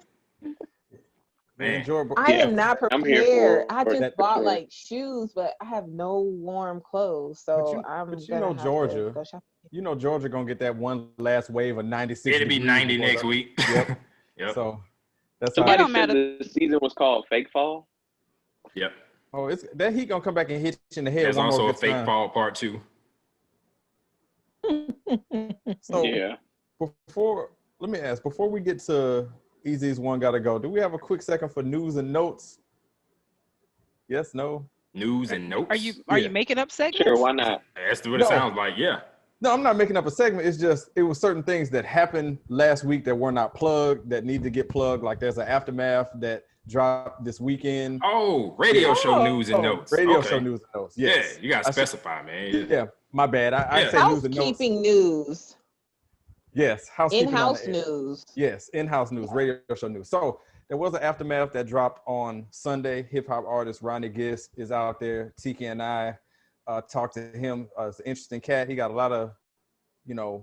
Speaker 7: Man,
Speaker 2: I am not
Speaker 4: I'm here
Speaker 2: prepared.
Speaker 4: for
Speaker 2: I just
Speaker 4: that,
Speaker 2: bought
Speaker 4: for sure.
Speaker 2: like shoes, but I have no warm clothes, so I'm
Speaker 1: but you
Speaker 2: gonna
Speaker 1: know
Speaker 2: have
Speaker 1: Georgia.
Speaker 2: to go shopping.
Speaker 1: You know Georgia gonna get that one last wave of 96.
Speaker 7: it'll be
Speaker 1: degrees
Speaker 7: 90
Speaker 1: before
Speaker 7: next
Speaker 1: the-
Speaker 7: week.
Speaker 1: Yep.
Speaker 7: Yep.
Speaker 1: So that's
Speaker 3: It
Speaker 1: how.
Speaker 3: don't
Speaker 4: Somebody said
Speaker 3: matter.
Speaker 4: the season was called Fake Fall.
Speaker 7: Yep.
Speaker 1: Oh, it's that heat gonna come back and hit you in the head.
Speaker 7: There's
Speaker 1: one
Speaker 7: also
Speaker 1: more
Speaker 7: a
Speaker 1: good
Speaker 7: fake
Speaker 1: time.
Speaker 7: fall part 2.
Speaker 1: So
Speaker 4: Yeah.
Speaker 1: let me ask before we get to Easy's one gotta go. Do we have a quick second for news and notes? Yes, no.
Speaker 7: News and notes.
Speaker 3: Are you
Speaker 1: Yeah.
Speaker 3: making up segments?
Speaker 4: Sure, why not?
Speaker 7: That's what
Speaker 1: No.
Speaker 7: it sounds like. Yeah.
Speaker 1: No, I'm not making up a segment. It's just it was certain things that happened last week that were not plugged that need to get plugged. Like there's an aftermath that dropped this weekend.
Speaker 7: Oh, radio show news and notes.
Speaker 1: Radio
Speaker 7: Okay.
Speaker 1: show news and notes. Yes.
Speaker 7: Yeah, you gotta
Speaker 1: I should-
Speaker 7: specify, man.
Speaker 1: Yeah, my bad. I
Speaker 7: Yeah.
Speaker 1: say news and notes.
Speaker 2: Housekeeping news,
Speaker 1: Yes, housekeeping on
Speaker 2: in-house
Speaker 1: the air.
Speaker 2: news.
Speaker 1: Yes, in-house news, radio show news. So there was an aftermath that dropped on Sunday. Hip hop artist Ronnie Giss is out there. Tiki and I talked to him. It's an interesting cat. He got a lot of,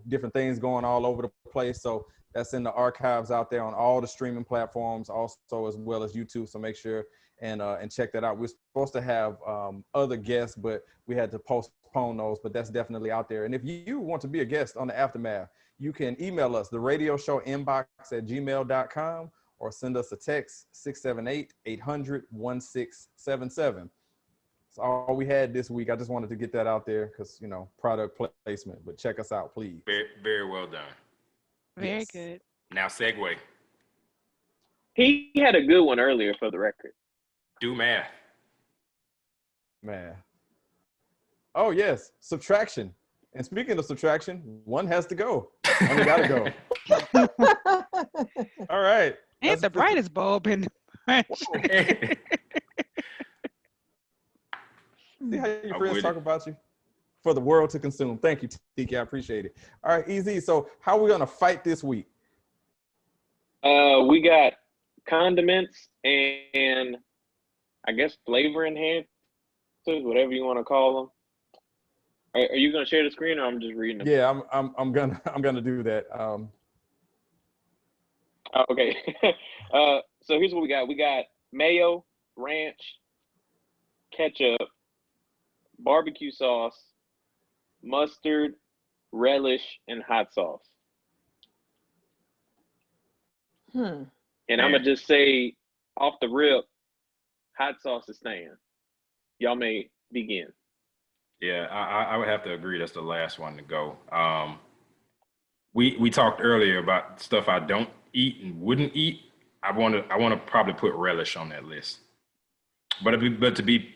Speaker 1: different things going all over the place. So that's in the archives out there on all the streaming platforms, also as well as YouTube. So make sure and check that out. We're supposed to have other guests, but we had to postpone those. But that's definitely out there. And if you want to be a guest on the aftermath, you can email us, the radio show inbox at gmail.com, or send us a text, 678-800-1677. That's all we had this week. I just wanted to get that out there because, product placement. But check us out, please.
Speaker 7: Very, very well done.
Speaker 3: Very
Speaker 1: Yes.
Speaker 3: good.
Speaker 7: Now segue.
Speaker 4: He had a good one earlier for the record.
Speaker 7: Do math.
Speaker 1: Man. Oh, yes. Subtraction. And speaking of subtraction, one has to go. One got to go. All right.
Speaker 3: Ain't the brightest bulb in the
Speaker 1: See how your
Speaker 7: I'm
Speaker 1: friends
Speaker 7: with
Speaker 1: talk
Speaker 7: it.
Speaker 1: about you? For the world to consume. Thank you, Tiki. I appreciate it. All right, Easy. So how are we going to fight this week?
Speaker 4: We got condiments and I guess flavor enhancers, whatever you want to call them. Are you gonna share the screen or I'm just reading them?
Speaker 1: Yeah, I'm gonna do that.
Speaker 4: Oh, okay. So here's what we got. We got mayo, ranch, ketchup, barbecue sauce, mustard, relish, and hot sauce. And I'm gonna just say off the rip, hot sauce is staying. Y'all may begin.
Speaker 7: Yeah, I would have to agree. That's the last one to go. We talked earlier about stuff I don't eat and wouldn't eat. I want to probably put relish on that list. But to be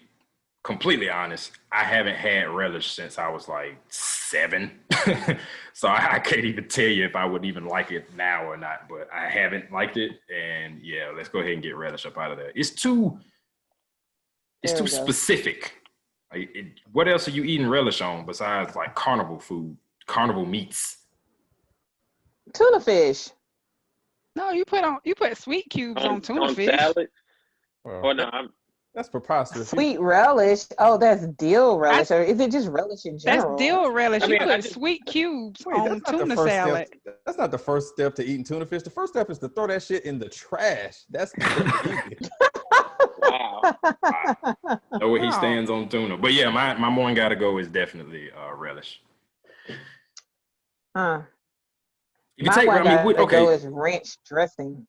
Speaker 7: completely honest, I haven't had relish since I was like 7. So I can't even tell you if I would even like it now or not. But I haven't liked it, and yeah, let's go ahead and get relish up out of there. It's too
Speaker 2: There we go.
Speaker 7: specific. Like, what else are you eating relish on besides like carnival food, carnival meats?
Speaker 2: Tuna fish.
Speaker 3: No, you put sweet cubes on tuna fish.
Speaker 4: Salad.
Speaker 1: Well,
Speaker 4: Or no,
Speaker 1: that's preposterous.
Speaker 2: Sweet relish. Oh, that's dill relish. Or is it just relish in
Speaker 3: That's
Speaker 2: general?
Speaker 3: dill relish.
Speaker 4: I mean,
Speaker 3: you
Speaker 4: I
Speaker 3: put
Speaker 4: just-
Speaker 3: sweet cubes
Speaker 1: Wait,
Speaker 3: on
Speaker 1: that's not the
Speaker 3: tuna
Speaker 1: first
Speaker 3: salad.
Speaker 1: step. That's not the first step to eating tuna fish. The first step is to throw that shit in the trash. That's easy.
Speaker 4: wow.
Speaker 7: Know where he
Speaker 3: Wow.
Speaker 7: stands on tuna. But yeah, my one gotta go is definitely relish. If you
Speaker 2: My
Speaker 7: take,
Speaker 2: one
Speaker 7: I mean,
Speaker 2: gotta go
Speaker 7: okay,
Speaker 2: is ranch dressing.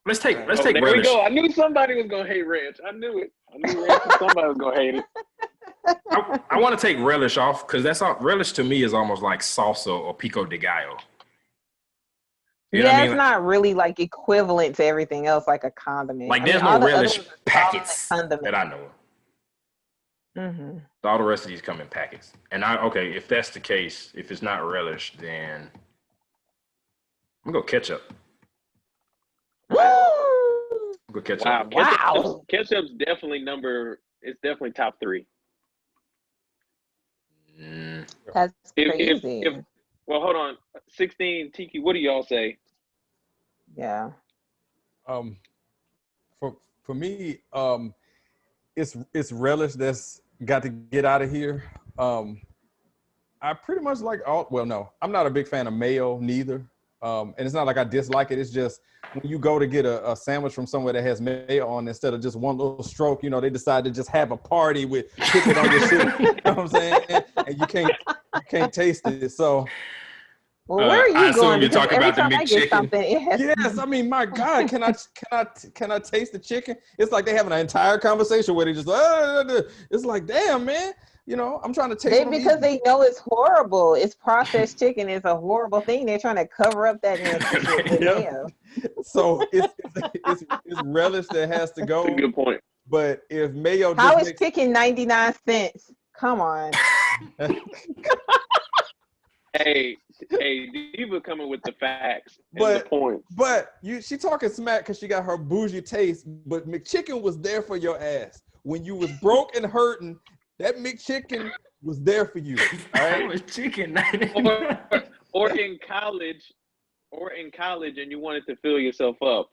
Speaker 7: let's take
Speaker 4: Oh, there we
Speaker 7: relish.
Speaker 4: go. I knew somebody was gonna hate ranch. I knew it. I knew ranch. Somebody was gonna hate it.
Speaker 7: I want to take relish off because that's all. Relish to me is almost like salsa or pico de gallo. You know what I
Speaker 2: Yeah,
Speaker 7: mean?
Speaker 2: it's not really like equivalent to everything else, like a condiment.
Speaker 7: Like
Speaker 2: I
Speaker 7: there's
Speaker 2: mean, all
Speaker 7: no
Speaker 2: the other
Speaker 7: relish
Speaker 2: ones are
Speaker 7: packets
Speaker 2: solid
Speaker 7: that
Speaker 2: condiments.
Speaker 7: I know of.
Speaker 2: Hmm.
Speaker 7: All the rest of these come in packets. And okay, if that's the case, if it's not relish, then I'm gonna go ketchup.
Speaker 2: Woo!
Speaker 7: I'm gonna go ketchup.
Speaker 4: Wow,
Speaker 2: Wow.
Speaker 4: ketchup's definitely It's definitely top 3.
Speaker 7: Mm,
Speaker 2: That's
Speaker 4: If
Speaker 2: crazy.
Speaker 4: well, hold on. 16 Tiki, what do y'all say?
Speaker 2: Yeah.
Speaker 1: For me, it's relish that's got to get out of here. I pretty much like all. Well, no, I'm not a big fan of mayo neither. And it's not like I dislike it. It's just when you go to get a sandwich from somewhere that has mayo on, instead of just one little stroke, you know, they decide to just have a party with put it on your shit. You know what I'm saying? And you can't taste it. So
Speaker 2: Well, where are
Speaker 7: I
Speaker 2: you
Speaker 7: assume
Speaker 2: going?
Speaker 7: you're
Speaker 2: Because
Speaker 7: talking
Speaker 2: every
Speaker 7: about the
Speaker 2: time I get
Speaker 7: McChicken.
Speaker 2: something, it has.
Speaker 1: yes, I mean, my God, can I taste the chicken? It's like they having an entire conversation where they just it's like, damn, man. You know, I'm trying to taste them
Speaker 2: Because
Speaker 1: eating.
Speaker 2: they know it's horrible. It's processed chicken. It's a horrible thing. They're trying to cover up that nasty shit with
Speaker 1: Yeah.
Speaker 2: mayo.
Speaker 1: So it's relish that has to
Speaker 4: That's a
Speaker 1: go.
Speaker 4: good point.
Speaker 1: But if mayo
Speaker 2: How
Speaker 1: just
Speaker 2: is
Speaker 1: makes
Speaker 2: chicken 99 cents? Come on.
Speaker 4: Hey, Diva coming with the facts and the points.
Speaker 1: But she talking smack because she got her bougie taste. But McChicken was there for your ass when you was broke and hurting. That McChicken was there for you. All right.
Speaker 7: It was chicken.
Speaker 4: or in college, and you wanted to fill yourself up.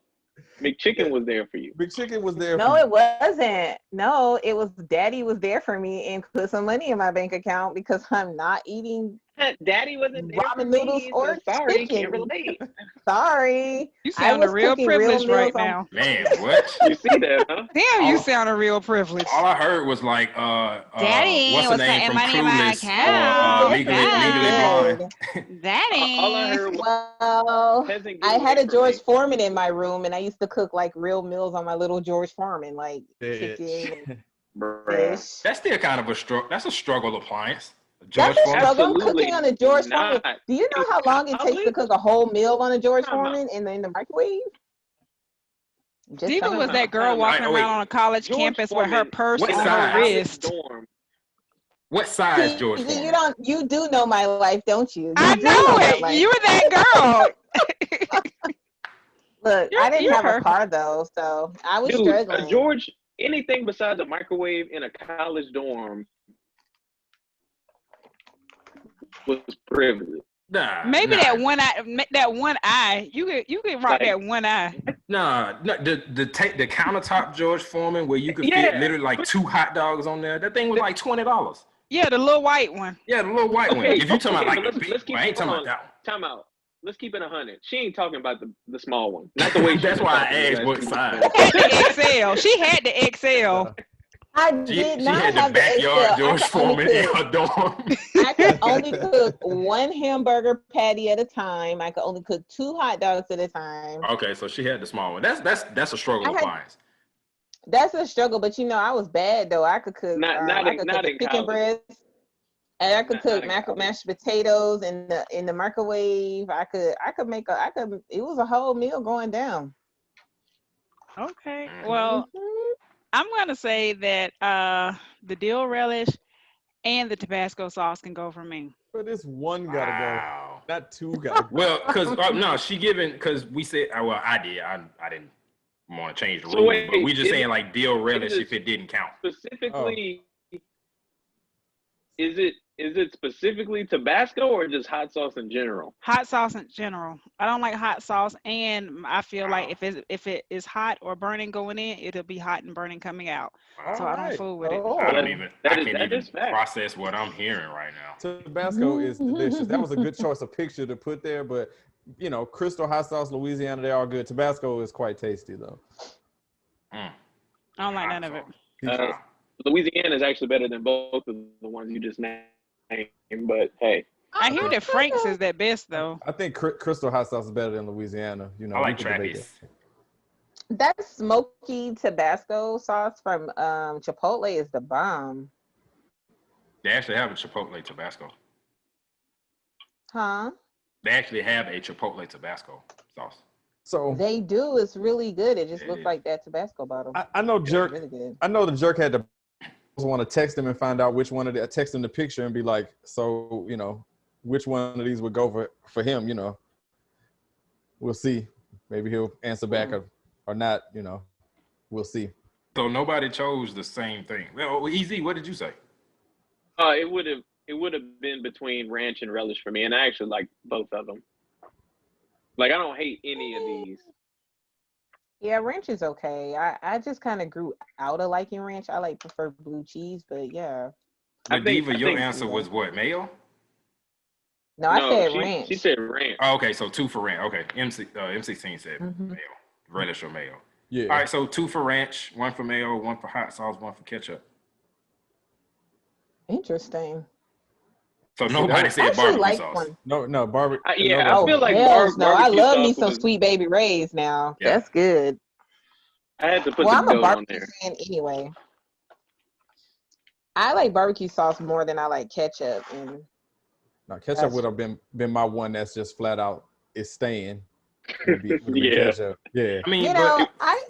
Speaker 4: McChicken was there for you.
Speaker 1: McChicken was there.
Speaker 2: No,
Speaker 1: for
Speaker 2: it wasn't. No, it was Daddy was there for me and put some money in my bank account because I'm not eating
Speaker 4: Daddy wasn't there for
Speaker 2: ramen noodles
Speaker 4: me,
Speaker 2: or
Speaker 4: so sorry,
Speaker 2: chicken.
Speaker 4: can't relate.
Speaker 2: Sorry.
Speaker 3: You
Speaker 2: I
Speaker 3: sound
Speaker 2: was
Speaker 3: real
Speaker 2: cooking real
Speaker 3: privileged right
Speaker 2: meals on.
Speaker 3: now.
Speaker 7: Man, what?
Speaker 4: You see that, huh?
Speaker 3: Damn, you
Speaker 7: All-
Speaker 3: sound real privileged.
Speaker 7: All I heard was like,
Speaker 8: Daddy
Speaker 7: what's the
Speaker 8: was
Speaker 7: name
Speaker 8: putting
Speaker 7: from
Speaker 8: money in my
Speaker 7: Clueless
Speaker 8: account.
Speaker 7: or Legally Blonde?
Speaker 4: All I
Speaker 8: Daddy.
Speaker 4: heard was
Speaker 2: Well,
Speaker 4: peasant
Speaker 2: I
Speaker 4: get
Speaker 2: had
Speaker 4: away
Speaker 2: a
Speaker 4: from
Speaker 2: George
Speaker 4: me.
Speaker 2: Foreman in my room, and I used to cook like real meals on my little George Foreman, like
Speaker 1: Bitch.
Speaker 2: chicken and
Speaker 4: Bruh.
Speaker 2: fish.
Speaker 7: That's still kind of a struggle. That's a struggle appliance.
Speaker 2: That's
Speaker 7: George
Speaker 2: a
Speaker 7: Foreman.
Speaker 2: struggle. I'm
Speaker 4: Absolutely
Speaker 2: cooking on a George Foreman.
Speaker 4: not.
Speaker 2: Do you know how long it takes to
Speaker 4: College?
Speaker 2: cook a whole meal on a George
Speaker 4: Time out.
Speaker 2: Foreman in the microwave? Just
Speaker 3: Diva
Speaker 2: saying.
Speaker 3: was that girl
Speaker 4: Time out.
Speaker 3: walking
Speaker 7: Oh, wait.
Speaker 3: around on a college
Speaker 4: George
Speaker 3: campus with her
Speaker 4: Foreman
Speaker 3: purse
Speaker 7: What
Speaker 3: on
Speaker 4: in a
Speaker 3: her
Speaker 7: size?
Speaker 4: college
Speaker 3: wrist.
Speaker 4: dorm.
Speaker 7: What size George Foreman?
Speaker 2: You do know my life, don't you?
Speaker 3: I
Speaker 2: You do know
Speaker 3: know
Speaker 2: my
Speaker 3: it.
Speaker 2: life.
Speaker 3: You were that girl.
Speaker 2: Look, I didn't
Speaker 3: You're
Speaker 2: have
Speaker 3: her.
Speaker 2: a car though, so I was
Speaker 4: Dude,
Speaker 2: struggling.
Speaker 4: George, anything besides a microwave in a college dorm was privilege.
Speaker 7: Nah,
Speaker 3: Maybe
Speaker 7: nah,
Speaker 3: that one eye. That one eye. You could rock
Speaker 4: Like-
Speaker 3: that one eye.
Speaker 7: nah. The countertop George Foreman where you could fit
Speaker 4: Yeah.
Speaker 7: literally like 2 hot dogs on there. That thing was like $20.
Speaker 3: Yeah, the little white one.
Speaker 7: Yeah, the little white one.
Speaker 4: Okay,
Speaker 7: If you talking about
Speaker 4: okay,
Speaker 7: like
Speaker 4: but
Speaker 7: the big one, I ain't talking about that one.
Speaker 4: Time out. Let's keep it 100. She ain't talking about the small one. Not the way she
Speaker 7: That's
Speaker 4: was
Speaker 7: why I
Speaker 4: talking
Speaker 7: asked what size.
Speaker 3: Had the XL. She had the XL.
Speaker 2: I
Speaker 7: She
Speaker 2: did not
Speaker 7: had the
Speaker 2: have the
Speaker 7: backyard
Speaker 2: XL.
Speaker 7: George Foreman in her dorm.
Speaker 2: I could only cook one hamburger patty at a time. I could only cook 2 hot dogs at a time.
Speaker 7: Okay, so she had the small one. That's a struggle
Speaker 2: I had-
Speaker 7: appliance.
Speaker 2: That's a struggle, but I was bad though. I could cook.
Speaker 4: Not
Speaker 2: I could cook a
Speaker 4: in
Speaker 2: chicken
Speaker 4: college.
Speaker 2: breast, and I could
Speaker 4: Not
Speaker 2: cook
Speaker 4: in college.
Speaker 2: mashed potatoes in the microwave. I could make It was a whole meal going down.
Speaker 3: Okay. Well, I'm gonna say that the dill relish and the Tabasco sauce can go for me.
Speaker 1: But this one gotta
Speaker 7: Wow.
Speaker 1: go, not 2 gotta go.
Speaker 7: Well, because no, she given because we said well I did I didn't want to change the
Speaker 4: So
Speaker 7: rules,
Speaker 4: wait,
Speaker 7: but we just
Speaker 4: is
Speaker 7: saying
Speaker 4: it-
Speaker 7: like dill relish
Speaker 4: it-
Speaker 7: if it didn't count.
Speaker 4: Specifically, is it specifically Tabasco or just hot sauce in general?
Speaker 3: Hot sauce in general. I don't like hot sauce, and I feel like
Speaker 7: Wow.
Speaker 3: if it is hot or burning going in, it'll be hot and burning coming out. So I don't
Speaker 1: Alright.
Speaker 3: fool with it.
Speaker 2: Oh.
Speaker 7: I don't even I can't
Speaker 4: that
Speaker 7: even
Speaker 4: is fact.
Speaker 7: process what I'm hearing right now.
Speaker 1: Tabasco is delicious. That was a good choice of picture to put there, but Crystal hot sauce, Louisiana, they're all good. Tabasco is quite tasty though.
Speaker 3: I don't like none of it.
Speaker 4: Louisiana is actually better than both of the ones you just named, but hey.
Speaker 3: I hear that Frank's is that best though.
Speaker 1: I think Crystal hot sauce is better than Louisiana. You know,
Speaker 7: I like
Speaker 1: we could debate
Speaker 7: Trappist.
Speaker 2: That smoky Tabasco sauce from Chipotle is the bomb.
Speaker 7: They actually have a Chipotle Tabasco.
Speaker 2: Huh?
Speaker 7: They actually have a Chipotle Tabasco sauce.
Speaker 1: So
Speaker 2: They do. It's really good. It just
Speaker 7: It
Speaker 2: looks
Speaker 7: is.
Speaker 2: like that Tabasco bottle.
Speaker 1: I know
Speaker 2: It's
Speaker 1: Jerk.
Speaker 2: really good.
Speaker 1: I know the Jerk had to want to text him and find out which one of the text him the picture and be like, so you know, which one of these would go for him. You know, we'll see. Maybe he'll answer back or not. You know, we'll see.
Speaker 7: So nobody chose the same thing. Well, Easy, what did you say?
Speaker 4: It would have been between ranch and relish for me, and I actually like both of them. Like, I don't hate any of these.
Speaker 2: Yeah, ranch is okay. I just kind of grew out of liking ranch. I prefer blue cheese, but yeah.
Speaker 7: But Diva, your
Speaker 4: think-
Speaker 7: answer was what? Mayo?
Speaker 2: No, I said
Speaker 4: she,
Speaker 2: ranch.
Speaker 4: She said ranch.
Speaker 7: Oh, okay, so 2 for ranch. Okay, M16 said
Speaker 2: Mhm.
Speaker 7: mayo, relish or mayo.
Speaker 1: Yeah.
Speaker 7: All right, so 2 for ranch, 1 for mayo, 1 for hot sauce, 1 for ketchup.
Speaker 2: Interesting.
Speaker 7: So nobody
Speaker 2: I
Speaker 7: said
Speaker 2: actually
Speaker 7: barbecue
Speaker 2: like
Speaker 7: sauce.
Speaker 2: one.
Speaker 1: No, barbecue.
Speaker 4: Yeah,
Speaker 2: Oh,
Speaker 4: I feel like
Speaker 2: hells no. I
Speaker 4: barbecue
Speaker 2: love me
Speaker 4: sauce
Speaker 2: some
Speaker 4: was-
Speaker 2: Sweet Baby Ray's now.
Speaker 7: Yeah.
Speaker 2: That's good.
Speaker 4: I had to put
Speaker 2: Well,
Speaker 4: the
Speaker 2: I'm a
Speaker 4: goat on
Speaker 2: barbecue
Speaker 4: there.
Speaker 2: fan anyway. I like barbecue sauce more than I like ketchup. And
Speaker 1: No, ketchup
Speaker 2: That's
Speaker 1: would have been my one that's just flat out is staying. Would be
Speaker 4: Yeah.
Speaker 1: ketchup. Yeah.
Speaker 7: I mean,
Speaker 2: you
Speaker 7: but
Speaker 2: know, I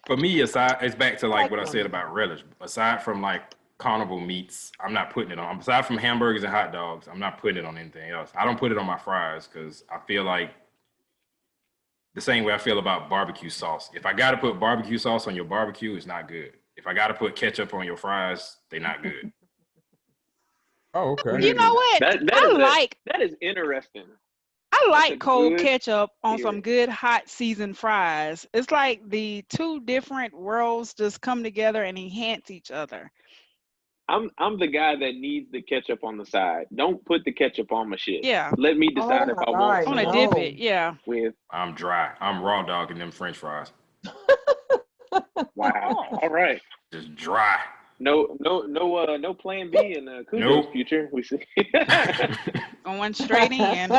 Speaker 7: for me, aside, it's back to like
Speaker 2: like
Speaker 7: what I
Speaker 2: one.
Speaker 7: said about relish. Aside from like carnival meats, I'm not putting it on. Aside from hamburgers and hot dogs, I'm not putting it on anything else. I don't put it on my fries because I feel like the same way I feel about barbecue sauce. If I got to put barbecue sauce on your barbecue, it's not good. If I got to put ketchup on your fries, they're not good.
Speaker 1: Oh, okay.
Speaker 3: You know what?
Speaker 4: That is interesting.
Speaker 3: I
Speaker 4: That's a
Speaker 3: like cold
Speaker 4: good
Speaker 3: ketchup on some
Speaker 4: theory.
Speaker 3: good hot seasoned fries. It's like the two different worlds just come together and enhance each other.
Speaker 4: I'm the guy that needs the ketchup on the side. Don't put the ketchup on my shit.
Speaker 3: Yeah.
Speaker 4: Let me decide
Speaker 2: Oh
Speaker 4: if
Speaker 2: my
Speaker 4: I want
Speaker 2: God,
Speaker 3: I want to
Speaker 4: someone
Speaker 3: dip it. Yeah.
Speaker 4: with.
Speaker 7: I'm dry. I'm raw dogging them French fries.
Speaker 4: Wow. All right.
Speaker 7: Just dry.
Speaker 4: No plan B in Khujoe's
Speaker 7: Nope.
Speaker 4: future. We see.
Speaker 3: Going straight in.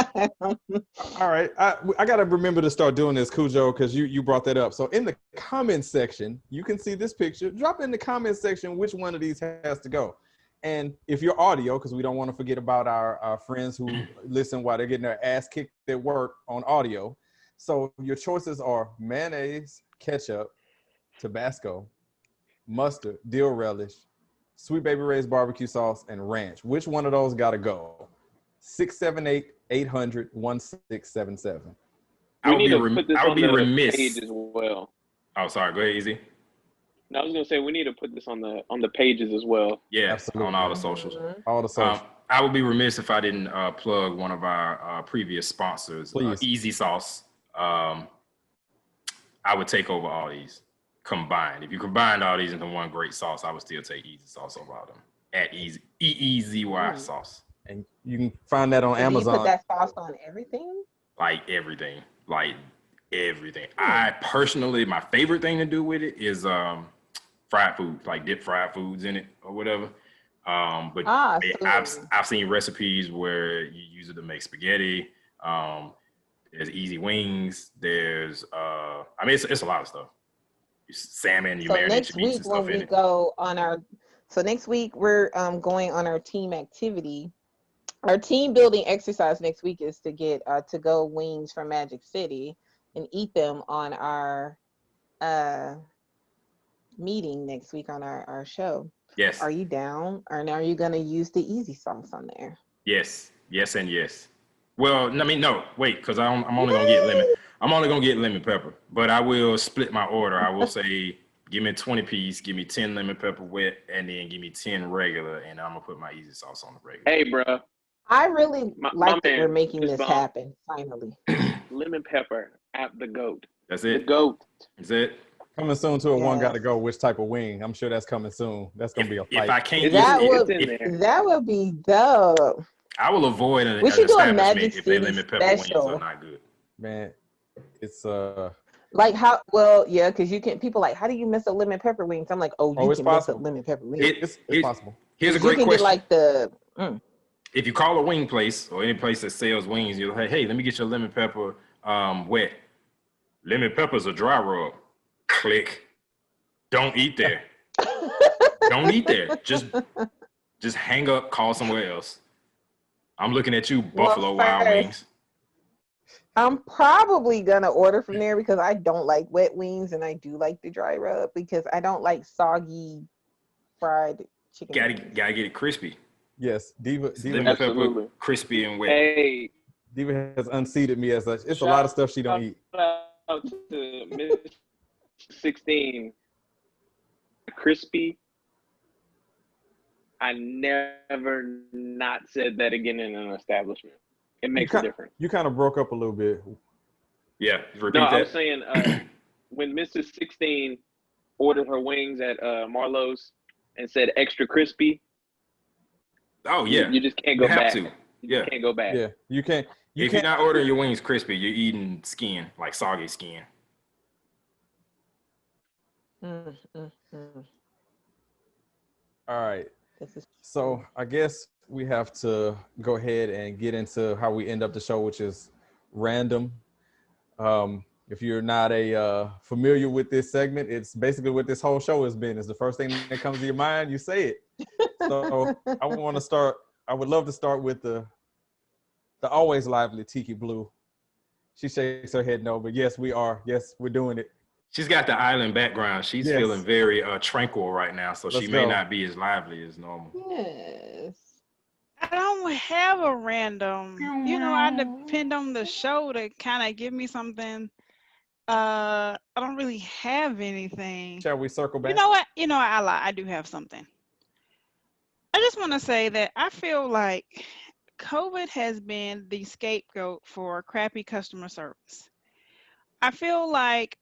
Speaker 1: All right. I got to remember to start doing this, Khujoe, because you brought that up. So in the comments section, you can see this picture. Drop in the comments section which one of these has to go. And if you're audio, because we don't want to forget about our friends who listen while they're getting their ass kicked at work on audio. So your choices are mayonnaise, ketchup, Tabasco, mustard, dill relish, Sweet Baby Ray's barbecue sauce, and ranch. Which one of those got to go? 678-800-1677.
Speaker 4: We need to put this
Speaker 7: I would
Speaker 4: on
Speaker 7: be
Speaker 4: the
Speaker 7: remiss.
Speaker 4: page as well.
Speaker 7: Oh, sorry. Go ahead, Easy.
Speaker 4: No, I was gonna say we need to put this on the pages as well.
Speaker 7: Yeah,
Speaker 1: Absolutely.
Speaker 7: on all the socials.
Speaker 1: All the socials.
Speaker 7: I would be remiss if I didn't plug one of our previous sponsors,
Speaker 1: Please.
Speaker 7: Easy Sauce. I would take over all these combined. If you combined all these into one great sauce, I would still take Easy Sauce over all of them. At EEZY sauce.
Speaker 1: And you can find that on
Speaker 2: do you
Speaker 1: Amazon.
Speaker 2: put that sauce on everything?
Speaker 7: Like everything. I personally, my favorite thing to do with it is fried food, like dip fried foods in it or whatever. But I've seen recipes where you use it to make spaghetti. There's easy wings. There's it's a lot of stuff. Salmon, you
Speaker 2: So
Speaker 7: marinate
Speaker 2: next
Speaker 7: your meats
Speaker 2: week
Speaker 7: and stuff
Speaker 2: when
Speaker 7: in
Speaker 2: we
Speaker 7: it.
Speaker 2: go on next week we're going on our team activity. Our team building exercise next week is to get to-go wings from Magic City and eat them on our meeting next week on our show.
Speaker 7: Yes.
Speaker 2: Are you down? Or are you going to use the easy sauce on there?
Speaker 7: Yes, and yes. Well, I mean, no, wait, because I'm only gonna get lemon. I'm only gonna get lemon pepper, but I will split my order. I will say, give me 20 piece, give me 10 lemon pepper wet, and then give me 10 regular, and I'm gonna put my easy sauce on the regular.
Speaker 4: Hey, bro.
Speaker 2: I really like that
Speaker 4: man,
Speaker 2: we're making
Speaker 4: this
Speaker 2: this
Speaker 4: bomb.
Speaker 2: happen finally.
Speaker 4: Lemon pepper at the goat.
Speaker 7: That's
Speaker 4: The
Speaker 7: it.
Speaker 4: goat.
Speaker 7: That's it.
Speaker 1: Coming soon to a one
Speaker 2: Yes.
Speaker 1: got to go. Which type of wing? I'm sure that's coming soon. That's gonna be a fight.
Speaker 7: If I can't,
Speaker 2: That
Speaker 7: if-
Speaker 2: would
Speaker 7: if-
Speaker 2: that would be dope.
Speaker 7: I will avoid an
Speaker 2: We should do a
Speaker 7: establishment
Speaker 2: Magic
Speaker 7: if their
Speaker 2: City
Speaker 7: lemon pepper wings
Speaker 2: special.
Speaker 7: are not good.
Speaker 1: Man, it's
Speaker 2: Like how? Well, yeah, because you can. People like, how do you mess up lemon pepper wings? I'm like, you
Speaker 1: it's
Speaker 2: can mess
Speaker 1: possible.
Speaker 2: up lemon pepper wings.
Speaker 7: It-
Speaker 1: it's
Speaker 7: it-
Speaker 1: possible.
Speaker 7: Here's a
Speaker 2: You
Speaker 7: great
Speaker 2: can
Speaker 7: question.
Speaker 2: get like the.
Speaker 7: if you call a wing place or any place that sells wings, you're like, hey, let me get your lemon pepper wet. Lemon pepper's a dry rub. Click. Don't eat there. Don't eat there. Just hang up, call somewhere else. I'm looking at you, Buffalo Wild Wings.
Speaker 2: I'm probably gonna order from there because I don't like wet wings and I do like the dry rub because I don't like soggy fried chicken.
Speaker 7: Gotta get it crispy.
Speaker 1: Yes, Diva
Speaker 7: Lemon pepper, crispy and wet.
Speaker 4: Hey,
Speaker 1: Diva has unseated me as such. It's a lot of stuff she don't eat.
Speaker 4: Out to Miss 16, crispy. I never not said that again in an establishment. It makes a difference.
Speaker 1: You kind of broke up a little bit.
Speaker 7: Yeah, repeat that.
Speaker 4: I was saying when Mrs. 16 ordered her wings at Marlowe's and said extra crispy.
Speaker 7: Oh yeah,
Speaker 4: you just can't go back.
Speaker 7: You
Speaker 4: can't go back.
Speaker 1: Yeah, you can't.
Speaker 7: If you're not ordering your wings crispy, you're eating skin, like soggy skin.
Speaker 2: Mm.
Speaker 1: All right. So I guess we have to go ahead and get into how we end up the show, which is random. If you're not familiar with this segment, it's basically what this whole show has been. It's the first thing that comes to your mind, you say it. So I would love to start with the always lively Tiki Blue. She shakes her head no, but yes, we are. Yes, we're doing it.
Speaker 7: She's got the island background. She's feeling very tranquil right now, so
Speaker 1: Let's
Speaker 7: she may
Speaker 1: go.
Speaker 7: not be as lively as normal.
Speaker 2: Yes.
Speaker 3: I don't have a random. I depend on the show to kind of give me something. I don't really have anything.
Speaker 1: Shall we circle back?
Speaker 3: You know what? I lie. I do have something. I just want to say that I feel like COVID has been the scapegoat for crappy customer service. I feel like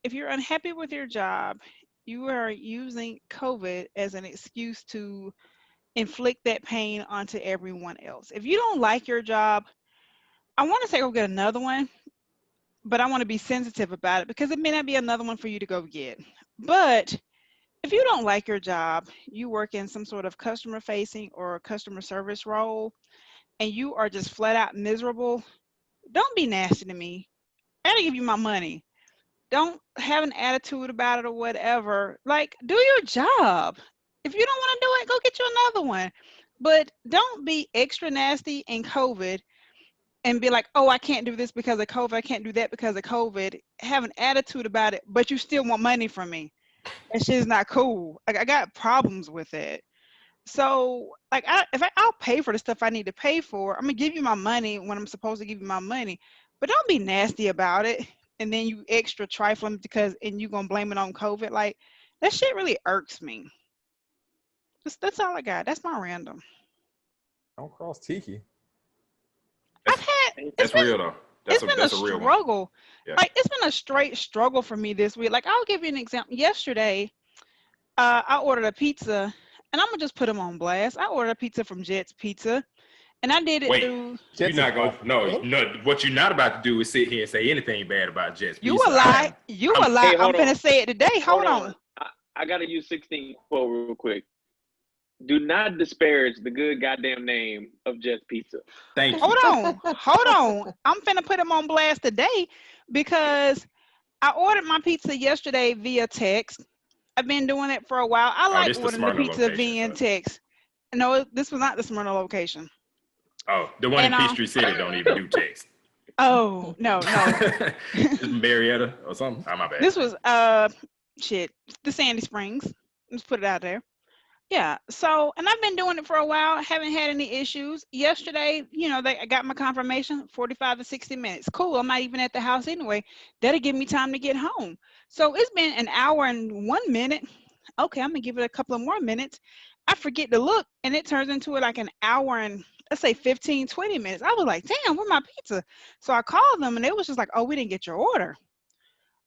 Speaker 3: if you're unhappy with your job, you are using COVID as an excuse to inflict that pain onto everyone else. If you don't like your job, I want to say go get another one, but I want to be sensitive about it because it may not be another one for you to go get. But if you don't like your job, you work in some sort of customer facing or customer service role, and you are just flat out miserable, don't be nasty to me. I gotta give you my money. Don't have an attitude about it or whatever. Like, do your job. If you don't want to do it, go get you another one. But don't be extra nasty in COVID and be like, oh, I can't do this because of COVID. I can't do that because of COVID. Have an attitude about it, but you still want money from me. That shit is not cool. Like, I got problems with it. So, like, I'll pay for the stuff I need to pay for. I'm gonna give you my money when I'm supposed to give you my money, but don't be nasty about it. And then you extra trifling and you gonna blame it on COVID. Like, that shit really irks me. That's all I got. That's my random.
Speaker 1: Don't cross Tiki.
Speaker 7: That's real though.
Speaker 3: It's been a struggle.
Speaker 7: Yeah.
Speaker 3: Like, it's been a straight struggle for me this week. Like, I'll give you an example. Yesterday, I ordered a pizza. And I'm gonna just put them on blast. I ordered a pizza from Jet's Pizza, and I did it through.
Speaker 7: You're not going. No. What you're not about to do is sit here and say anything bad about Jet's Pizza.
Speaker 3: You a lie. I'm gonna say it today. Hold on.
Speaker 4: I gotta use 16 quote real quick. Do not disparage the good goddamn name of Jet's Pizza.
Speaker 7: Thank you.
Speaker 3: Hold on. I'm finna put them on blast today because I ordered my pizza yesterday via text. I've been doing it for a while. I like ordering the pizza via text. No, this was not the Smyrna location.
Speaker 7: Oh, the one in Peachtree City don't even do text.
Speaker 3: Oh, no.
Speaker 7: It's Marietta or something. Oh, my bad.
Speaker 3: This was the Sandy Springs. Let's put it out there. Yeah. So, and I've been doing it for a while. Haven't had any issues. Yesterday, I got my confirmation, 45 to 60 minutes. Cool. I'm not even at the house anyway. That'll give me time to get home. So it's been an hour and 1 minute. Okay, I'm gonna give it a couple of more minutes. I forget to look, and it turns into like an hour and let's say 15, 20 minutes. I was like, damn, where's my pizza? So I called them, and it was just like, oh, we didn't get your order.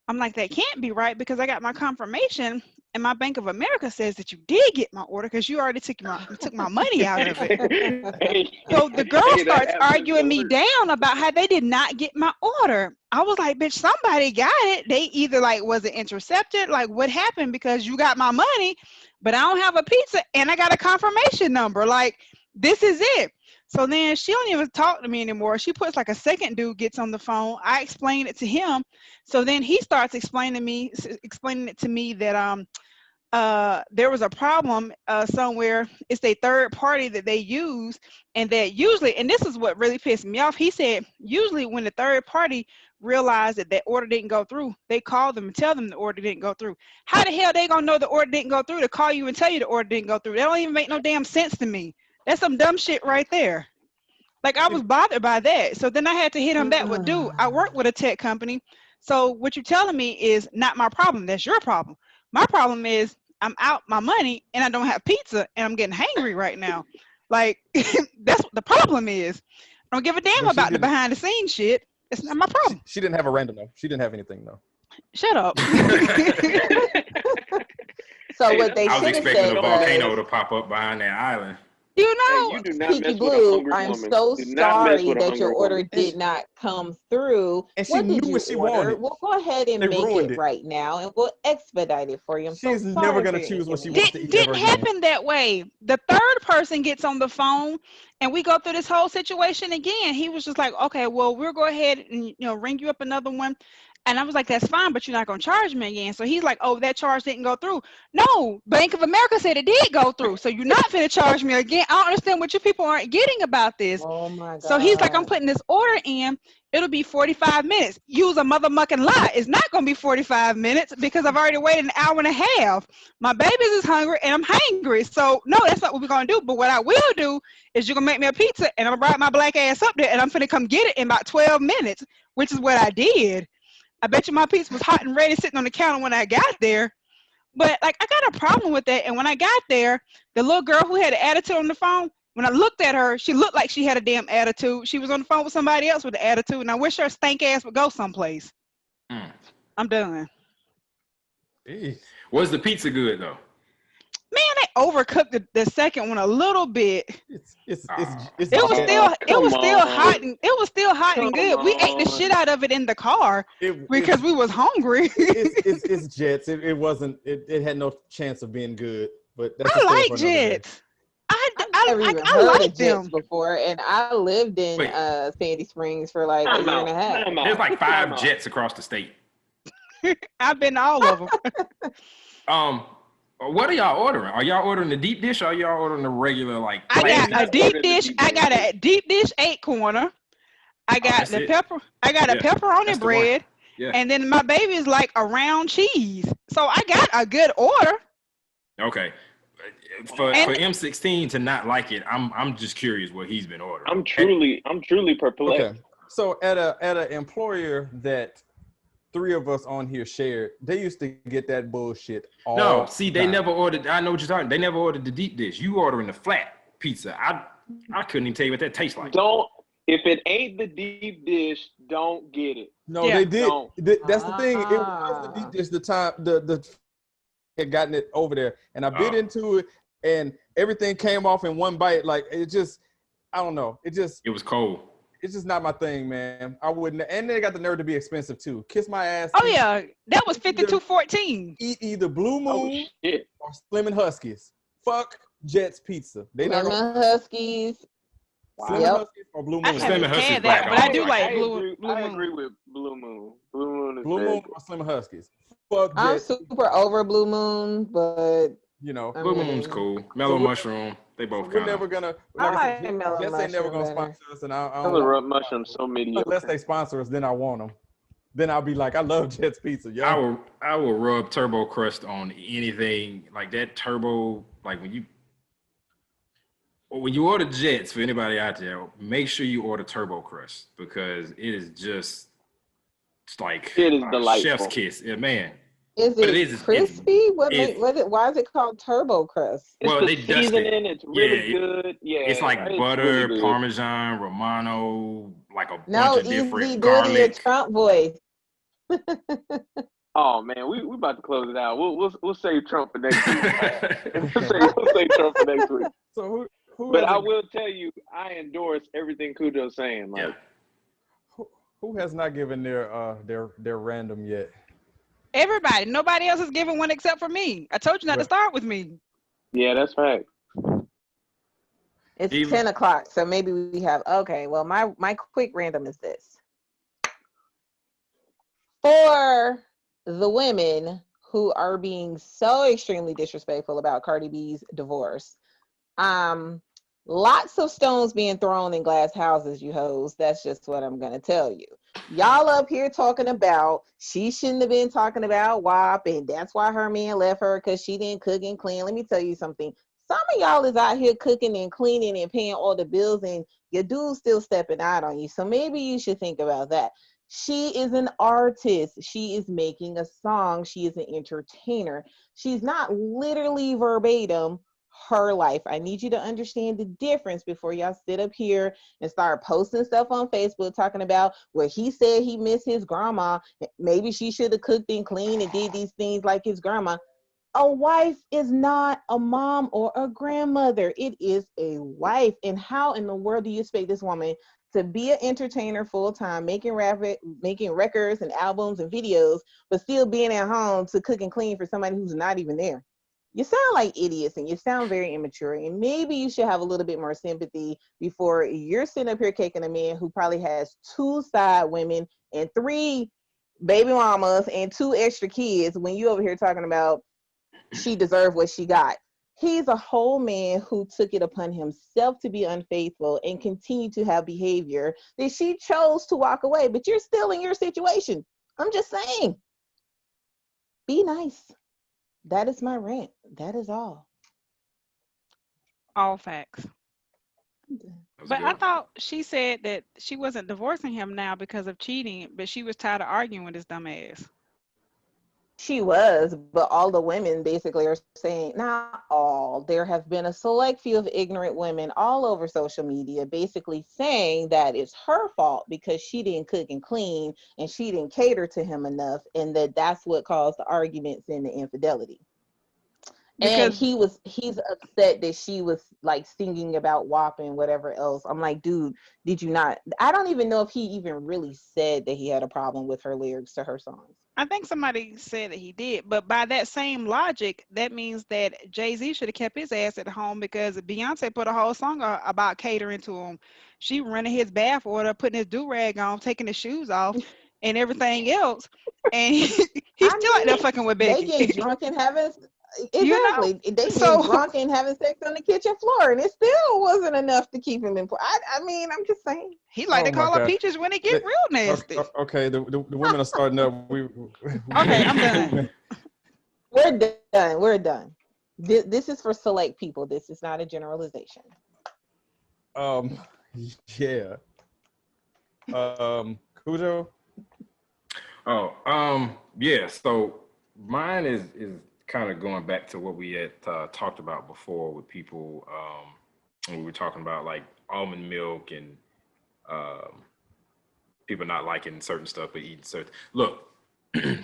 Speaker 3: I'm like, that can't be right because I got my confirmation, and my Bank of America says that you did get my order because you already took my money out of it. So the girl starts arguing me down about how they did not get my order. I was like, bitch, somebody got it. They either was it intercepted? Like, what happened? Because you got my money, but I don't have a pizza and I got a confirmation number. Like, this is it. So then she don't even talk to me anymore. She puts like a second dude gets on the phone. I explain it to him. So then he starts explaining it to me that there was a problem somewhere. It's a third party that they use, and that usually, and this is what really pissed me off. He said usually when the third party realized that order didn't go through, they call them and tell them the order didn't go through. How the hell they gonna know the order didn't go through to call you and tell you the order didn't go through? That don't even make no damn sense to me. That's some dumb shit right there. Like, I was bothered by that. So then I had to hit him back with, dude, I work with a tech company. So what you're telling me is not my problem. That's your problem. My problem is I'm out my money and I don't have pizza and I'm getting hangry right now. Like, that's what the problem is. I don't give a damn about the behind the scenes shit. It's not my problem.
Speaker 1: She didn't have a random though. She didn't have anything though.
Speaker 3: Shut up.
Speaker 2: So what they
Speaker 7: I was
Speaker 2: should have
Speaker 7: expecting
Speaker 2: said
Speaker 7: a volcano
Speaker 2: was,
Speaker 7: to pop up behind that island.
Speaker 3: You know,
Speaker 4: Hey, you do not
Speaker 2: Peaky
Speaker 4: mess with a
Speaker 2: Blue,
Speaker 4: hungry
Speaker 2: I'm
Speaker 4: woman.
Speaker 2: so
Speaker 4: Do not mess
Speaker 2: sorry
Speaker 4: with a
Speaker 2: that your
Speaker 4: hungry
Speaker 2: order
Speaker 4: woman.
Speaker 2: did not come through.
Speaker 1: And she
Speaker 2: What
Speaker 1: knew
Speaker 2: did you
Speaker 1: what she
Speaker 2: order?
Speaker 1: wanted.
Speaker 2: We'll go ahead and
Speaker 1: They
Speaker 2: make
Speaker 1: ruined
Speaker 2: it
Speaker 1: it.
Speaker 2: right now, and we'll expedite it for you. I'm
Speaker 1: She's
Speaker 2: so
Speaker 1: never
Speaker 2: sorry
Speaker 1: gonna
Speaker 2: for your
Speaker 1: choose what she
Speaker 2: inconvenience.
Speaker 1: wants to eat
Speaker 3: didn't
Speaker 1: ever again.
Speaker 3: happen that way. The third person gets on the phone and we go through this whole situation again. He was just like, okay, well, we'll go ahead and ring you up another one. And I was like, that's fine, but you're not gonna charge me again. So he's like, oh, that charge didn't go through. No, Bank of America said it did go through. So you're not gonna charge me again. I don't understand what you people aren't getting about this.
Speaker 2: Oh my
Speaker 3: So he's like, I'm
Speaker 2: God.
Speaker 3: putting this order in. It'll be 45 minutes. Use a motherfucking lie. It's not going to be 45 minutes because I've already waited an hour and a half. My babies is hungry and I'm hungry. So, no, that's not what we're going to do. But what I will do is you're going to make me a pizza and I'm going to bring my black ass up there and I'm going to come get it in about 12 minutes, which is what I did. I bet you my pizza was hot and ready sitting on the counter when I got there. But, like, I got a problem with that. And when I got there, the little girl who had an attitude on the phone, when I looked at her, she looked like she had a damn attitude. She was on the phone with somebody else with an attitude, and I wish her stank ass would go someplace. I'm done.
Speaker 7: Was the pizza good though?
Speaker 3: Man, they overcooked the second one a little bit.
Speaker 1: It
Speaker 3: It was
Speaker 4: Come
Speaker 3: still
Speaker 4: on.
Speaker 3: hot and good. We ate the
Speaker 4: on.
Speaker 3: shit out of it in the car because we was hungry.
Speaker 1: it's Jets. It wasn't. It had no chance of being good. But that's
Speaker 3: I like Jets.
Speaker 2: I've never even
Speaker 3: I
Speaker 2: heard
Speaker 3: like
Speaker 2: of Jets
Speaker 3: them.
Speaker 2: before, and I lived in
Speaker 7: Wait.
Speaker 2: Sandy Springs for like a year and a half.
Speaker 7: There's like 5 jets across the state.
Speaker 3: I've been to all of them.
Speaker 7: What are y'all ordering? Are y'all ordering the deep dish or are y'all ordering the regular like?
Speaker 3: I got
Speaker 7: classic?
Speaker 3: a deep dish. I got a deep dish 8-corner. I got
Speaker 7: that's
Speaker 3: the
Speaker 7: it.
Speaker 3: pepper. I got a pepperoni
Speaker 7: That's the one.
Speaker 3: bread.
Speaker 7: Yeah.
Speaker 3: And then my baby is like a round cheese. So I got a good order.
Speaker 7: Okay. For M16 to not like it, I'm just curious what he's been ordering.
Speaker 4: I'm truly perplexed.
Speaker 1: Okay. So at an employer that 3 of us on here shared, they used to get that bullshit all
Speaker 7: No, see, they
Speaker 1: time.
Speaker 7: never ordered. I know what you're talking. They never ordered the deep dish. You ordering the flat pizza. I couldn't even tell you what that tastes like.
Speaker 4: Don't. If it ain't the deep dish, don't get it.
Speaker 1: No,
Speaker 3: Yeah.
Speaker 1: they did.
Speaker 4: Don't.
Speaker 1: That's the thing. It was the deep dish. The time the had gotten it over there, and I bit into it, and everything came off in one bite. Like it just, I don't know. It
Speaker 7: was cold.
Speaker 1: It's just not my thing, man. I wouldn't. And they got the nerve to be expensive too. Kiss my ass.
Speaker 3: Oh yeah, that was $52.14.
Speaker 1: Eat either Blue
Speaker 4: Oh
Speaker 1: Moon
Speaker 4: shit.
Speaker 1: or Slim and Huskies. Fuck Jets Pizza. They not
Speaker 2: Lemon
Speaker 1: gonna
Speaker 2: Huskies.
Speaker 1: Slim
Speaker 2: Yep.
Speaker 1: and Huskies or Blue
Speaker 3: I
Speaker 1: Moon.
Speaker 3: haven't
Speaker 7: Slim and Huskies
Speaker 3: had that,
Speaker 7: black
Speaker 3: but I
Speaker 7: owned.
Speaker 3: do like
Speaker 4: I
Speaker 3: Blue
Speaker 4: agree
Speaker 3: Moon.
Speaker 4: with Blue Moon. Blue Moon is
Speaker 1: Blue
Speaker 4: very
Speaker 1: Moon
Speaker 4: good.
Speaker 1: or Slim and Huskies. Fuck
Speaker 2: I'm
Speaker 1: Jets.
Speaker 2: super over Blue Moon, but
Speaker 1: You know.
Speaker 2: I
Speaker 7: Blue
Speaker 2: mean,
Speaker 7: Moon's cool. Mellow mushroom. They both
Speaker 1: We're
Speaker 7: kind
Speaker 1: never
Speaker 7: of.
Speaker 1: gonna.
Speaker 2: I
Speaker 1: Like I
Speaker 2: like
Speaker 1: said,
Speaker 2: mellow
Speaker 1: Jets ain't never gonna
Speaker 2: mushroom better.
Speaker 1: sponsor us, and I
Speaker 4: Mellow
Speaker 1: don't
Speaker 4: mushroom so mediocre.
Speaker 1: unless they sponsor us. Then I want them. Then I'll be like, I love Jets Pizza. Yo.
Speaker 7: I will rub turbo crust on anything like that. Turbo, like when you order Jets, for anybody out there, make sure you order turbo crust because it is just like
Speaker 4: It is
Speaker 7: a
Speaker 4: delightful.
Speaker 7: chef's kiss. Yeah, man.
Speaker 2: Is
Speaker 7: But
Speaker 2: it
Speaker 7: it is-
Speaker 2: crispy?
Speaker 7: it's-
Speaker 2: Why is it called turbo crust?
Speaker 7: Well,
Speaker 4: It's
Speaker 7: they
Speaker 4: the
Speaker 7: dust it.
Speaker 4: seasoning. It's really
Speaker 7: Yeah,
Speaker 4: good. Yeah,
Speaker 7: It's like butter,
Speaker 4: really good.
Speaker 7: Parmesan, Romano, like a
Speaker 2: No,
Speaker 7: bunch of
Speaker 2: easy,
Speaker 7: different
Speaker 2: do your
Speaker 7: garlic.
Speaker 2: Trump voice.
Speaker 4: Oh man, we about to close it out. We'll save Trump for next week. We'll save Trump for next week.
Speaker 1: So who
Speaker 4: But I
Speaker 1: hasn't-
Speaker 4: will tell you, I endorse everything Khujoe's saying. Like,
Speaker 7: Yeah.
Speaker 1: who has not given their random yet?
Speaker 3: Everybody, nobody else is giving one except for me. I told you not to
Speaker 1: Right.
Speaker 3: start with me.
Speaker 4: yeah, that's right.
Speaker 2: It's
Speaker 7: Eva?
Speaker 2: 10 o'clock, so maybe we have, okay, well, my quick random is this. For the women who are being so extremely disrespectful about Cardi B's divorce, lots of stones being thrown in glass houses, you hoes. That's just what I'm gonna tell you. Y'all up here talking about she shouldn't have been talking about WAP, and that's why her man left her because she didn't cook and clean. Let me tell you something. Some of y'all is out here cooking and cleaning and paying all the bills, and your dude's still stepping out on you. So maybe you should think about that. She is an artist. She is making a song. She is an entertainer. She's not literally verbatim her life. I need you to understand the difference before y'all sit up here and start posting stuff on Facebook talking about where he said he missed his grandma. Maybe she should have cooked and cleaned and did these things like his grandma. A wife is not a mom or a grandmother. It is a wife. And how in the world do you expect this woman to be an entertainer full time, making records and albums and videos, but still being at home to cook and clean for somebody who's not even there? You sound like idiots and you sound very immature. And maybe you should have a little bit more sympathy before you're sitting up here caking a man who probably has 2 side women and 3 baby mamas and 2 extra kids when you over here talking about she deserved what she got. He's a whole man who took it upon himself to be unfaithful and continue to have behavior that she chose to walk away. But you're still in your situation. I'm just saying, be nice. That is my rant. That is all.
Speaker 3: All facts.
Speaker 7: That's
Speaker 3: But
Speaker 7: good.
Speaker 3: I thought she said that she wasn't divorcing him now because of cheating, but she was tired of arguing with his dumb ass.
Speaker 2: She was, but all the women basically are saying, not all, there have been a select few of ignorant women all over social media basically saying that it's her fault because she didn't cook and clean and she didn't cater to him enough, and that's what caused the arguments and the infidelity. And
Speaker 3: Because
Speaker 2: he's upset that she was like singing about WAP and whatever else. I'm like, dude, did you not? I don't even know if he even really said that he had a problem with her lyrics to her songs.
Speaker 3: I think somebody said that he did, but by that same logic, that means that Jay-Z should have kept his ass at home because Beyonce put a whole song about catering to him. She running his bath order, putting his do-rag on, taking his shoes off, and everything else. And he's still out there fucking with
Speaker 2: They
Speaker 3: Becky.
Speaker 2: get drunk and having
Speaker 3: You know?
Speaker 2: exactly. They
Speaker 3: So
Speaker 2: get drunk and having sex on the kitchen floor, and it still wasn't enough to keep him in. I mean, I'm just saying.
Speaker 3: he like
Speaker 1: Oh
Speaker 3: to
Speaker 1: my
Speaker 3: call her
Speaker 1: God.
Speaker 3: peaches when it get real nasty.
Speaker 1: Okay, the women are starting up.
Speaker 3: Okay, I'm done.
Speaker 2: We're done. This is for select people. This is not a generalization.
Speaker 1: Yeah. Khujoe?
Speaker 7: Yeah. So mine is kind of going back to what we had talked about before with people when we were talking about like almond milk and people not liking certain stuff but eating certain. Look,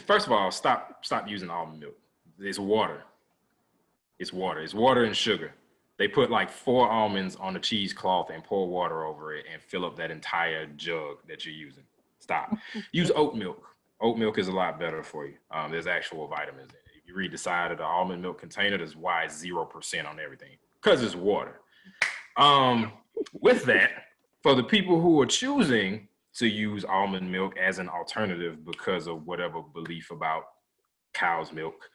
Speaker 7: first of all, stop using almond milk. It's water. It's water. It's water and sugar. They put like 4 almonds on a cheesecloth and pour water over it and fill up that entire jug that you're using. Stop. Use oat milk. Oat milk is a lot better for you. There's actual vitamins in it. If you read the side of the almond milk container, there's why 0% on everything because it's water. With that, for the people who are choosing to use almond milk as an alternative because of whatever belief about cow's milk,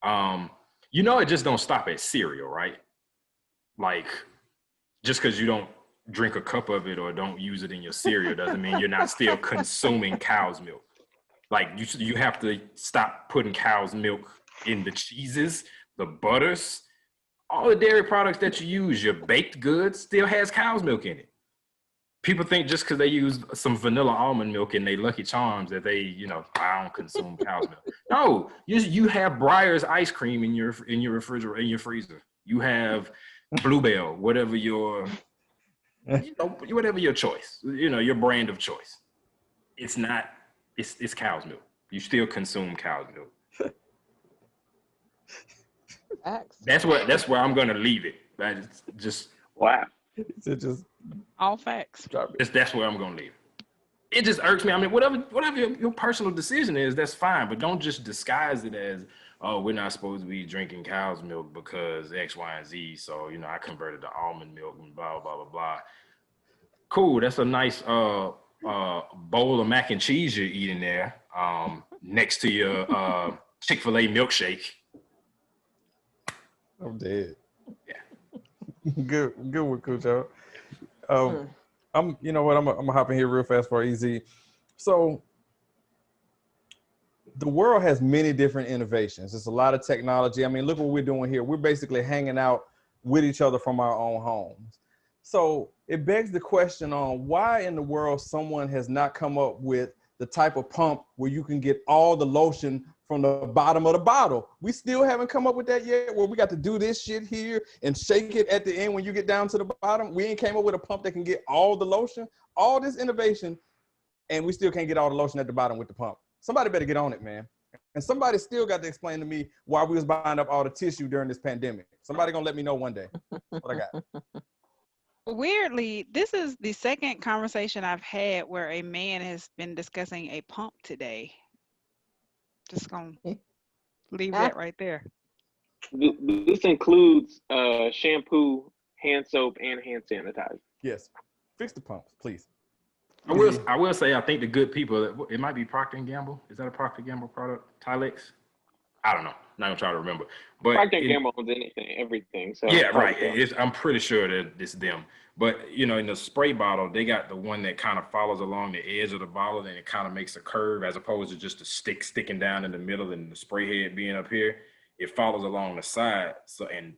Speaker 7: it just don't stop at cereal, right? Like, just because you don't drink a cup of it or don't use it in your cereal doesn't mean you're not still consuming cow's milk. Like, you have to stop putting cow's milk in the cheeses, the butters, all the dairy products that you use. Your baked goods still has cow's milk in it. People think just because they use some vanilla almond milk in their Lucky Charms that they, I don't consume cow's milk. No, you have Breyer's ice cream in your refrigerator, in your freezer. You have Bluebell, whatever your choice, your brand of choice. It's cow's milk. You still consume cow's milk.
Speaker 2: Facts.
Speaker 7: That's where I'm gonna leave it. That's just
Speaker 4: Wow.
Speaker 1: It just
Speaker 3: All facts.
Speaker 1: drop it.
Speaker 7: that's where I'm gonna leave it. It just irks me. I mean, whatever your personal decision is, that's fine, but don't just disguise it as, oh, we're not supposed to be drinking cow's milk because X, Y, and Z. So, you know, I converted to almond milk and blah, blah, blah, blah. Cool. That's a nice bowl of mac and cheese you're eating there next to your Chick-fil-A milkshake.
Speaker 1: I'm dead.
Speaker 7: Yeah.
Speaker 1: Good one, Khujoe. You know what? I'm gonna hop in here real fast for easy. So the world has many different innovations. There's a lot of technology. I mean, look what we're doing here. We're basically hanging out with each other from our own homes. So it begs the question on why in the world someone has not come up with the type of pump where you can get all the lotion from the bottom of the bottle. We still haven't come up with that yet, where we got to do this shit here and shake it at the end when you get down to the bottom. We ain't came up with a pump that can get all the lotion, all this innovation, and we still can't get all the lotion at the bottom with the pump. Somebody better get on it, man. And somebody still got to explain to me why we was buying up all the tissue during this pandemic. Somebody gonna let me know one day what I got.
Speaker 3: Weirdly, this is the second conversation I've had where a man has been discussing a pump today. Just gonna leave that right there.
Speaker 4: This includes shampoo, hand soap, and hand sanitizer.
Speaker 1: Yes, fix the pumps, please.
Speaker 7: I will say I think the good people. It might be Procter & Gamble. Is that a Procter & Gamble product? Tilex? I don't know. Not gonna try to remember. But
Speaker 4: Procter & Gamble owns everything. So
Speaker 7: yeah, right. I'm pretty sure that it's them. But you know, in the spray bottle, they got the one that kind of follows along the edge of the bottle, and it kind of makes a curve as opposed to just a stick sticking down in the middle and the spray head being up here. It follows along the side, so and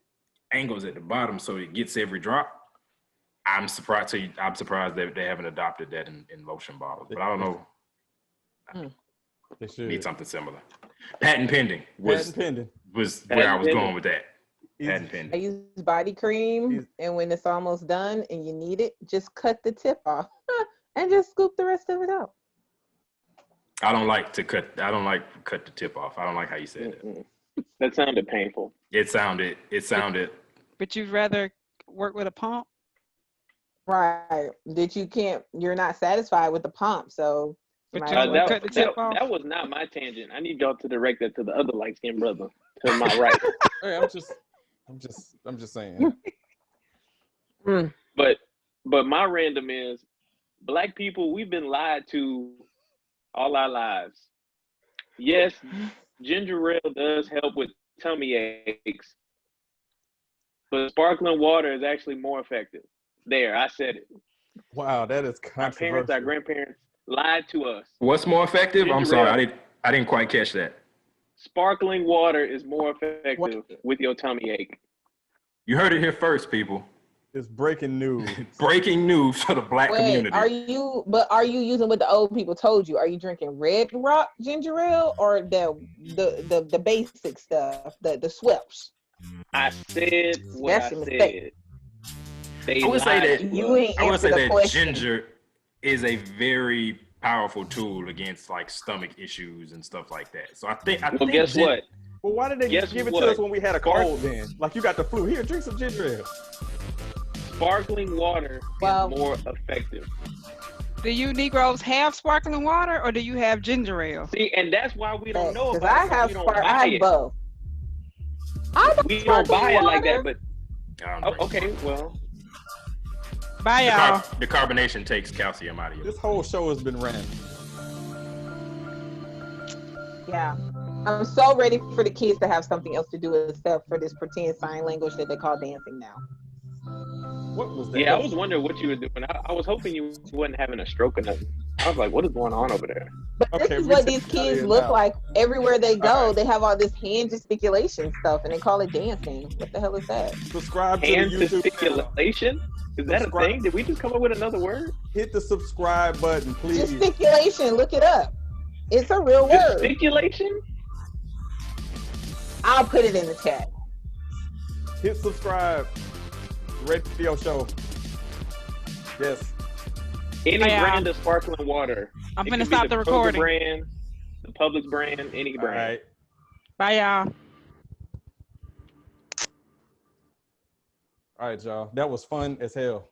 Speaker 7: angles at the bottom, so it gets every drop. I'm surprised that they haven't adopted that in lotion bottles, but I don't know.
Speaker 1: They should
Speaker 7: Need something similar. Patent pending was where I was going with that. Patent pending.
Speaker 2: I use body cream, and when it's almost done and you need it, just cut the tip off and just scoop the rest of it out.
Speaker 7: I don't like to cut the tip off. I don't like how you said that.
Speaker 4: That sounded painful.
Speaker 7: It sounded.
Speaker 3: But you'd rather work with a pump?
Speaker 2: Right. You're not satisfied with the pump, so
Speaker 4: that was not my tangent. I need y'all to direct that to the other light-skinned brother to my right.
Speaker 1: Hey, I'm just saying.
Speaker 4: But my random is Black people, we've been lied to all our lives. Yes, ginger ale does help with tummy aches, but sparkling water is actually more effective. There, I said it.
Speaker 1: Wow, that is controversial.
Speaker 4: Our parents, our grandparents lied to us.
Speaker 7: What's more effective? I'm sorry, I didn't quite catch that.
Speaker 4: Sparkling water is more effective with your tummy ache.
Speaker 7: You heard it here first, people.
Speaker 1: It's breaking news.
Speaker 7: Breaking news for the Black community.
Speaker 2: Are you using what the old people told you? Are you drinking Red Rock ginger ale or the basic stuff, the Schweppes?
Speaker 4: I said what I said.
Speaker 7: I would say that ginger is a very powerful tool against like stomach issues and stuff like that. So I think
Speaker 4: guess what?
Speaker 1: Well, why did they give it to us when we had a cold then? Like you got the flu. Here, drink some ginger ale.
Speaker 4: Sparkling water is more effective.
Speaker 3: Do you Negroes have sparkling water or do you have ginger ale?
Speaker 4: See, and that's why we don't know about
Speaker 2: I have both.
Speaker 4: We don't buy it like that, but okay, well.
Speaker 3: Bye, y'all.
Speaker 7: The carbonation takes calcium out of you.
Speaker 1: This whole show has been random.
Speaker 2: Yeah. I'm so ready for the kids to have something else to do except for this pretend sign language that they call dancing now.
Speaker 1: What was that?
Speaker 4: Yeah, I was wondering what you were doing. I was hoping you wasn't having a stroke or nothing. I was like, what is going on over there?
Speaker 2: But this is what these kids look like everywhere they go. Right. They have all this hand gesticulation stuff and they call it dancing. What the hell is that?
Speaker 1: Subscribe to
Speaker 4: hand
Speaker 1: the YouTube
Speaker 4: gesticulation? Is that a thing? Did we just come up with another word?
Speaker 1: Hit the subscribe button, please.
Speaker 2: Gesticulation, look it up. It's a real word.
Speaker 4: Gesticulation?
Speaker 2: I'll put it in the chat.
Speaker 1: Hit subscribe. Radio show. Yes.
Speaker 4: Any brand of sparkling water.
Speaker 3: I'm gonna stop the recording.
Speaker 4: Brand, the Publix brand, any brand.
Speaker 1: All right.
Speaker 3: Bye, y'all.
Speaker 1: All right, y'all. That was fun as hell.